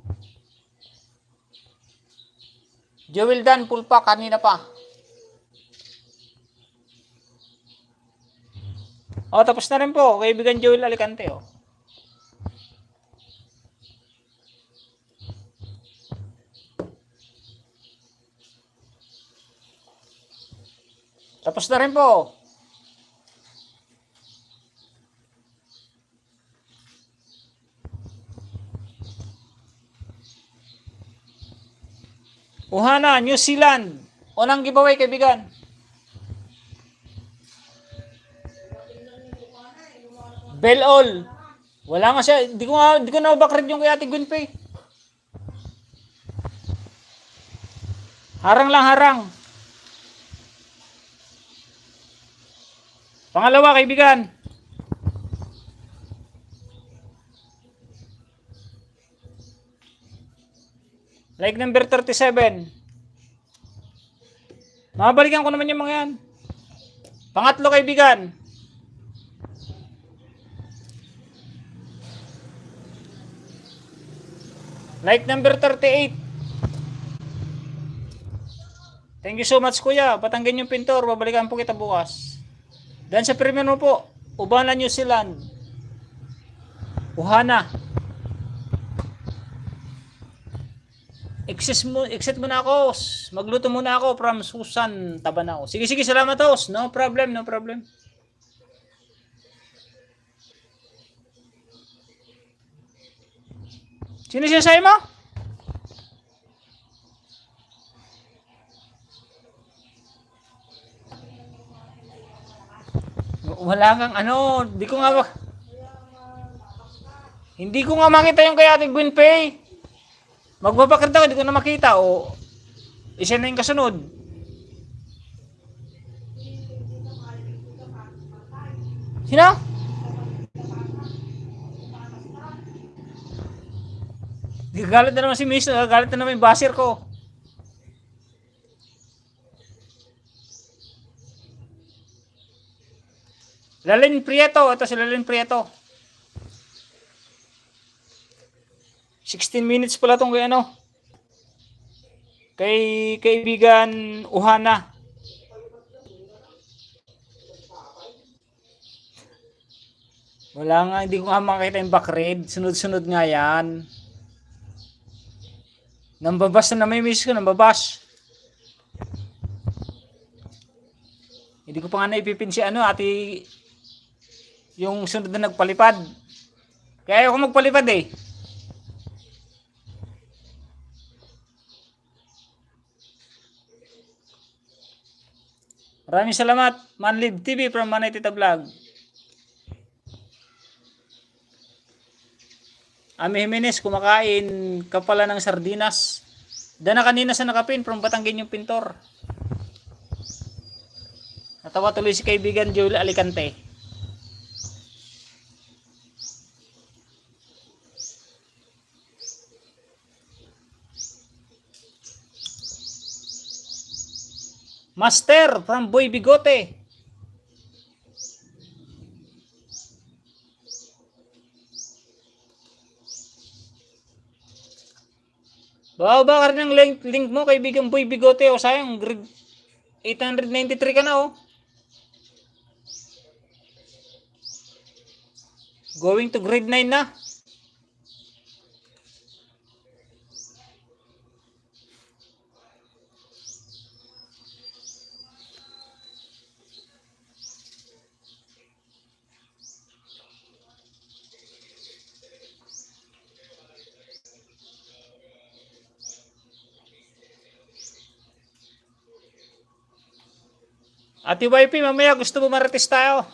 Joel Dan, pulpa, kanina pa. O, tapos na rin po. Kaibigan Joel Alicante, o. Tapos na rin po. Uhana, New Zealand. Unang giveaway, kaibigan. Bell all. Wala nga siya. Di ko na backread yung kay Ate Gunpei. Harang lang, harang. Pangalawa, kaibigan. Like number 37. Mabalikan ko naman yung mga yan. Pangatlo, kaibigan. Like number 38. Thank you so much, kuya. Patanggan yung pintor. Babalikan po kita bukas. Dan sa premium mo po. Ubana, New Zealand. Uhana. Exit mo na ako. Magluto muna ako from Susan Tabanao. Sige, salamat, host. No problem, no problem. Sino sinasabi mo? Wala kang ano, hindi ko nga makita yung kay Ate Gwenpei. Magbabakit ako, hindi ko na makita. O, isa na yung kasunod. Sino? Gagalit na naman si Miss, gagalit na naman yung basir ko. Lalin Prieto, ito si Lalin Prieto. 16 minutes pala tong kay ano. Kay kaibigan Uhana. Wala nga, hindi ko nga makita yung backread. Sunod-sunod nga yan. Nambabas na may miss ko, nambabas. Hindi ko pa nga naipipin si ano, ati yung sunod na nagpalipad. Kaya ako magpalipad eh. Maraming salamat, Manlive TV from Manay Tita Vlog. Ami Jimenez, kumakain ka pala ng sardinas. Dana kanina sa nakapin from Batanggen yung pintor. Natawa tuloy si kaibigan Joel Alicante. Master from Boy Bigote. Baba ka rin ng link mo kaibigan Boy Bigote. O sayang, grade 893 ka na oh. Going to grade 9 na. Ate YP, mamaya gusto mo marites tayo.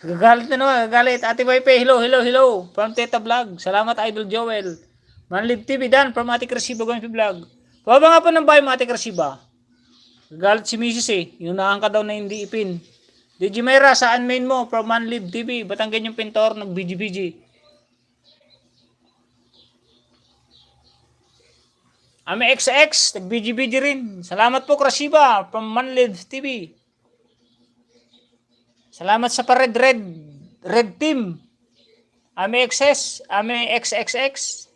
Gagalit na naman, gagalit. Ate YP, hello. From Teta Vlog. Salamat, Idol Joel. Manlive TV, Dan, from Ate Krasiba, going to vlog. Pababa nga po ng bahay mo, Ate Krasiba. Gagalit si Mrs. eh. Yung naangka daw na hindi ipin. DJ Mayra, saan main mo? From Manlive TV. Batanggen yung pintor, nag-BG-BG. Ami XX, nag-BG-BG rin. Salamat po, Krasiba, from Manlive TV. Salamat sa red team. Ami XS, Ami XXX.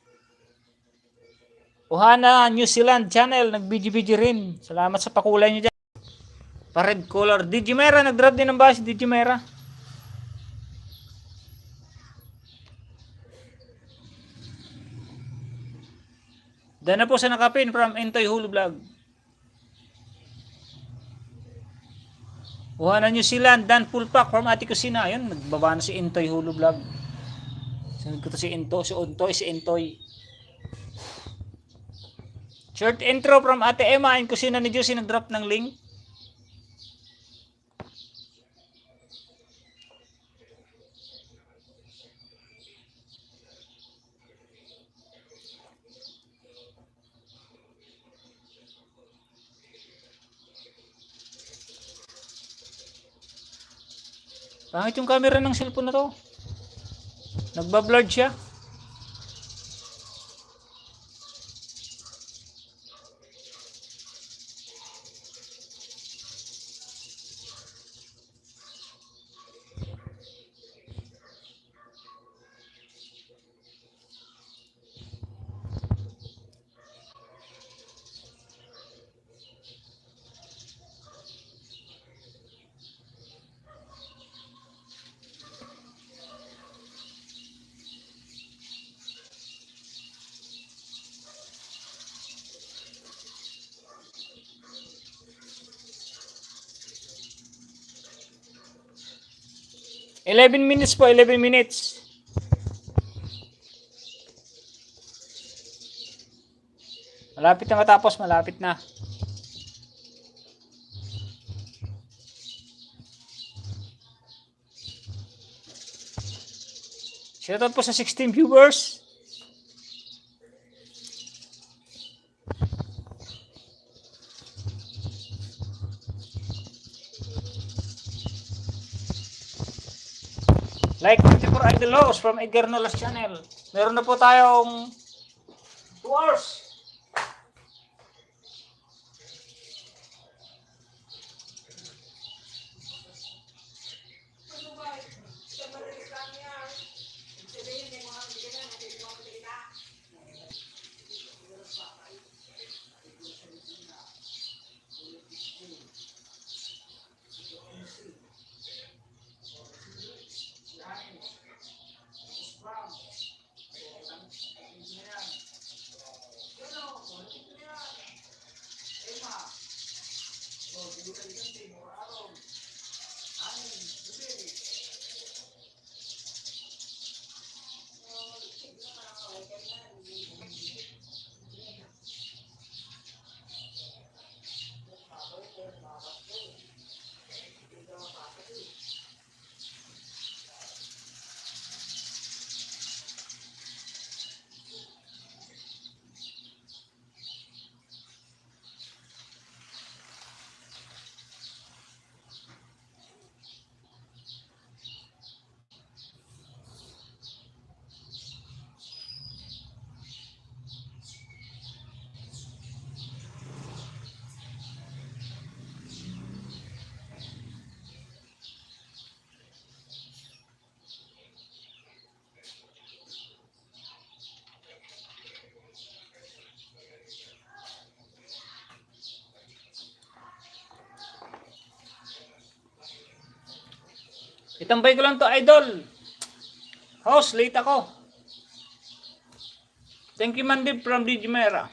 Ohana New Zealand channel, nag-BG rin. Salamat sa pakulay nyo dyan. Pa-red color. Digimera, nag-drop din ng bus. Digimera. Dahil na po sa nakapin from Entoy Hulu Vlog. Ohana New Zealand, Dan Pulpak from Ate Kusina. Ayun, nagbaba na si Entoy Hulu Vlog. Sunod ko to si Untoy, si Entoy. Short intro from Ate Emma and Kusina ni Josie, nag-drop ng link. Pangit yung camera ng cellphone na to. Nagbablurred siya. Eleven minutes po, 11 minutes. Malapit na matapos, malapit na. Shoutout po sa 16 viewers. Like 24 Idol Host from Edgar Nolas channel. Meron na po tayong 2 hours. Itambay ko lang to, idol. Host, late ako. Thank you, Mandib from Digimera.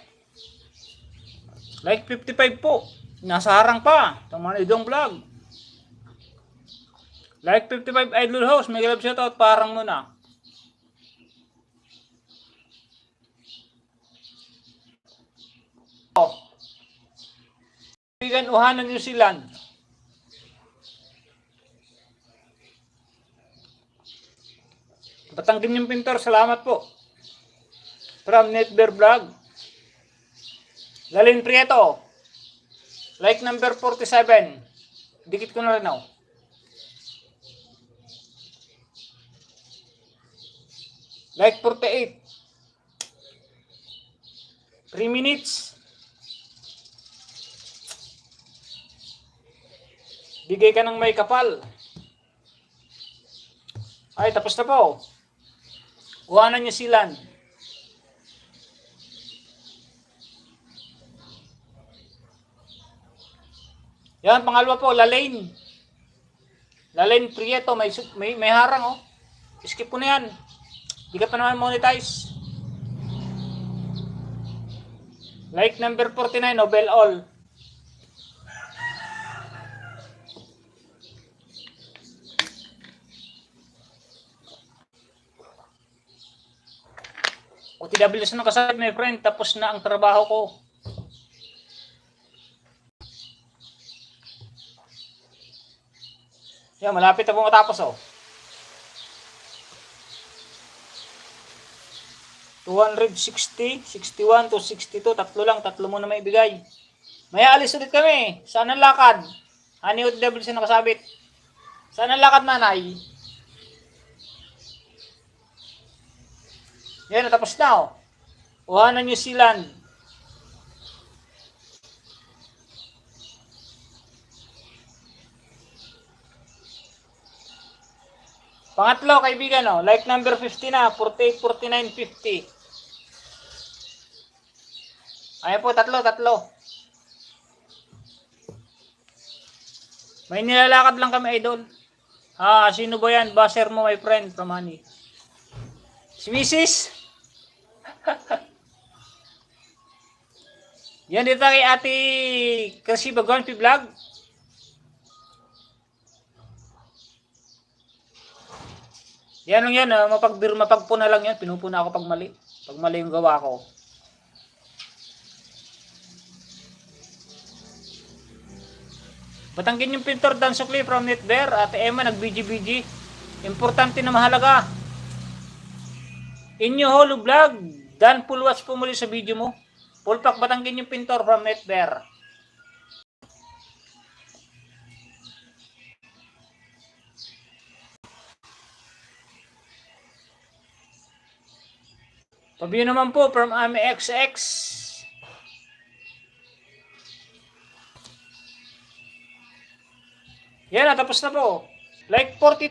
Like 55 po. Nasa harang pa. Taman idong vlog. Like 55 idol host. May love shoutout parang muna. Bigan Ohana New Zealand. Batanggin yung pintor, salamat po. From Netbear Vlog. Lalin Prieto. Like number 47. Dikit ko na rin ako. Like 48. 3 minutes. Bigay ka ng may kapal. Ay, tapos na po. Ohana New Zealand. Yan, pangalawa po, Lalaine. Lalaine Prieto, may harang oh. Skip ko na yan. Di ka pa naman monetize. Like number 49, Nobel All. OTWs na kasabit, my friend. Tapos na ang trabaho ko. Yan, malapit na po matapos oh. 260, 61 to 62, tatlo mo na may ibigay. May alis ulit kami. Saan ang lakad? Ani OTWs na kasabit. Saan ang lakad, nanay? Yan, natapos na oh. Kuha na New Zealand. Pangatlo, kaibigan oh. Like number 50 na, 48, 49, 50. Ayan po, tatlo. May nilalakad lang kami, idol. Sino ba yan? Baser mo, my friend, from Honey. Si Mrs. Yan dito kay Ate Kasi Bagon Vlog. Yan lang yan, mapagpuna lang yan. Pinupuna ako pag mali. Pag mali yung gawa ko. Batangkin yung pintor Dan Sukli from Netbear. Ate Emma nag-BG-BG. Importante na mahalaga. Inyo Holo Vlog. Dan full watch po muli sa video mo. Full pack batangkin yung pintor from Netbear. Pabio naman po from Ami XX. Yan, natapos na po. Like 42.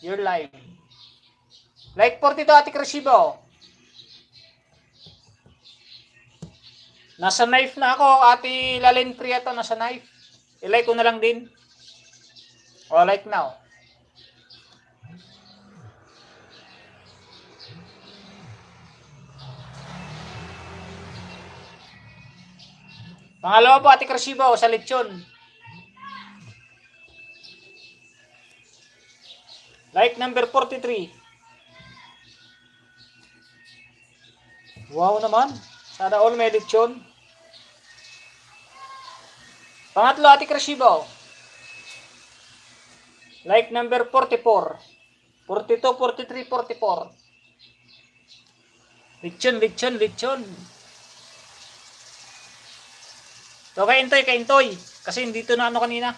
You're live. Like 42, Ate Crescibo. Nasa knife na ako, Ate Lalaine Prieto, nasa knife. I-like ko na lang din. O, like now. Pangalawa po, Ate Crescibo, sa lechon. Like number 43. Wow naman. Sana all may lechon. Pangatlo, Ate Crescibo. Like number 44. 42, 43, 44. Lechon. So, kay Intoy. Kasi dito na ano kanina.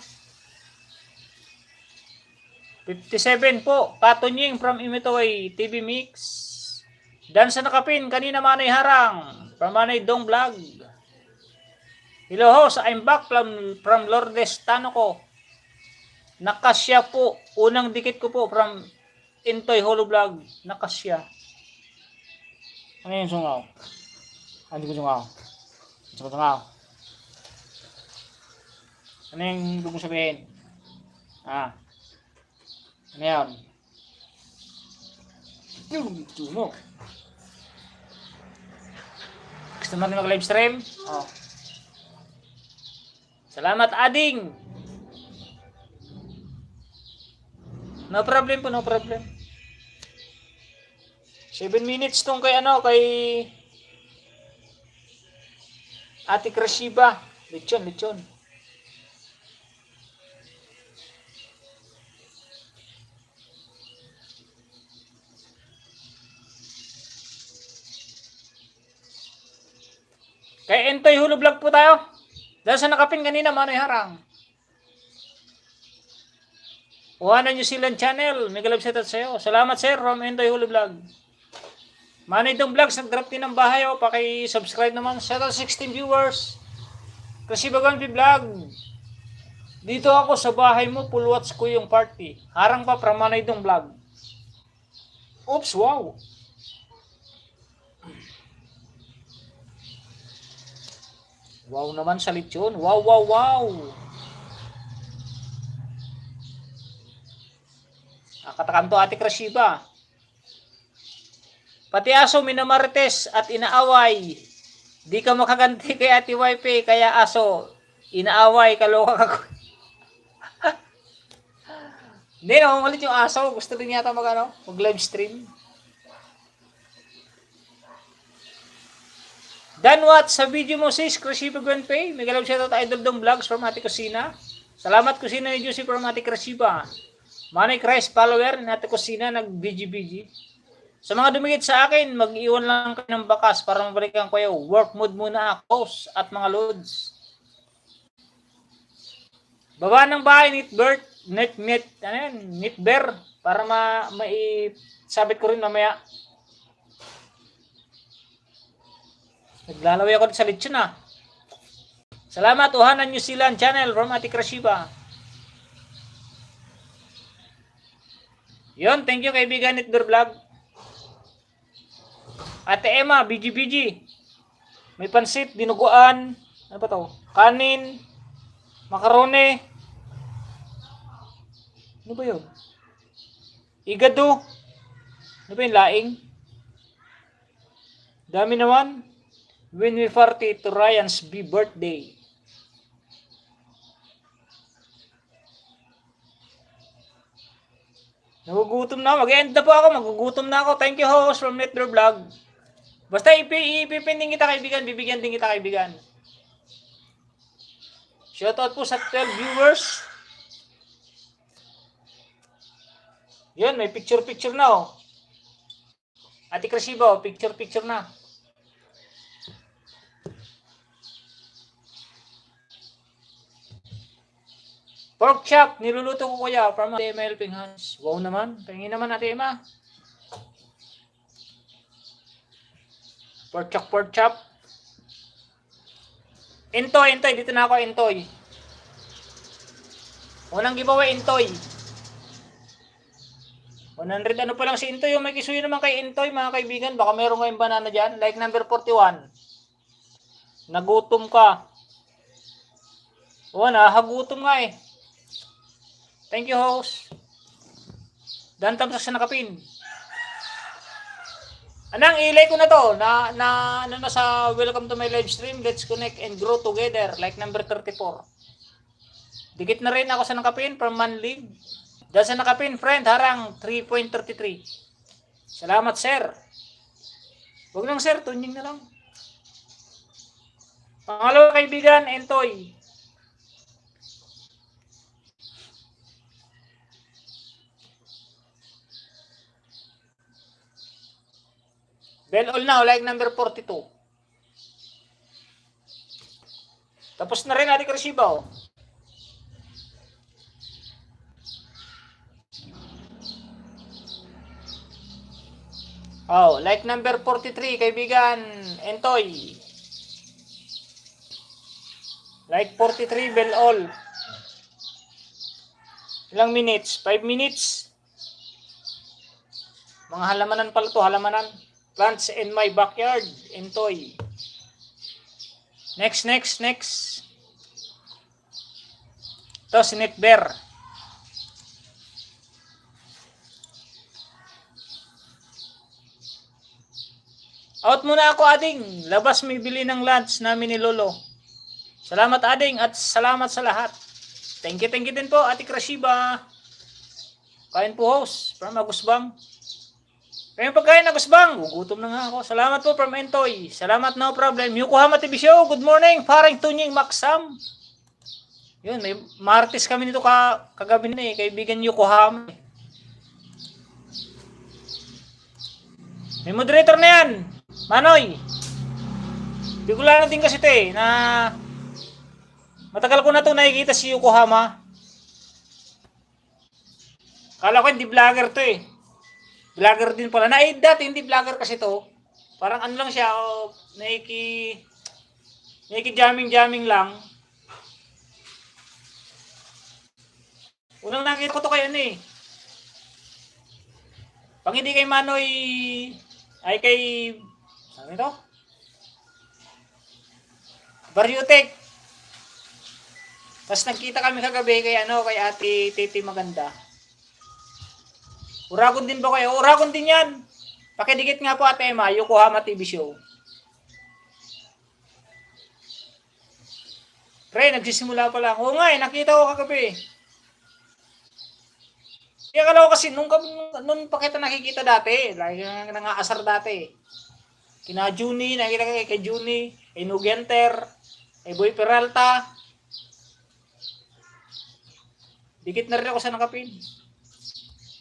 57 po. Katunying from Imitoy TV Mix. Dan sa nakapin. Kanina Manay Harang. From Manay Dong Vlog. Hello host. I'm back from Lourdes Tanoco. Nakasya po. Unang dikit ko po from Intoy Holo Vlog. Nakasya. Ano yung sungaw? Hindi ko sungaw. Ano yung gusto mong sabihin? Ano yan? Yung tuno. Gusto natin mag-live stream? Oh. Salamat, Ading! No problem po, no problem. 7 minutes tong kay Ate Cresciba. Lechon. Kay Entoy Holo Vlog po tayo. Dahil sa nakapin kanina, Manay Harang. Uhanan New Zealand channel. May galab set sa'yo. Salamat sir from Entoy Holo Vlog. Manay Dong Vlogs, nag-drop din ng bahay. Paki-subscribe naman. Shout out 16 viewers. Kasi Bagon Vlog. Dito ako sa bahay mo. Full watch ko yung party. Harang pa from Manay Dong Vlog. Oops, wow. Wow naman sa lechon. Wow. katakanto Ate Krashiba. Pati aso minamarites at inaaway. Di ka makaganti kay Ate Wifi, kaya aso, inaaway, kaloka ka. Hindi, ulit yung aso. Gusto din yata mag-live stream. Dan what sa video mo sis, Krashiba Gwenpei. May galap shoutout Idol Dong Vlogs from Ate Kusina. Salamat Kusina ni Juicy from Ate Krashiba. Manay Christ follower ni Ate Kusina nag-BG-BG. Sa mga dumikit sa akin, mag-iwan lang kayo ng bakas para mabalikan ko yung work mood muna ako at mga loads. Baba ng bahay, Nitbear, para maisabit ko rin mamaya. Naglalaway ako sa lechon Salamat, Uhanan New Zealand channel from Ate Krashiba. Yun, thank you kaibigan Nitbear Vlog. Ate Emma, BG-BG. May pansit, dinuguan, ano ba to? Kanin, makarone. Ano ba yun? Igado. Ano ba yun? Laing. Dami naman. When we party to Ryan's birthday. Nagugutom na. Mag-end na po ako. Magugutom na ako. Thank you host from Netbro Vlog. Basta ipipinding kita kaibigan. Bibigyan din kita kaibigan. Shoutout po sa 12 viewers. Yun, may picture-picture na Ate Krashiba, picture-picture na. Pork chop, niluluto ko kuya from Ate Emma Helping Hands. Wow naman, pahingin naman Ate Emma. Pork chop. Intoy, dito na ako Intoy. Unang giveaway Intoy. 100 ano pa lang si Intoy, yung may kisuyo naman kay Intoy mga kaibigan, baka meron kayong banana dyan. Like number 41. Nagutom ka. Hagutom nga Thank you host. Dan tamsak sa nakapin. Anang ilay ko na to na sa welcome to my live stream. Let's connect and grow together like number 34. Dikit na rin ako sa nakapin from Manlig. Dahil sa nakapin friend harang 3.33. Salamat sir. Huwag lang sir, tunying na lang. Pangalawa kaibigan, Entoy. Bell all now, like number 42. Tapos na rin Ate Krashiba like number 43, kaibigan, Entoy. Like 43, bell all. Ilang minutes? 5 minutes? Mga halamanan pala to, halamanan. Plants in my backyard, Entoy. Next. Ito, si Nitbear. Out muna ako, ading. Labas may bili ng lunch namin ni Lolo. Salamat, ading, at salamat sa lahat. Thank you din po, Ate Krashiba. Kain po, host, from Agusbang. Kaya pagkain Agusbang, gugutom na nga ako. Salamat po from Entoy. Salamat, no problem. Yokohama TV Show, good morning. Parang Tunying Maksam. Yun, may Martes kami nito kagabi na kaibigan Yokohama. May moderator na yan. Manoy. Bigula na din kasi ito na matagal ko na ito nakikita si Yokohama. Kala ko hindi vlogger to Vlogger din pala. Dati hindi vlogger kasi to. Parang ano lang siya, jamming lang. Unang nakita ko to kay Pang hindi kay Manoy, ay kay, sabi to? Baryutek. Tapos nagkita kami kagabi kay Ate Titi Maganda. Uragon din ba kayo? Uragon din yan. Pakidikit nga po Ate Emma, Yokohama TV show. Pre, nagsisimula pa lang. Oo nga nakita ko kagabi. Kaya akala ko kasi nung pa kita nakikita dati, lagi nangaasar dati. Kina Juni, nakikita ko kay Juni, kay Nugenter, kay Boy Peralta. Dikit na rin ako sa nakapin.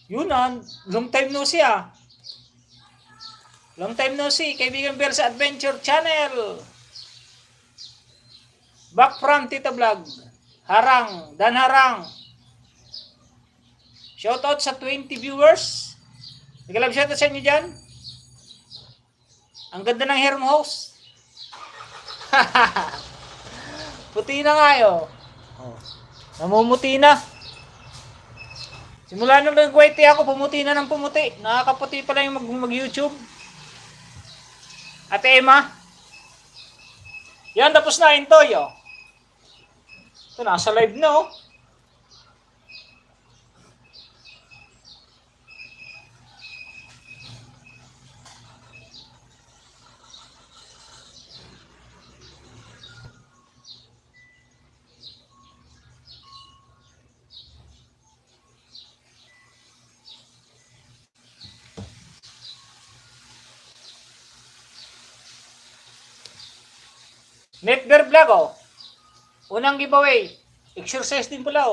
Yun long time no see Long time no see, kaibigan Bell sa Adventure Channel. Back from Tita Vlog. Harang, Dan Harang. Shoutout sa 20 viewers. Nagkalab shoutout sa inyo dyan. Ang ganda ng hair mo, host. Puti na nga yun. Namumuti na. Simula nung nag-white ako, pumuti na ng pumuti. Nakakaputi pala yung mag-YouTube. Ate Emma. Yan, tapos na, Intoy. Ito, nasa live na, Netbear Vlog, Unang giveaway. Exercise din pala,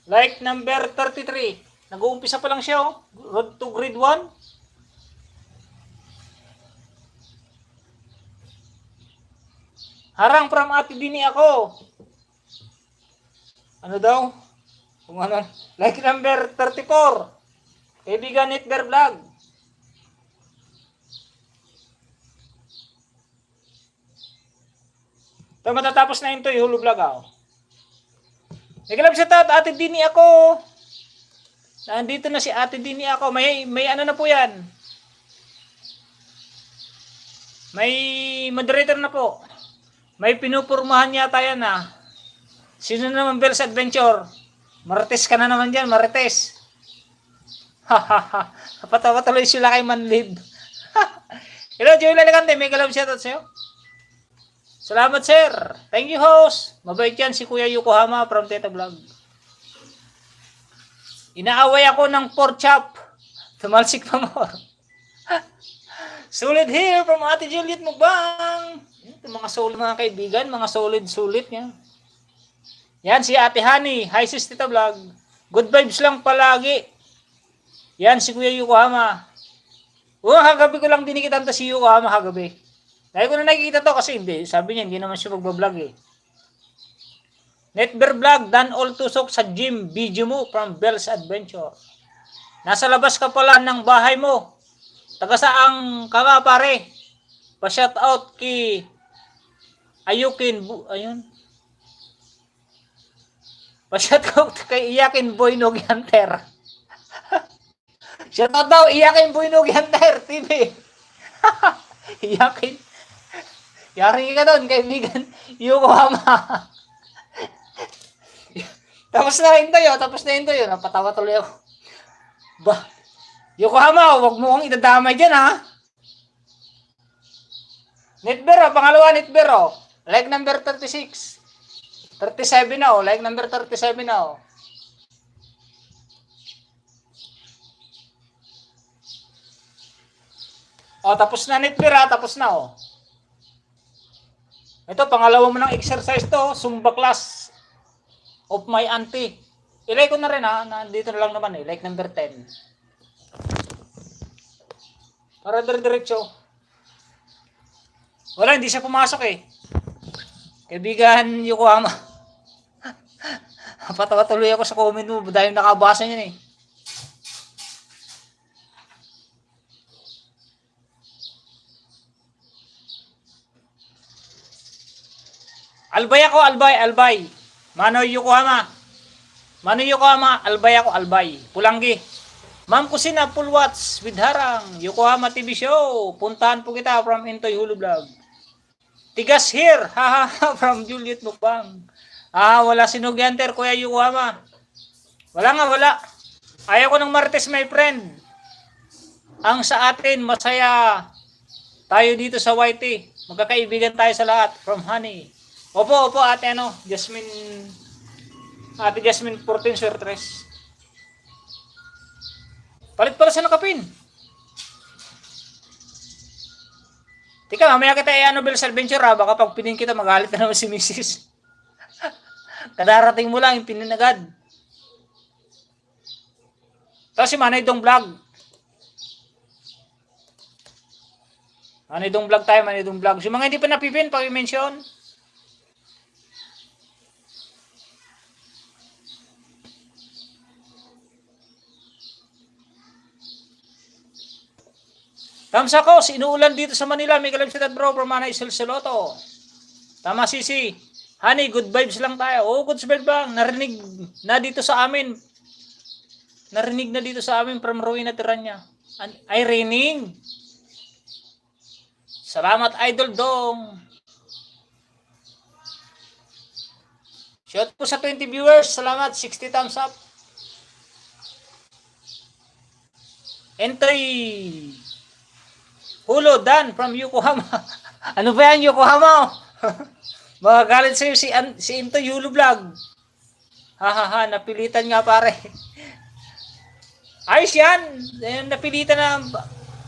Like number 33. Nag-uumpisa pa lang siya, Road to grade 1. Harang from Ate Dini ako. Ano daw? Kung ano? Like number 34. Kaibigan Netbear Vlog. Ito, matatapos na ito, yung Hulu Vlog, Nagkalab siya Ate Dini ako. Nandito na si Ate Dini ako. May ano na po yan. May moderator na po. May pinupurmahan yata yan, Sino naman Bell sa Adventure? Marites ka na naman dyan, Marites. Hahaha. Napatawa tuloy sila kay Manlib. Hello, Joey Laligante. May kalab siya sa'yo. Salamat, sir. Thank you, host. Mabait yan si Kuya Yokohama from Teta Vlog. Inaaway ako ng pork chop. Tumalsik pa more. Solid here from Ate Juliet Mukbang. Ito, mga solid mga kaibigan. Mga solid yan. Yan si Ate Honey. Hi, sis Teta Vlog. Good vibes lang palagi. Yan si Kuya Yokohama. Kagabi ko lang dinikitan to si Yokohama kagabi. Dahil ko na nakikita to kasi hindi. Sabi niya, hindi naman siya magbablog Netbear Vlog, Dan All Tusok sa gym. Video mo from Bell's Adventure. Nasa labas ka pala ng bahay mo. Taga saang ka nga pare? Pa-shout out kay Ayukin. Ayun. Pa-shout out kay Iyakin Boy Nugyanter. Shout out daw, Iyakin Boy Nugyanter TV. Iyakin. Yari ka doon, kaibigan. Yokohama. Tapos na rin tayo. Napatawa tuloy ako. Yokohama, huwag mo kong idadamay dyan, Netbear, pangalawa Netbear, Like number 36. 37 na, Like number 37 na, tapos na Netbear, tapos na, Ito, pangalawa mo ng exercise to, Zumba class of my auntie. I-like ko na rin, nandito na lang naman, Like number 10. Para diretso. Wala, hindi siya pumasok Kaibigan Yokohama. Patawa tuloy ako sa comment mo dahil nakabasa niyan Albay ako, albay. Manoy Yokohama, albay ako, albay. Pulanggi. Ma'am Kusina, full watch with Harang, Yokohama TV show. Puntahan po kita from Intoy Hulu Vlog. Tigas here, haha, from Juliet Mukbang. Wala si Nugyanter, Kuya Yokohama. Wala. Ayaw ko ng Martes, my friend. Ang sa atin, masaya tayo dito sa YT. Magkakaibigan tayo sa lahat. From Honey. Opo, ate Jasmine. Ate Jasmine 14 Suertres. Palit pala sa nakapin. Tika, mamaya kita Bell sa adventure ha. Baka pag pinin kita, magalit na naman si Mrs. Kadarating mo lang, yung pinin agad. Tapos si Manay Dong Vlog. Manay Dong Vlog tayo, Manay Dong Vlog. Yung mga hindi pa napipin, pag-mention. Kamsa ko, sinuulan dito sa Manila. May kalamsidad bro, from Manay Silsiloto. Tama sisi. Honey, good vibes lang tayo. Oh, good vibes bang. Narinig na dito sa amin. Narinig na dito sa amin from Rowena Tiranya. Ay, raining. Salamat, Idol Dong. Shout po sa 20 viewers. Salamat, 60 thumbs up. Entry. Hulo Dan from Yokohama. Ano ba yan, Yokohama? Magagalit sa'yo si Into Yulo Vlog. Ha, napilitan nga pare. Ayos yan. Napilitan na.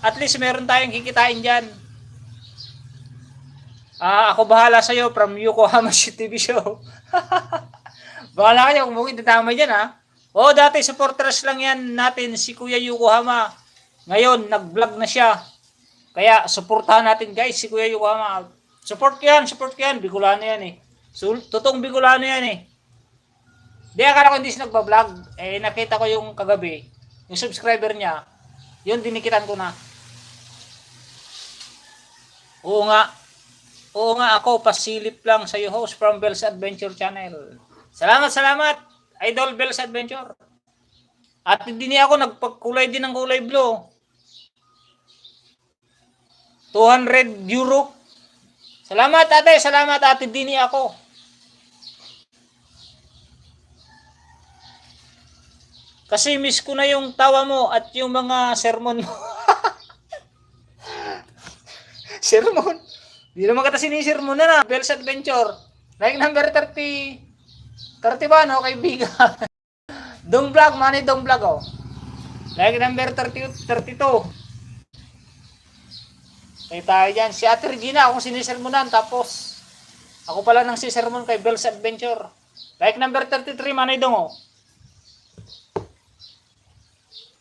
At least meron tayong kikitain dyan. Ako bahala sa'yo from Yokohama TV show. Bahala kayo kung mukha tatama dyan ha. Dati supporters lang yan natin si Kuya Yokohama. Ngayon, nag-vlog na siya. Kaya, supportahan natin guys, si Kuya Yokohama. Support ko yan. Bicolano yan eh. Totoong Bicolano yan eh. Di, akala ko hindi siya nagbablog. Nakita ko yung kagabi. Yung subscriber niya. Yun, dinikitan ko na. Oo nga ako, pasilip lang sa iyo host from Bell's Adventure Channel. Salamat. Idol Bell's Adventure. At hindi niya ako nagpagkulay din ng kulay blue. 200 euro. Salamat ate, dini ako. Kasi miss ko na yung tawa mo at yung mga sermon mo. Sermon? Di naman kata sinisermon na. Bell's Adventure. Like number 30 ba, no, kaibigan? Dong Vlog, Manay Dong Vlog, oh. Like number 32. Kaya tayo dyan. Si Ate Regina, akong sinisermonan. Tapos, ako pala nang sisermon kay Bell's Adventure. Like number 33, Manay Dong, oh.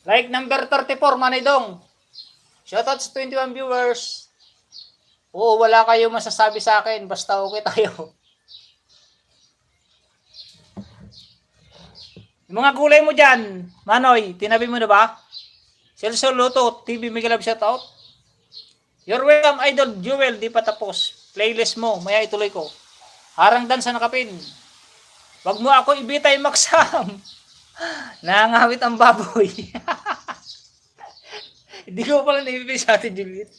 Like number 34, Manay Dong. Shoutout sa 21 viewers. Oo, wala kayo masasabi sa akin. Basta okay tayo. Yung mga gulay mo dyan, Manoy, tinabi mo na ba? Celso Luto, TV Miguel shoutout. You're welcome, Idol Jewel. Di pa tapos. Playlist mo. Maya ituloy ko. Harang dan sa nakapin. Wag mo ako ibitay maksam. Nangawit ang baboy. Hindi ko pala naibibig sa atin, Juliet.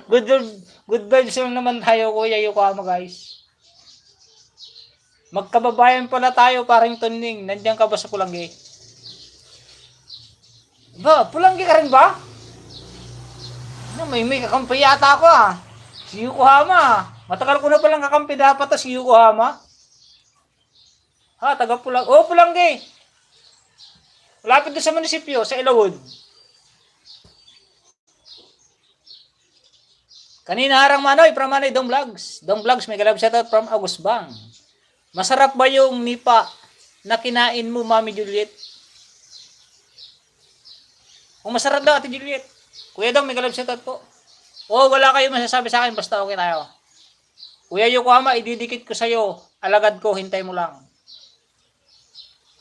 Good vibes lang naman tayo, Kuya Yokohama, guys. Magkababayan pala tayo, parang tuning. Nandiyan ka ba sa Pulanggi? Ba, Pulanggi ka rin ba? May kakampi yata ako Si Yokohama. Matagal ko na palang kakampi dapat si Yokohama. Taga Pulanggi. Pulanggi. Malapit doon sa munisipyo, sa Ilawod. Kanina harang Manoy, from Manay Dong Vlogs. Dong Vlogs, may galab shoutout from August Bang. Masarap ba yung nipa na kinain mo, Mami Juliet? Kung masarap daw, Ate Juliet. Kuya Dong, may galab shoutout po. Wala kayo masasabi sa akin, basta okay tayo. Kuya Yokohama, ididikit ko sa'yo. Alagad ko, hintay mo lang.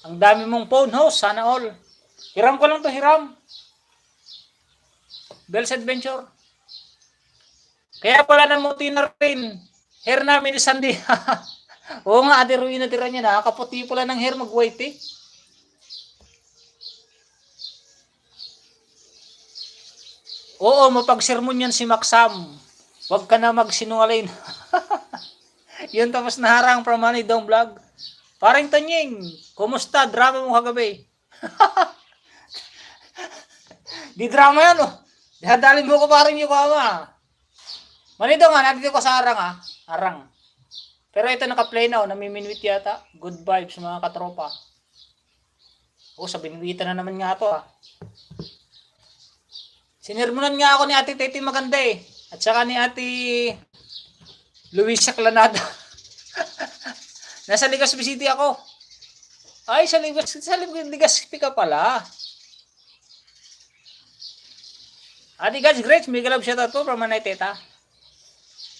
Ang dami mong phone host, sana all. Hiram ko lang to, hiram. Bell's Adventure. Kaya pala namuti na rin. Hair namin ni Sandy. Oo nga, Ate Ruina tira niya na. Kaputi pala ng hair, mag-white eh. Oo, mapag-sermon yan si Maxam. Huwag ka na magsinungaling. Yun tapos naharang from Manay Dong Vlog. Parang Tanying, kumusta? Drama mo kagabi. Di drama yan, oh. Dihadalin mo ko parang Yokohama. Manito nga, nandito ko sa Arang, ah. Arang. Pero ito naka-play na, oh. Namiminwit yata. Good vibes, mga katropa. Oh, sa binwitan na naman nga to, ah. Sinirmonan nga ako ni Ate Teti Maganda, eh. At saka ni Ate Luisa Clanada. Nasa Legazpi City ako. Ay, sa Legazpi ka pala. Ate guys, great. Mega love shoutout po from Manay Teta.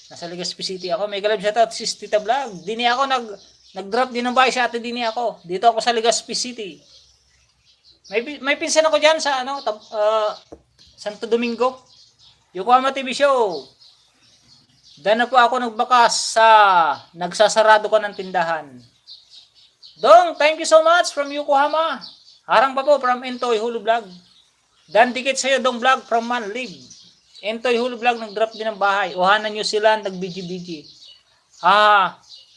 Nasa Legazpi City ako. Mega love shoutout sis Tita Vlog. Dini ako nag-drop din ng bahay sa ate dini ako. Dito ako sa Legazpi City. May pinsan ako diyan sa Santo Domingo. Yokohama TV Show. Dan na po ako nagbakas sa nagsasarado ko ng tindahan. Dong, thank you so much from Yokohama. Harang pa po from Entoy Hulu Vlog. Dan dikit sa'yo Dong Vlog from Manlib. Entoy Hulu Vlog nag-drop din ng bahay. Ohana New Zealand nag-BG-BG.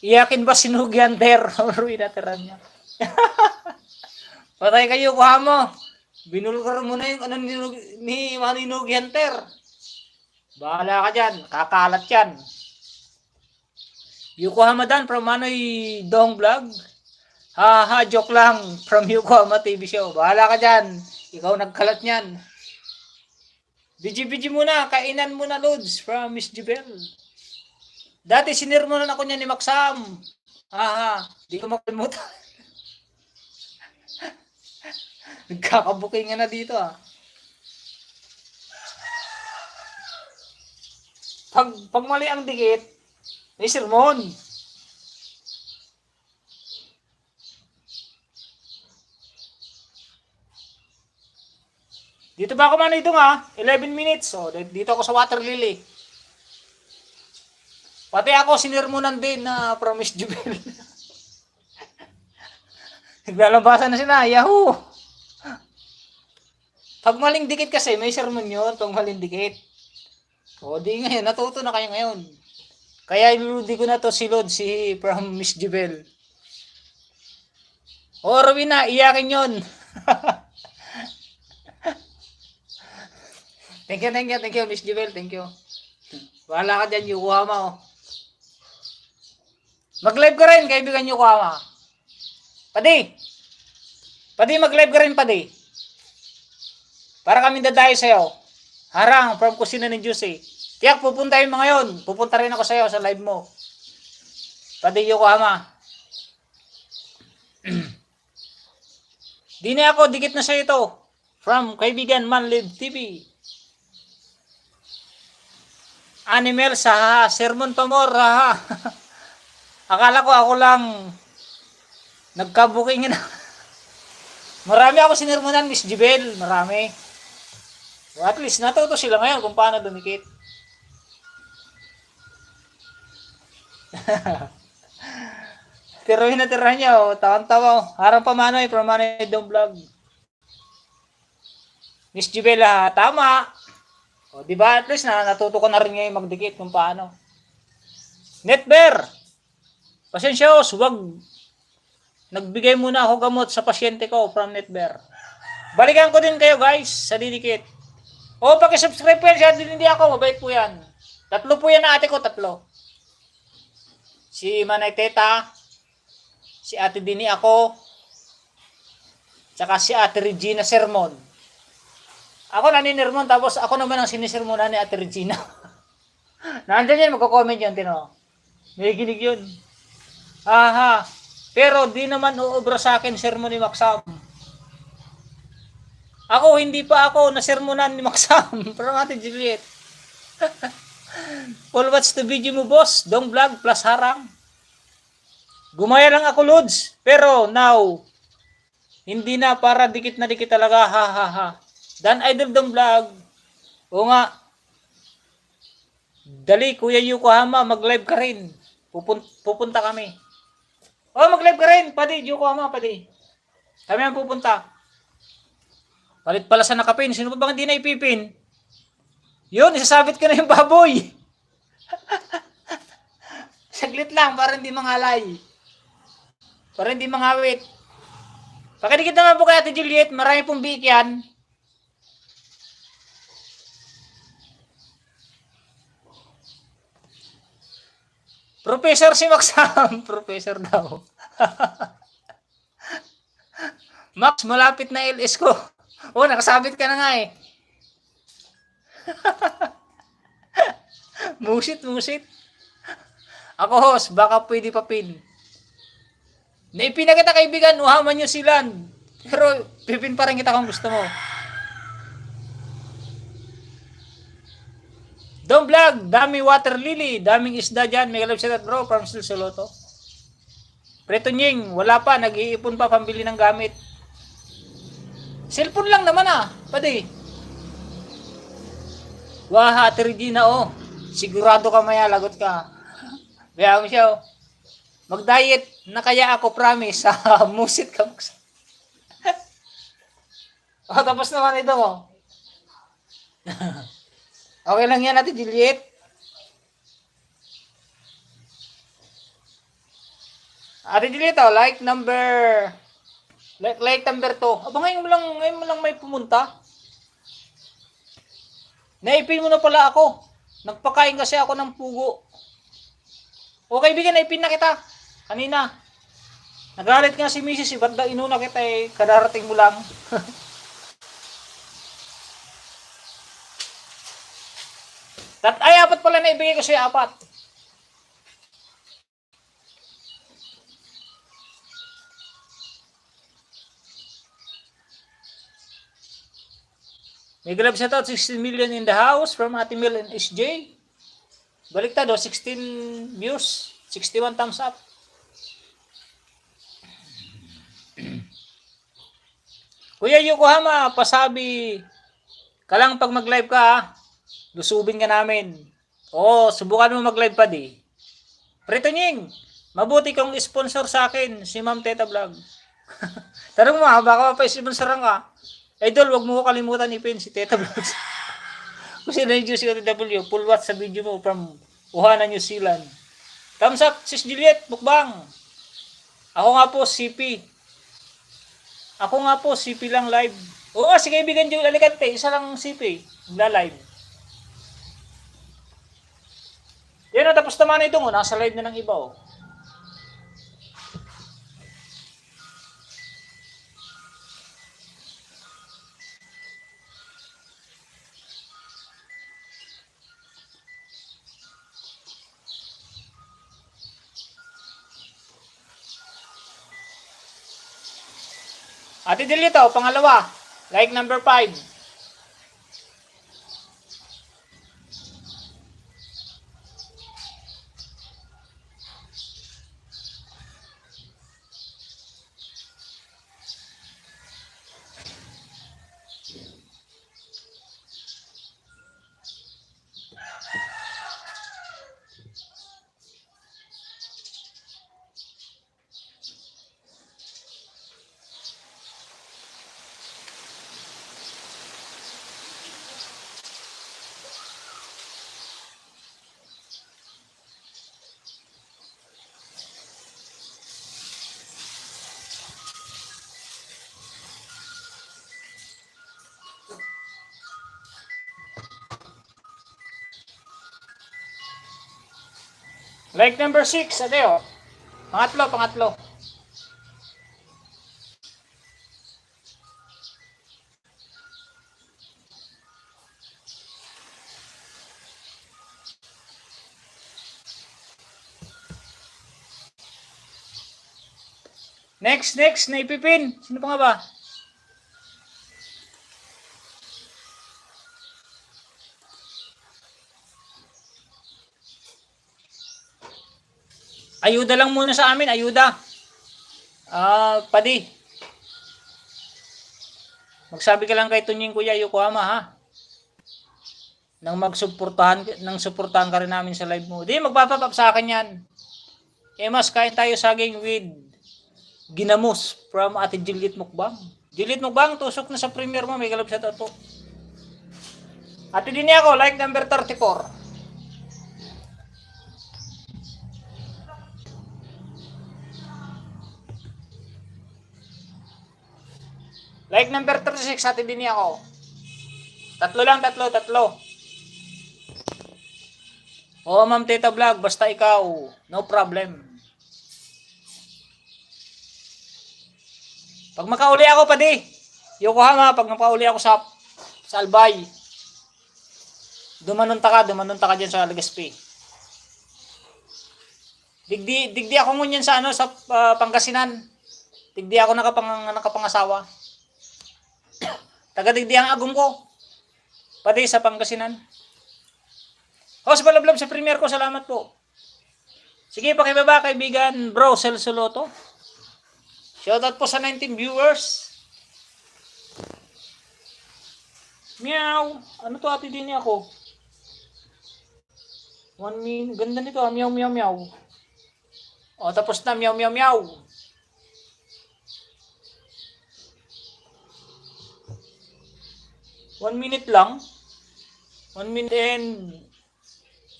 Iyakin ba sinugi Hunter? Ruin natin niya. Patay kayo Yokohama. Binulgar mo na yung ano ni Maninugi Hunter. Bahala ka dyan. Kakalat yan. Yokohama Dan from Manoy Dong Vlog. Joke lang from Yokohama TV Show. Bahala ka dyan. Ikaw nagkalat niyan. Biji-biji muna. Kainan muna Lods from Miss Jibel. Dati sinirmonan ako niya ni Maxam. Di ko makalimutan. Nagkakabuking na dito ah. Pag mali ang dikit, may sermon. Dito ba ako man ito nga? 11 minutes. So, dito ako sa Water Lily. Pati ako sinirmonan din na Promise Jubel. Naglalabasan na sila. Yahoo! Pag maling dikit kasi, may sermon yun. Pag maling dikit. O, di ngayon. Natuto na kayo ngayon. Kaya iluludi ko na to si Lord, si Promise Jubel. O, Rowena, iyakin yun. Thank you, Miss Jubel, thank you. Bahala ka dyan, Yokohama, oh. Mag-live ka rin, kaibigan Yokohama. Padi, mag-live ka rin, Padi. Para kami dadayo sa'yo. Harang, from Kusina ni Juicy. Tiyak, pupuntahin mo ngayon. Pupunta rin ako sa'yo sa live mo. Padi, Yokohama. Di na ako, dikit na sa'yo ito. From kaibigan Manlive TV. Animal sa sermon pamor ha. Akala ko ako lang nagkabuking na. Marami ako sinirmonan Miss Jibel, marami. So at least natuto sila ngayon kung paano dumikit. Tiruhin na tirahan niya, oh. Tawan-tawa. Harang pamanoy, pamanoy Dong Vlog. Miss Jibel, tama. O, di ba? At least natuto ko na rin ngayon magdikit kung paano. Netbear! Pasensyos, wag. Nagbigay muna ako gamot sa pasyente ko from Netbear. Balikan ko din kayo guys sa didikit. O, pakisubscribe po yan siya. Hindi ako, mabait po yan. 3 po yan na ate ko, 3. Si Manay Teta, si Ate Dini ako, tsaka si Ate Regina Sermon. Ako naninirmon, tapos ako naman ang sinisirmonan ni Ate Regina. Nandiyan yan, magko-comment yun, tino. May ginig yun. Pero di naman uubra sa akin sermon ni Maxam. Ako, hindi pa ako nasermonan ni Maxam. Pero Ate Juliet. All watch the video mo, boss. Dong Vlog plus Harang. Gumaya lang ako, Lods. Pero now, hindi na para dikit na dikit talaga. Dan Idol Dong Vlog. O nga. Dali, Kuya Yokohama, mag-live ka rin. Pupunta kami. O, mag-live ka rin. Padi, Yokohama, padi. Kami ang pupunta. Palit pala sa nakapin. Sino pa bang hindi na ipipin? Yun, isasabit ko na yung baboy. Saglit lang, para hindi mangalay. Para hindi mangawit. Pakidikit naman po kay Ate Juliet. Marami pong biik yan. Professor si Maxam. Professor daw. Max, malapit na LS ko. Oh, nakasabit ka na nga eh. Musit. Ako host, baka pwede pa pin. Naipin na kita kaibigan, uhaman nyo silan. Pero pipin pa rin kita kung gusto mo. Don't vlog, dami water lily, daming isda dyan. May galap siya bro, from Silsoloto. Preto Nying, wala pa, nag-iipon pa pambili ng gamit. Cellphone lang naman pwede. Wah, Ate Regina sigurado ka maya, lagot ka. Bayaan mo siya mag-diet na kaya ako, promise. Musit ka. Tapos naman ito mo. Okay lang yan, Ate Juliet. Ate Juliet, like number 2. Aba, ngayon mo lang may pumunta. Naipin mo na pala ako. Nagpakain kasi ako ng pugo. O kaibigan, naipin na kita. Kanina. Nagalit nga si Mrs. Ba't daw inuna kita kadarating mo lang. Apat pala na ibigay ko sa'yo, 4. May galab sa 16 million in the house from Ate Mil and SJ. Baliktad 16 views, 61 thumbs up. Kuya Yokohama, pasabi ka lang pag mag-live ka lusubin ka namin. Subukan mo mag-live pa di. Preto Nying, mabuti kong sponsor sa akin, si Ma'am Teta Vlog. Tanong mo baka mapa-sponsoran ka. Idol, wag mo ko kalimutan ipin si Teta Vlogs. Kasi na-juice si OTW, full watch sa video mo from Wuhan, New Zealand. Thumbs up, Sis Juliet, mukbang. Ako nga po, CP lang live. Si kaibigan Jules Alicante, isa lang CP, nagla-live. Yan tapos naman ito nasa live na ng iba Ate Delito, pangalawa. Like number 5. Like number 6, Adeo. Pangatlo. Next, naipipin. Sino pa nga ba? Ayuda lang muna sa amin, ayuda. Padi. Magsabi ka lang kay Tunying Kuya Yokohama nang suportahan ka rin namin sa live mo. Di, magpapapap sa akin yan. Mas kain tayo saging with ginamos from Ate Juliet Mukbang. Juliet Mukbang, tusok na sa premiere mo. May galap sa to. Ate din niya ako, like number 34. Like number 36, Ate din niya ako. Tatlo. Oo, Ma'am Tita Vlog, basta ikaw, no problem. Pag makauli ako pa di, Yokohama, pag makauli ako sa Albay, dumanunta ka dyan sa Legazpi. Digdi ako ngunyan sa sa Pangasinan. Digdi ako nakapangasawa. Taga-digdi ang agum ko. Pati sa Pangasinan. Host Balablab sa premiere ko, salamat po. Sige, pakibaba kaibigan, bro, Celso Loto. Shoutout po sa 19 viewers. Meow. Ano to ate din ako? 1 minute. Ganda nito, meow meow meow. O, tapos na, meow meow meow. One minute lang. 1 minute and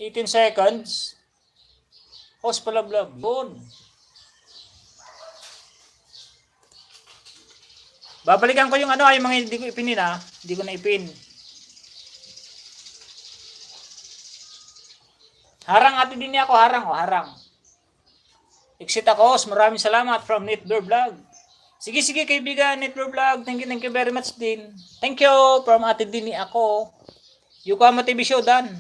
18 seconds. Host Balablab. Yun. Babalikan ko yung yung mga hindi ko ipinin Hindi ko na ipin. Harang ate din niya ako, harang harang. Exit ako, maraming salamat from Netbear Vlog. Sige kaibigan, Netbear Vlog. Thank you very much din. Thank you from ate din niya ako. Yokohama TV Show, Dan.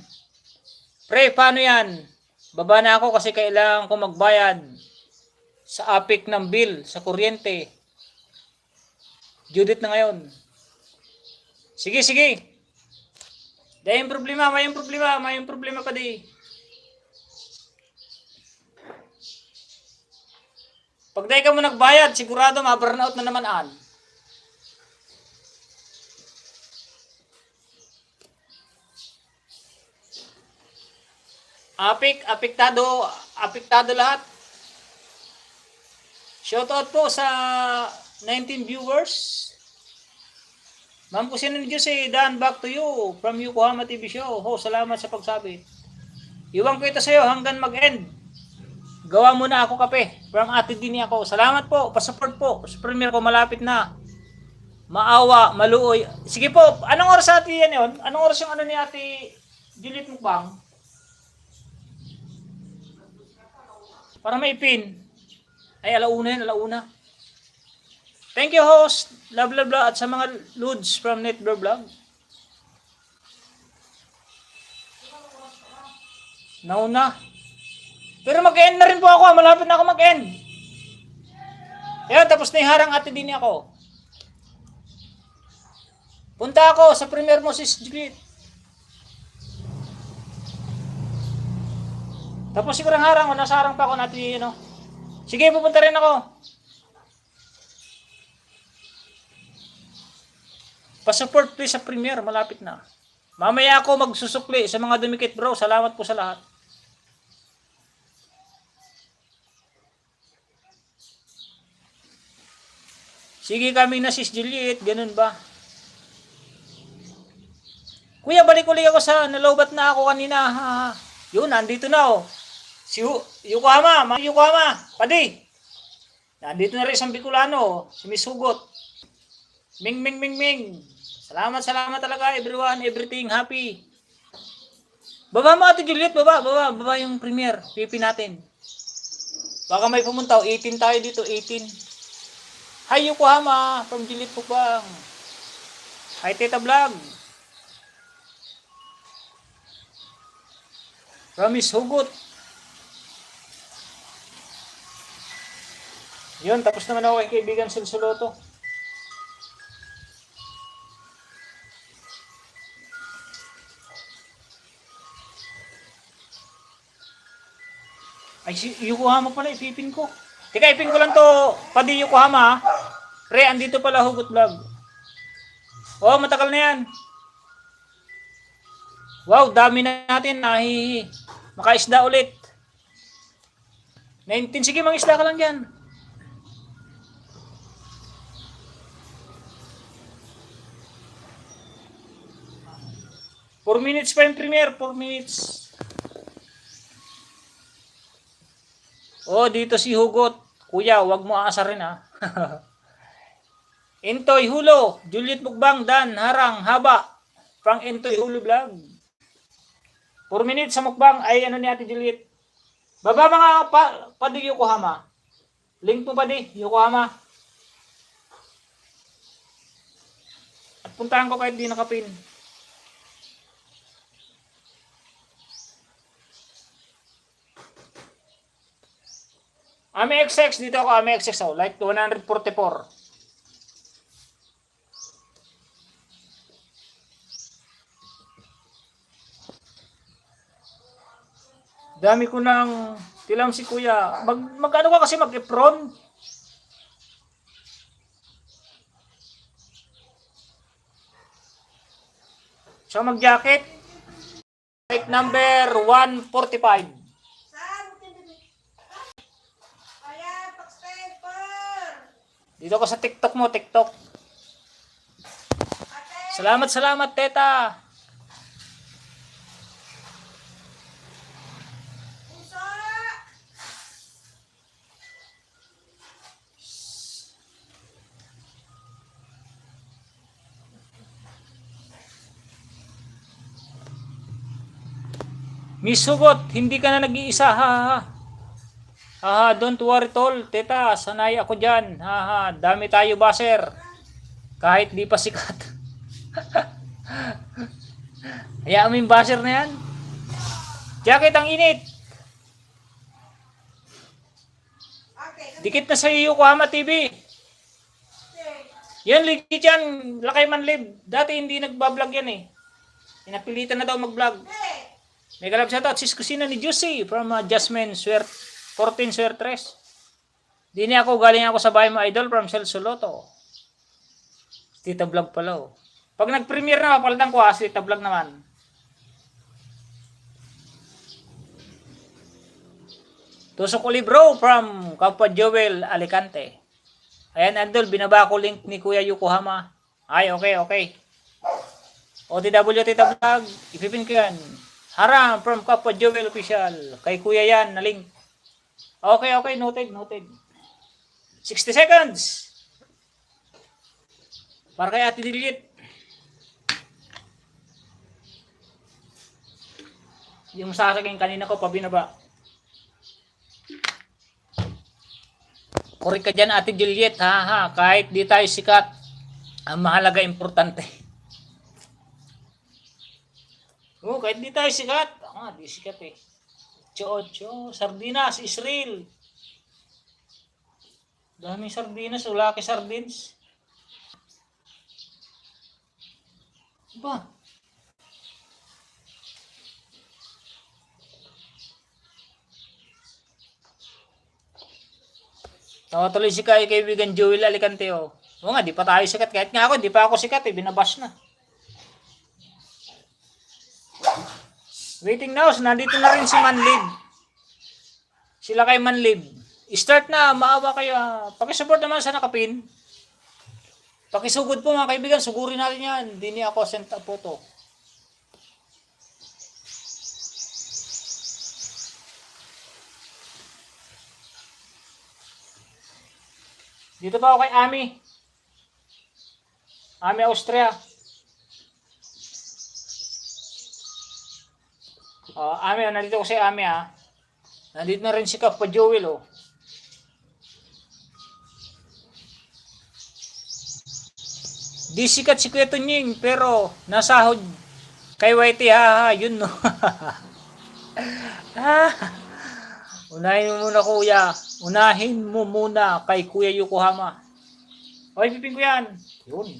Pre, paano yan? Baba na ako kasi kailangan ko magbayad sa apik ng bill, sa kuryente. Judith na ngayon. Sige. May problema pa di. Pag dahil ka mo nagbayad, sigurado ma-burnout na naman apektado lahat. Shoutout po sa 19 viewers. Ma'am Kusina ni Jose, Dan, back to you from Yokohama TV Show. Salamat sa pagsabi. Iwan ko ito sa iyo hanggang mag-end. Gawa muna ako kape from ate din ako. Salamat po, pa-support po. Sa premiere ko malapit na. Maawa, maluoy. Sige po, anong oras ate yan yun? Anong oras yung ni ate Juliet Mukbang? Para may pin. Ay, alauna. Thank you, host. Love, at sa mga Ludes from Netbear Vlog. Nauna. Pero mag-end na rin po ako. Malapit na ako mag-end. Ayan, tapos na yung harang ate din ako. Punta ako sa premiere mo, sis Juliet. Tapos siguro ang harang, nasa harang pa ako natin, Sige, pupunta rin ako. Pa-support please sa premiere, malapit na. Mamaya ako magsusukli sa mga dumikit bro. Salamat po sa lahat. Sige kami na sis Juliet, ganun ba? Kuya, balik ulit ako sa nalobat na ako kanina. Yun, nandito na Si Yokohama, mga Yokohama, padi. Nandito na rin isang Bicolano, si Miss Hugot. Ming. Salamat talaga everyone, everything, happy. Baba mo ate Juliet, baba yung premiere, pipi natin. Baka may pumunta, 18 tayo dito, 18. Hi Yokohama, from Juliet Mukbang. Hi Tita Vlog. From Miss Hugot. Yun, tapos naman ako kay kaibigan Celso Loto. Ay, si Yokohama pala, ipipin ko. Teka, ipin ko lang to, padi Yokohama. Pre, andito pala Hugot Vlog. Oh, matagal na yan. Wow, dami na natin. Makaisda ulit. 19, sige, mangisda ka lang dyan. Four minutes pa yung premiere, 4 minutes. Oh, dito si Hugot. Kuya, wag mo aasarin Intoy Hulo, Juliet Mukbang, Dan, Harang, Haba. Pang Intoy Hulo Vlog. 4 minutes sa mukbang ay ano ni Ate Juliet. Baba mga padi Yokohama. Link mo padi Yokohama. At puntahan ko kahit di nakapin. Ami XX dito ako, Ami XX oh, like 144. Dami ko ng tilam si kuya. Mag-ano ka kasi mag-apron? So mag-jacket. Like number 145. Dito ko sa TikTok mo, TikTok. Salamat, teta. Miss Sugot, hindi ka na nag-iisa, ha, ha. Haha, don't worry tol, teta, sanay ako dyan. Haha, dami tayo baser. Kahit di pa sikat. Hayaan mo yung baser na yan. Jacket ang init. Dikit na sa Yokohama TV. Yan, legit yan. Lakay Manlib. Dati hindi nagbablog yan eh. Pinapilitan na daw mag-vlog. May kalab shoutout, sis kusina ni Juicy from Jasmine 14 Suertres. Dini ako, galing ako sa bahay mo idol from Celso Loto. Tita vlog pala oh. Pag nag-premiere na, papalitan ko Tita vlog naman. Tusok uli bro from Kapwa Joel Alicante. Ayan idol, binaba ko link ni Kuya Yokohama. Ay, okay. OTW Tita vlog, ipipin ko yan. Haram from Kapwa Joel Official. Kay Kuya yan na link. Okay, noted. 60 seconds. Para kay Ate Juliet. Yung sasaging kanina ko pabinaba. Korek ka dyan Ate Juliet, ha. Kahit di tayo sikat, ang mahalaga importante. Oh, kahit di tayo sikat. Di sikat eh. Ocho. Sardinas, Israel. Daming sardinas. Ulaki sardines. Ba? Tawa tuloy si kaibigan Joel Alicante oh. Oo nga, di pa tayo sikat. Kahit nga ako, di pa ako sikat eh. Binabash na. Waiting now, nandito na rin si Manlib. Sila kay Manlib. Start na, maawa kayo. Pakisupport naman sa nakapin. Pakisugod po mga kaibigan, sugurin natin yan. Hindi niya ako send a photo. Dito pa ako kay Ami. Ami Austria. Ami, nandito ko si Ami ha. Nandito na rin si Kapwa Joel oh. Di sikat si Kuya Tunying pero nasahod kay Whitey ha, yun no. Unahin mo muna kuya. Unahin mo muna kay Kuya Yokohama. Oy, pipin ko yan. Yun.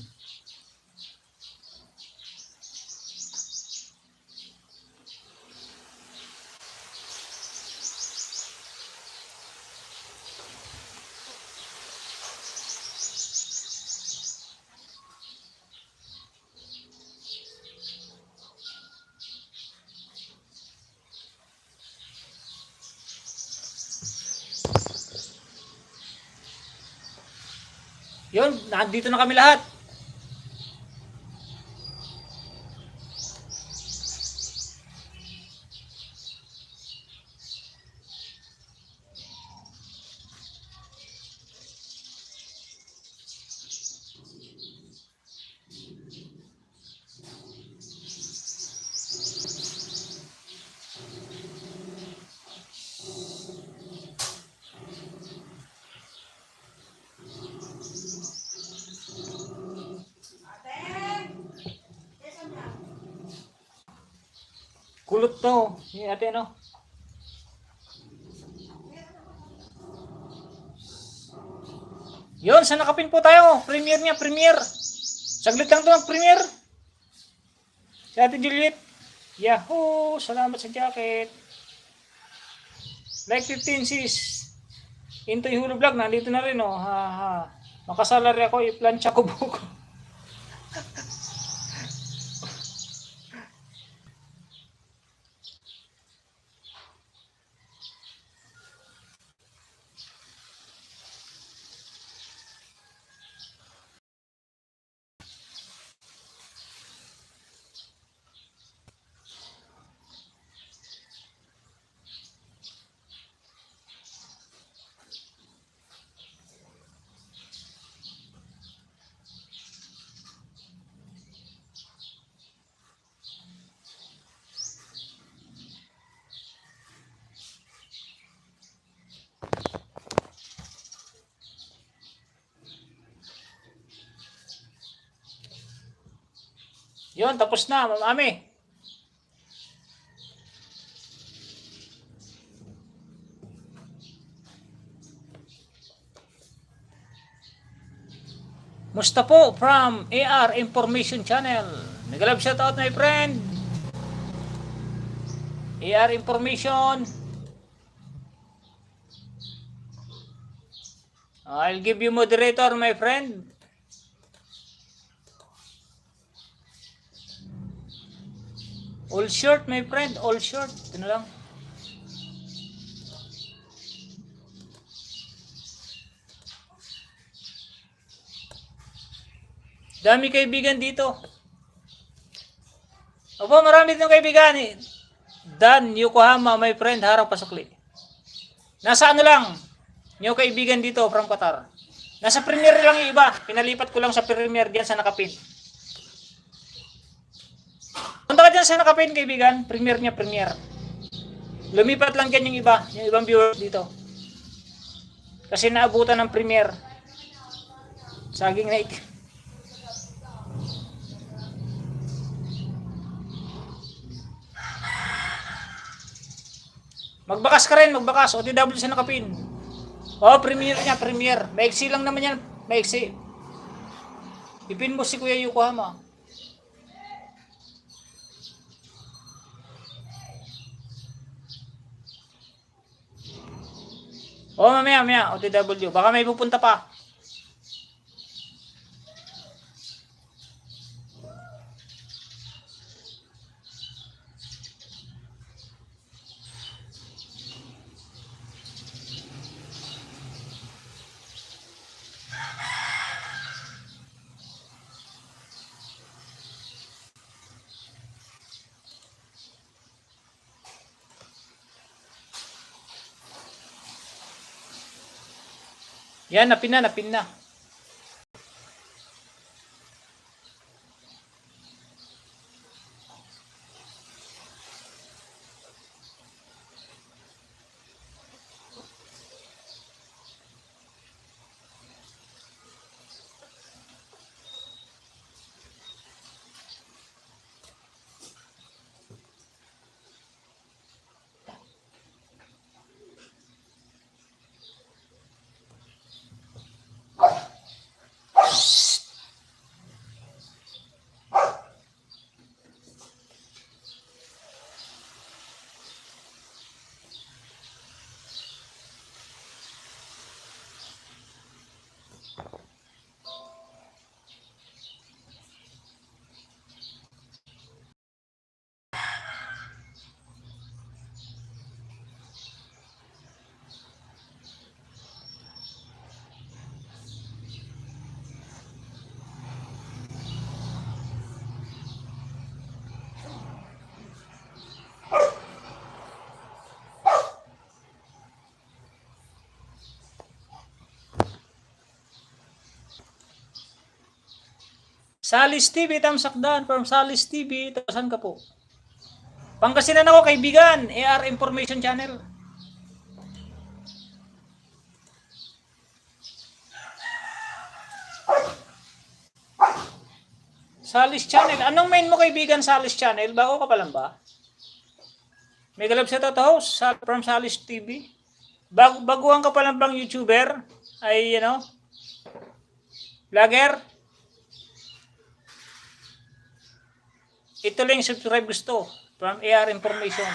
Yun, nandito na kami lahat. Kulot to. Yung ate ano. Yun, sa nakapin po tayo. Premiere niya, premiere. Saglit lang to ang premiere. Si Ate Juliet. Yahoo! Salamat sa jacket. Like 15 sis. Intoy Hulo Vlog. Nandito na rin oh. Ha, ha. Makasalary ako. I-plancha ko buko. Yun, tapos na, Ma'am Ami. Musta po from AR Information Channel. Nagalab shout out my friend. AR Information. I'll give you moderator my friend. All short my friend, all short. Ito na lang. Dami kaibigan dito. Opo, marami ditong kaibigan. Dan, Yokohama, my friend, harap pasukli. Nasa ano lang, yung kaibigan dito from Qatar. Nasa premiere lang yung iba. Pinalipat ko lang sa premiere diyan sa nakapin. Punta ka dyan sa nakapin, kaibigan. Premiere niya, premiere. Lumipat lang dyan yung iba. Yung ibang viewers dito. Kasi naabutan ng premiere. Saging na Magbakas ka rin, magbakas. OTW sa nakapin. Oh, premiere niya, premiere. Maiksi lang naman yan. Maiksi. Ipin mo si Kuya Yokohama. Oh, mamaya, OTW. Baka may pupunta pa. Yan, napin na, napin na. Salis TV, tamsak dan from Salis TV. Saan ka po? Pangasinan ako, kaibigan. AR Information Channel. Salis Channel. Anong main mo, kaibigan, Salis Channel? Bago ka pa lang ba? Mega love shoutout host from Salis TV. Baguhan ka pa lang bang YouTuber? Ay, vlogger? Ito lang yung subscribe gusto from AR Information.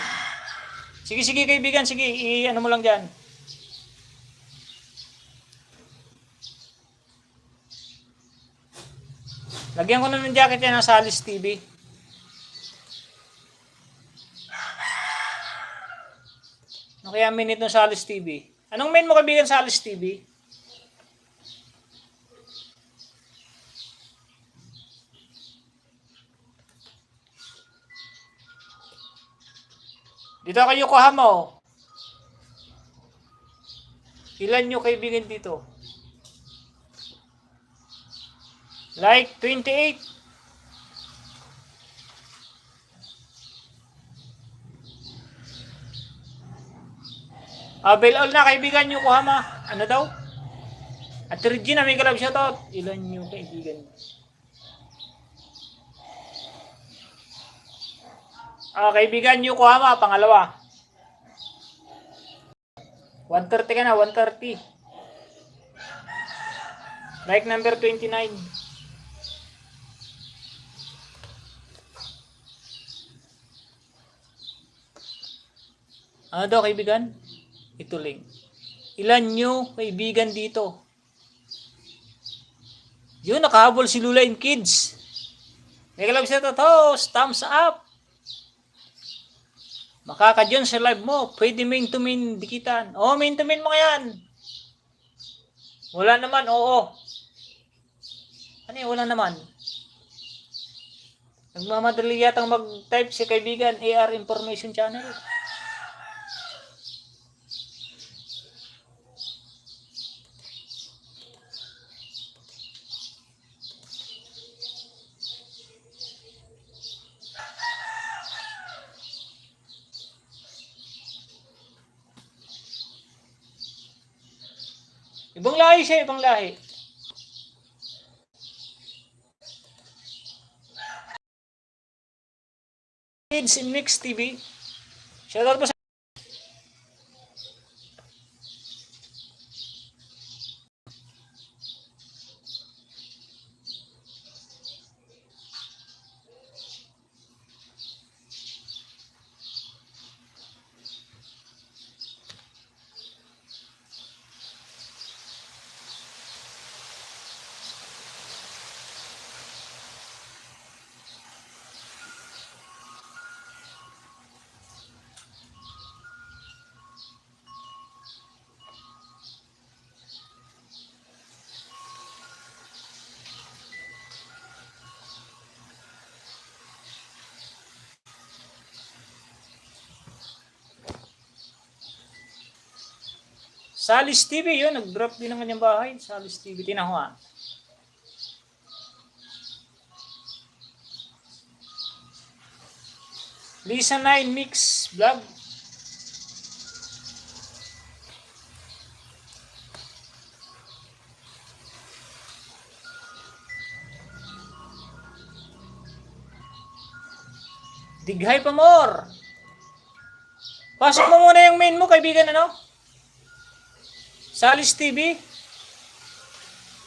Sige, sige kaibigan, sige, ano mo lang dyan. Lagyan ko na ng jacket yan ng Salis TV. Ano kaya minute ng Salis TV? Anong main mo kaibigan sa Salis TV? Dito kayo Yokohama oh. Ilan nyo kaibigan dito? Like 28. Bell all na kaibigan nyo Yokohama. Ano daw? At Regina may kalab shoutout. Ilan nyo kaibigan? Kaibigan nyo Yokohama, pangalawa. 130 ka na, 130. Like number 29. Ano daw kaibigan? Ito lang. Ilan nyo kaibigan dito? Yun, nakahabol si Lula and Kids. May kalab siya to, thumbs up. Makaka-join sa live mo. Pwede main to main dikitan. Main to main mo yan. Wala naman, oo. Ano yun, wala naman. Nagmamadali yatang mag-type si kaibigan AR Information Channel. Ibang lahi siya, ibang lahi. Kids in Mix TV. Shoutout po sa Salis TV, yun. Nag-drop din ng kanyang bahay. Salis TV. Tinahuan. Lisa 9 Mix Vlog. Dighay pa more. Pasok mo muna yung main mo, kaibigan, ano? Salis TV.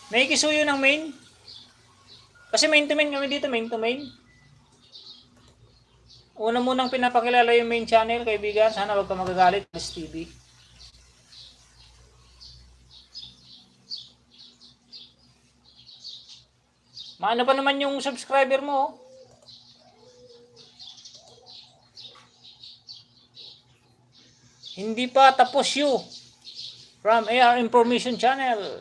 May kisuyo ng main. Kasi main to main kami dito, main to main. Una munang pinapakilala yung main channel, kaibigan. Sana wag ka magagalit, Salis TV. Maano pa naman yung subscriber mo, oh. Hindi pa tapos you. From AR Information Channel.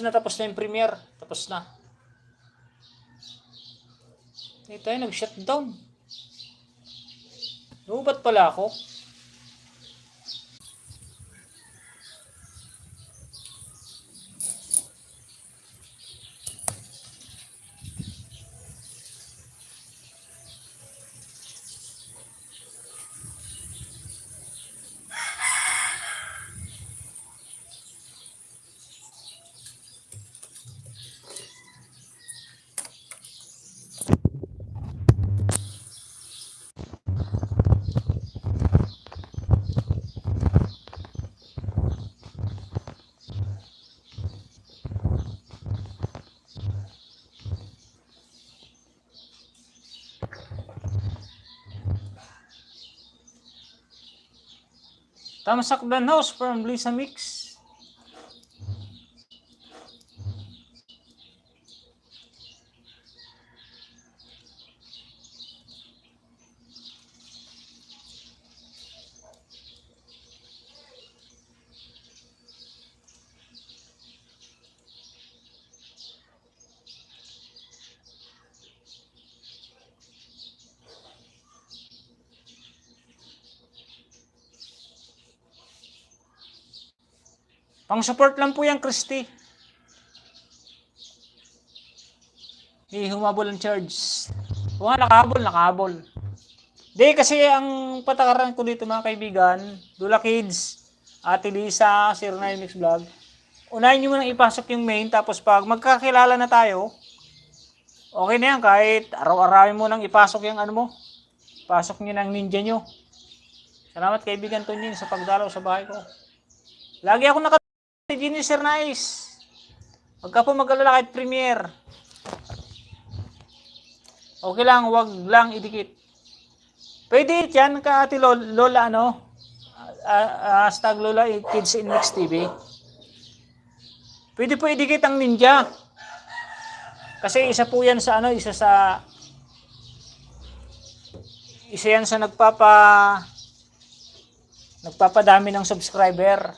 Tapos na yung premiere. Tapos na. Hindi tayo nag-shutdown. Lubat pala ako. Tamsak Dan House from Lisa Mix. Pang support lang po yan, Christy. Hindi humabol ang charge. O nga, nakahabol. Di, kasi ang patakaran ko dito mga kaibigan, Dula Kids, Ate Lisa, 09 Mix Vlog, unahin nyo munang ipasok yung main, tapos pag magkakilala na tayo, okay na yan, kahit araw-arawin mo nang ipasok yung ano mo, pasok nyo ng ninja nyo. Salamat kaibigan Tonyin sa pagdalaw sa bahay ko. Lagi ako Genie Sir Nice. Pagka po mag-alala kahit premiere. Okay lang, wag lang idikit. Pwede yan ka Ate Lola ano? Hashtag Lola Kids in Mix TV. Pwede po idikit ang ninja. Kasi isa po yan sa ano, isa yan sa nagpapadami ng subscriber.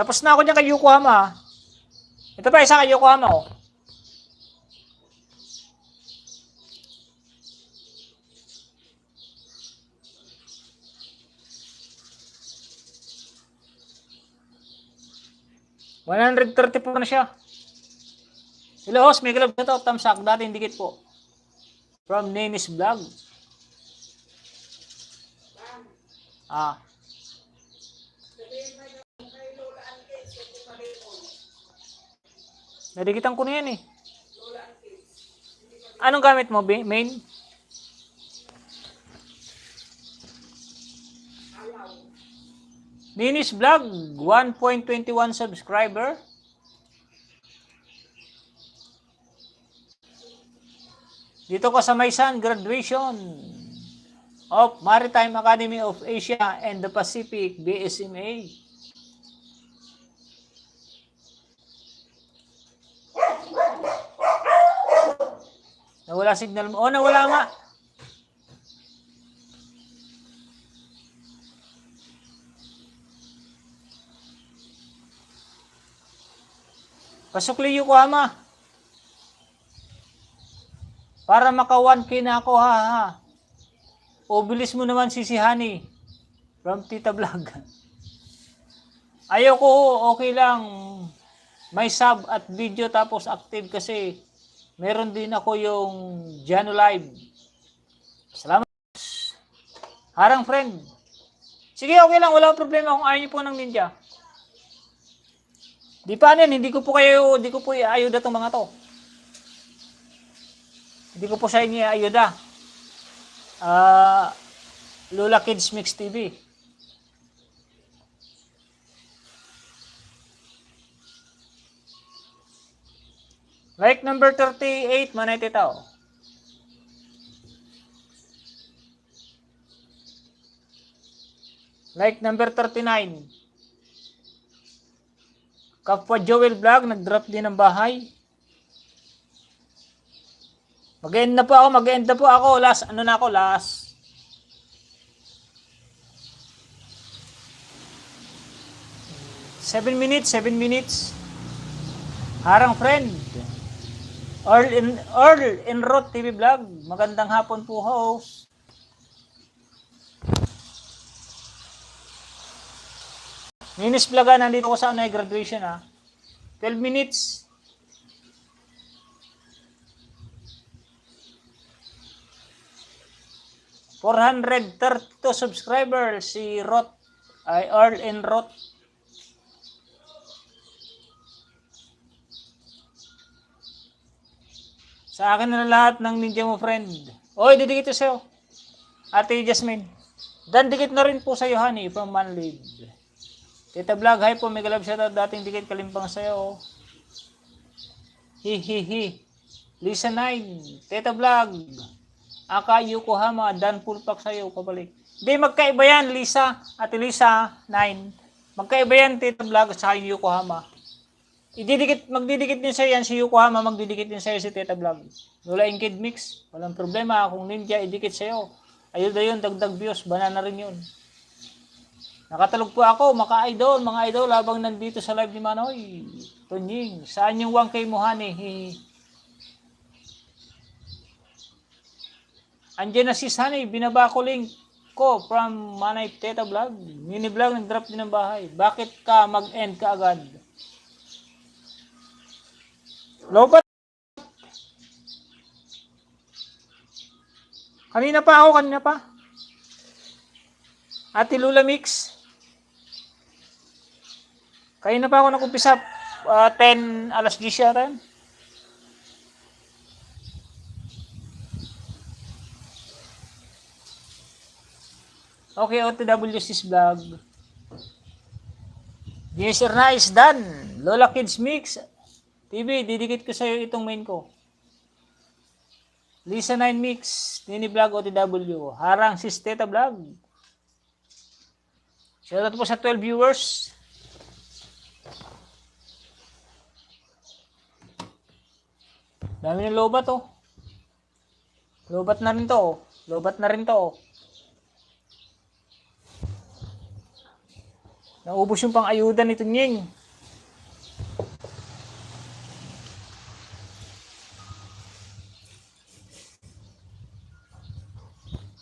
Tapos na ako dyan kay Yokohama. Ito pa, isa kay Yokohama. Oh. $134 na siya. Hello, host. May galab na ito. Tamsak. Dati hindi dikit po. From Nenis Vlog. Nadikitan ko na yan eh. Anong gamit mo, main? Ninis Vlog, 1.21 subscriber. Dito ka sa Maysan, graduation of Maritime Academy of Asia and the Pacific, BSMA. Nawala signal mo. Oh, nawala nga. Pasukli Yokohama. Para maka 1K na ako ha. O bilis mo naman si Honey. From Tita Vlog. Ayoko, okay lang. May sub at video tapos active kasi meron din ako yung Jano Live. Salamat. Harang friend. Sige, okay lang. Wala problema kung ayaw niyo po ng ninja. Di pa yan. Hindi ko po iayuda itong mga to. Hindi ko po sa inyo iayuda. Lola Kids Mix TV. Like number 38, manay titaw. Like number 39. Kapwa Joel Vlog, nag-drop din ng bahay. Mag-end na po ako. Last, ano na ako, last. Seven minutes. Harang friend. Earl in Rot TV Vlog. Magandang hapon po, host. Minis Vlog, nandito ko sa graduation 12 minutes. $432 subscribers si Rot ay Earl in Rot. Sa akin na lahat ng ninja mo friend. Oy, didikit to sa'yo. Ate Jasmine. Dan dikit na rin po sa'yo, honey, from Manlib. Tita Vlog, hi po, mega love shoutout. Dating dikit kalimpang sa'yo. Hi. Lisa 9. Tita Vlog. Aka Yokohama, Dan Pulpak sa'yo, pabalik. Hindi, magkaiba yan, Lisa. Ate Lisa 9. Magkaiba yan, Tita Vlog, sa Yokohama. Magdidikit din sa'yo yan si Yokohama, magdidikit din sa'yo si Teta Vlog. Lola and Kid Mix, walang problema. Kung ninja, idikit sa'yo. Ayun na yun, dagdag views, banana rin yun. Nakatalog po ako, mga idol, habang nandito sa live ni Manoy. Tunying, saan yung 1K mo, honey? Andiyan na si Honey, binaba ko link ko from Manay Teta Vlog. Mini Vlog, nag-drop din ng bahay. Bakit ka mag-end ka agad? Lobat. Kanina pa. Ate Lula Mix. Kanina pa ako nag-umpisa. 10, alas 10 yata yan. Okay, OTWC's vlog. Yes, sir, nice, done. Lola Kids Mix. TV, didikit ko sa'yo itong main ko. Lisa 9 Mix, Nini Vlog, OTW. Harang sis Teta Vlog. Shoutout po sa 12 viewers. Dami ng lobat Lobat na rin to. Naubos yung pang-ayuda nito Nying.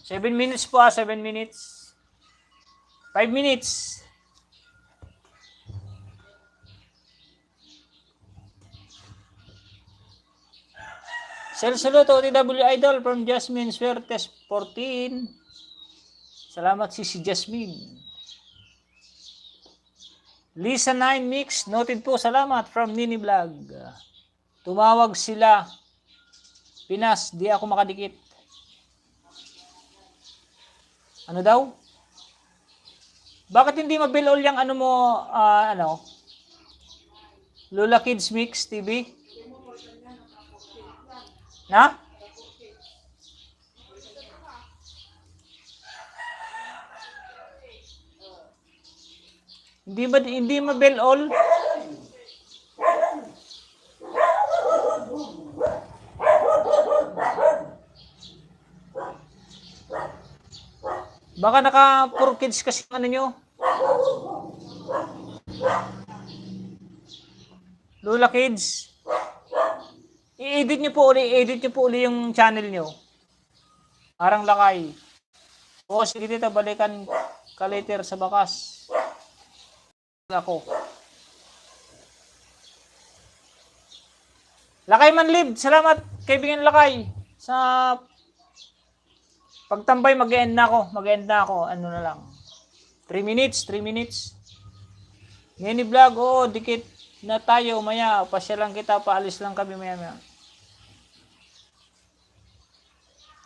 Seven minutes po 7 minutes. 5 minutes. Saludo OTW Idol from Jasmine Suertes 14. Salamat si Jasmine. Lisa 9 Mix, noted po, salamat from Nini Vlog. Tumawag sila. Pinas, di ako makadikit. Ano daw? Bakit hindi ma-bill all yung ano mo, Lola Kids Mix TV? Na? Hindi ma-bill all? Baka naka 4 kids kasi ano nyo. Lola Kids. I-edit nyo po uli yung channel nyo. Arang Lakay. O sige tita, balikan ka later sa bakas. Ako. Lakay Manlib, salamat kaibigan Lakay sa pagtambay. Mag-end na ako. Ano na lang. 3 minutes. Nini Vlog, dikit na tayo maya. Pasya lang kita, paalis lang kami maya.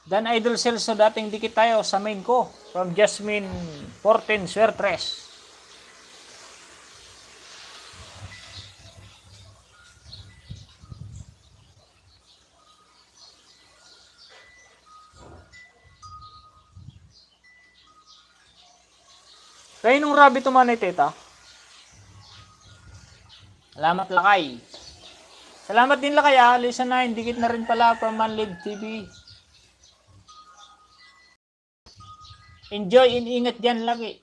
Dan Idol Celso, dating dikit tayo sa main ko. From Jasmine 14 Suertes. Kaya nung rabbit tumanay, teta. Salamat, Lakay. Salamat din, Lakay, ah. Lisa 9, dikit na rin pala from Manlib TV. Enjoy, ingat dyan lagi.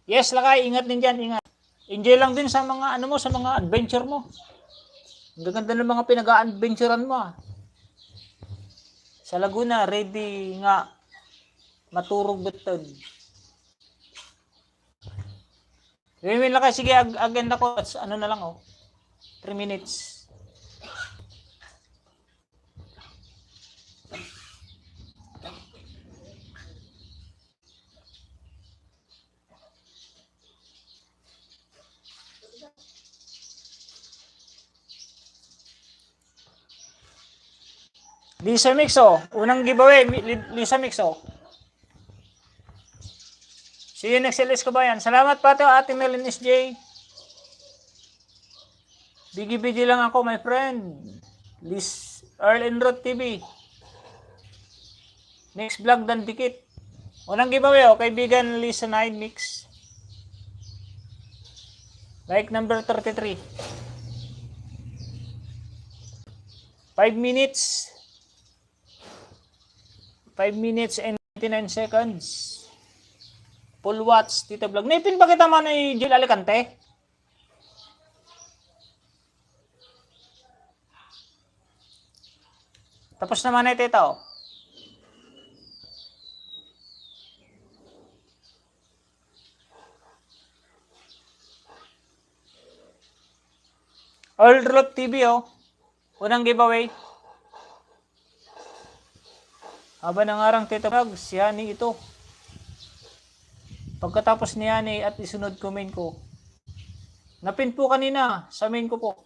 Yes, Lakay, ingat din dyan, ingat. Enjoy lang din sa mga, ano mo, sa mga adventure mo. Ang gaganda ng mga pinag-a-adventurean mo, ah. Sa Laguna, ready nga maturog betod. Win lang kayo. Sige, agenda ko. Ano na lang, oh. 3 minutes. Lisa Mixo. Unang giveaway. Lisa Mixo. See you next LS Kabayan. Salamat pa ito, Ate Melin SJ. Bigi-bigi lang ako, my friend. Earl and Road TV. Next vlog dan dikit. Unang giveaway, oh, kaibigan Lisa 9 Mix. Like number 33. 5 minutes. 5 minutes and 99 seconds. Full watch, Tito Vlog. Naipin ba kita man ni Jill Alicante? Tapos naman na ito. Old Rock TV, oh. Unang giveaway. Haba ng arang Tito Vlog, si Hani ito. Pagkatapos ni Hani at isunod ko main ko. Napin po kanina sa main ko po.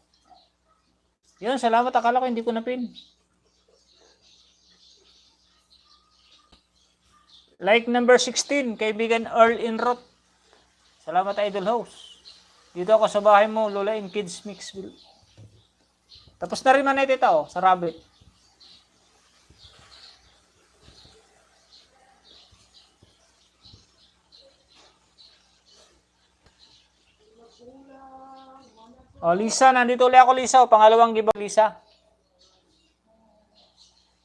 Yun, salamat. Akala ko hindi ko napin. Like number 16, kaibigan Earl Inrot. Salamat, Idol House. Dito ako sa bahay mo, Lola in Kids Mix. Tapos na rin man ito, oh, sa rabbit. Oh, Lisa, nandito ulit ako, Lisa. O, pangalawang giveaway, Lisa.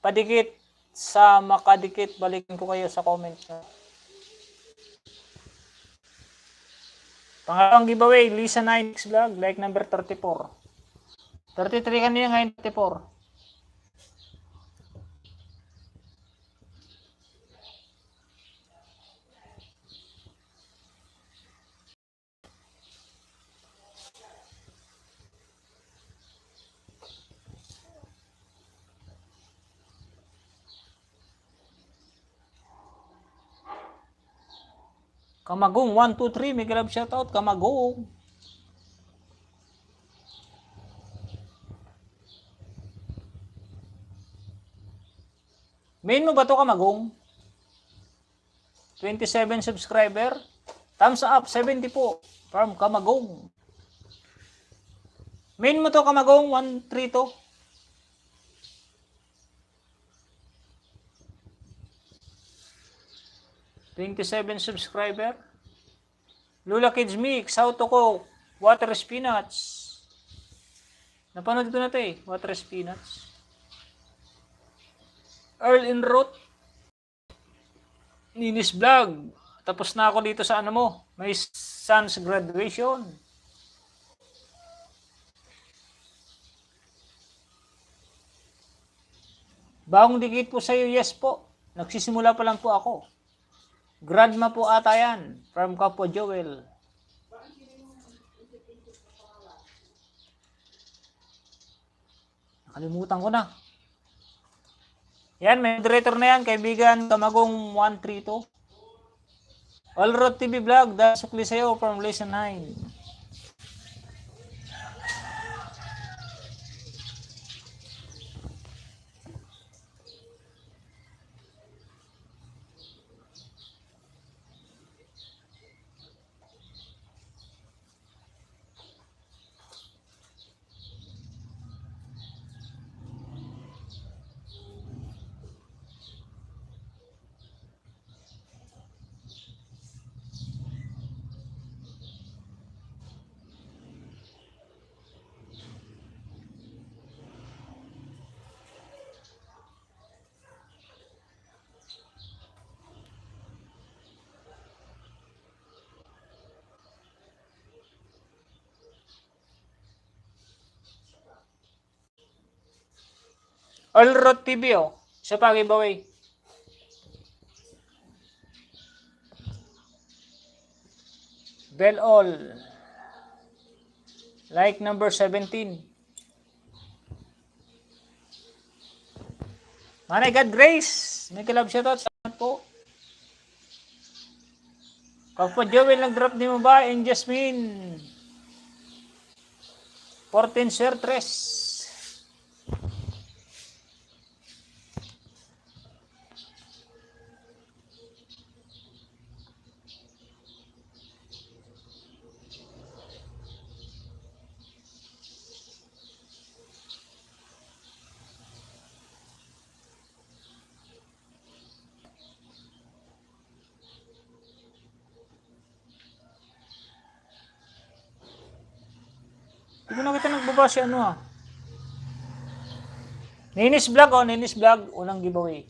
Padikit sa makadikit, balikin ko kayo sa comment. Pangalawang giveaway, Lisa 9 Vlog, like number 34. 33 kanina, ngayon 34. Kamagong 1, 2, 3, mega love shoutout, Kamagong. Main mo ba to, Kamagong? 27 subscriber. Thumbs up, 70 po. From Kamagong. Main mo to, Kamagong, 1, 3 to. $27 subscriber. Lula Kids Mix, how to cook water spinach. Napanood ko na ito, eh, water spinach. Earl in Root. Ninis Vlog. Tapos na ako dito sa ano mo, my son's graduation. Bagong dikit po sa iyo, yes po. Nagsisimula pa lang po ako. Grandma po ata yan, from Capo Joel. Nakalimutan ko na. Yan, may moderator na yan, kaibigan Kamagong 132. All Road TV Vlog, dasukli sa'yo from Lesson 9. All Road TV, oh. Isa pa giveaway. Bell all. Like number 17. Manay God Grace. May kalab shoutout. Salamat po. Kapag Joel nag-drop di mo ba? And Jasmine. 14 share 3. Hindi na kita nagbaba si ano ah. Ninis Vlog oh, Ninis Vlog. Unang giveaway.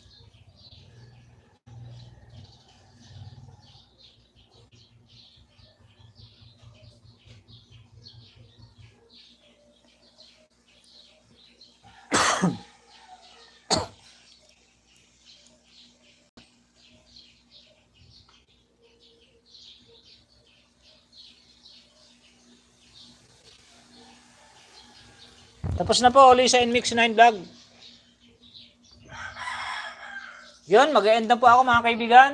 Tapos na po, Lisa and Mix 9 Vlog. Yun, mag-e-end na po ako mga kaibigan.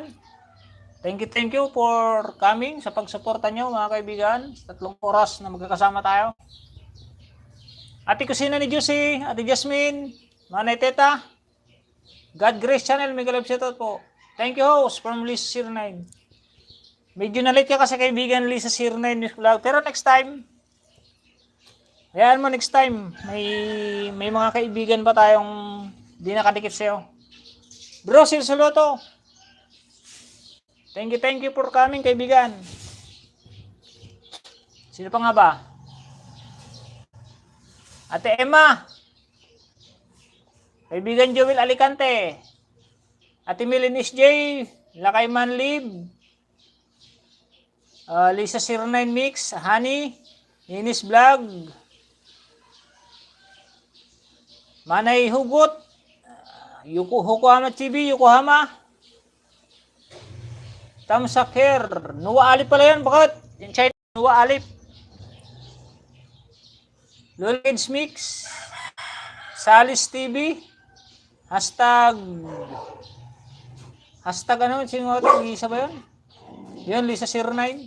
Thank you for coming sa pagsuporta nyo mga kaibigan. 3 oras na magkakasama tayo. Ate Kusina ni Juicy, Ate Jasmine, Manay Teta, God Grace Channel, may galab shoutout po. Thank you host from Lisa Sir 9. Medyo na late ka kasi kaibigan Lisa Sir 9 News Vlog. Pero next time, hayaan mo next time, may mga kaibigan pa tayong di nakadikit sa'yo. Bro, Silsoloto. Thank you for coming, kaibigan. Sino pa nga ba? Ate Emma. Kaibigan Joel Alicante. Ate Milinis J. Lakay Manlib. Lisa 09 Mix. Honey. Inis Vlog. Manay Hugot, Yokohama TV, Yokohama, Tamsak Hair, Nuwa Alip pala yan, bakit? Yung China, Nuwa Alip, Lulkids Mix, Salis TV, hashtag ano, sino nga ito, Lisa ba yun? Yun, Lisa 09.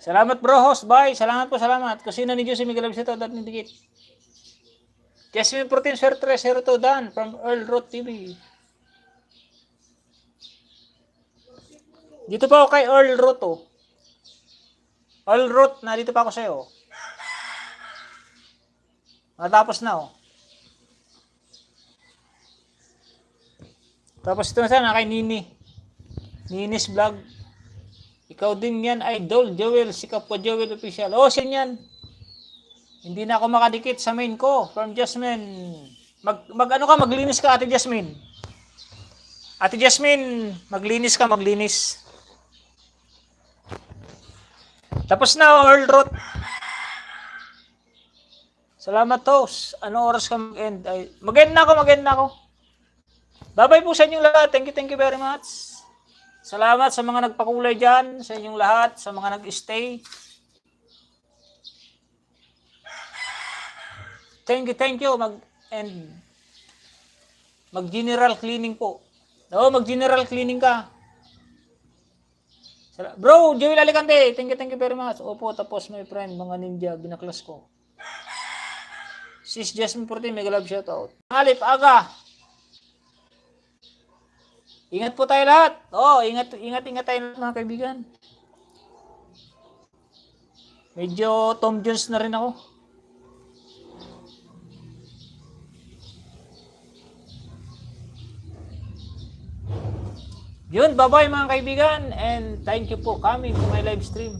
Salamat bro, host, bye. Salamat po, salamat. Kusina ni Diyos, Miguel Abisito, dat nindikit. Jasmine Protein, Sir 302, Dan, from Earl Road TV. Dito pa ako kay Earl Road, oh. Earl Road, na dito pa ako sa'yo. Matapos na, oh. Tapos ito na sana kay Nini. Nini's Vlog. Ikaw din yan, idol, Joel, si Kapwa Joel Official. Oh, siya yan. Hindi na ako makadikit sa main ko. From Jasmine. Maglinis ka, Ate Jasmine. Ate Jasmine, maglinis ka, maglinis. Tapos na, Earl Roth. Salamat, host. Ano oras ka mag-end? Mag-end na ako. Bye-bye po sa inyong lahat. Thank you very much. Salamat sa mga nagpakulay dyan, sa inyong lahat, sa mga nag-stay. Thank you. Mag-general cleaning po. Oo, mag-general cleaning ka. Bro, Joel Alicante, thank you very much. Opo, tapos my friend, mga ninja, binaklas ko. Sis Jasmine Porte, mega love shoutout. Alip, aga. Ingat po tayo lahat. Oo, ingat tayo mga kaibigan. Medyo Tom Jones na rin ako. Yun, bye-bye mga kaibigan. And thank you for coming to my live stream.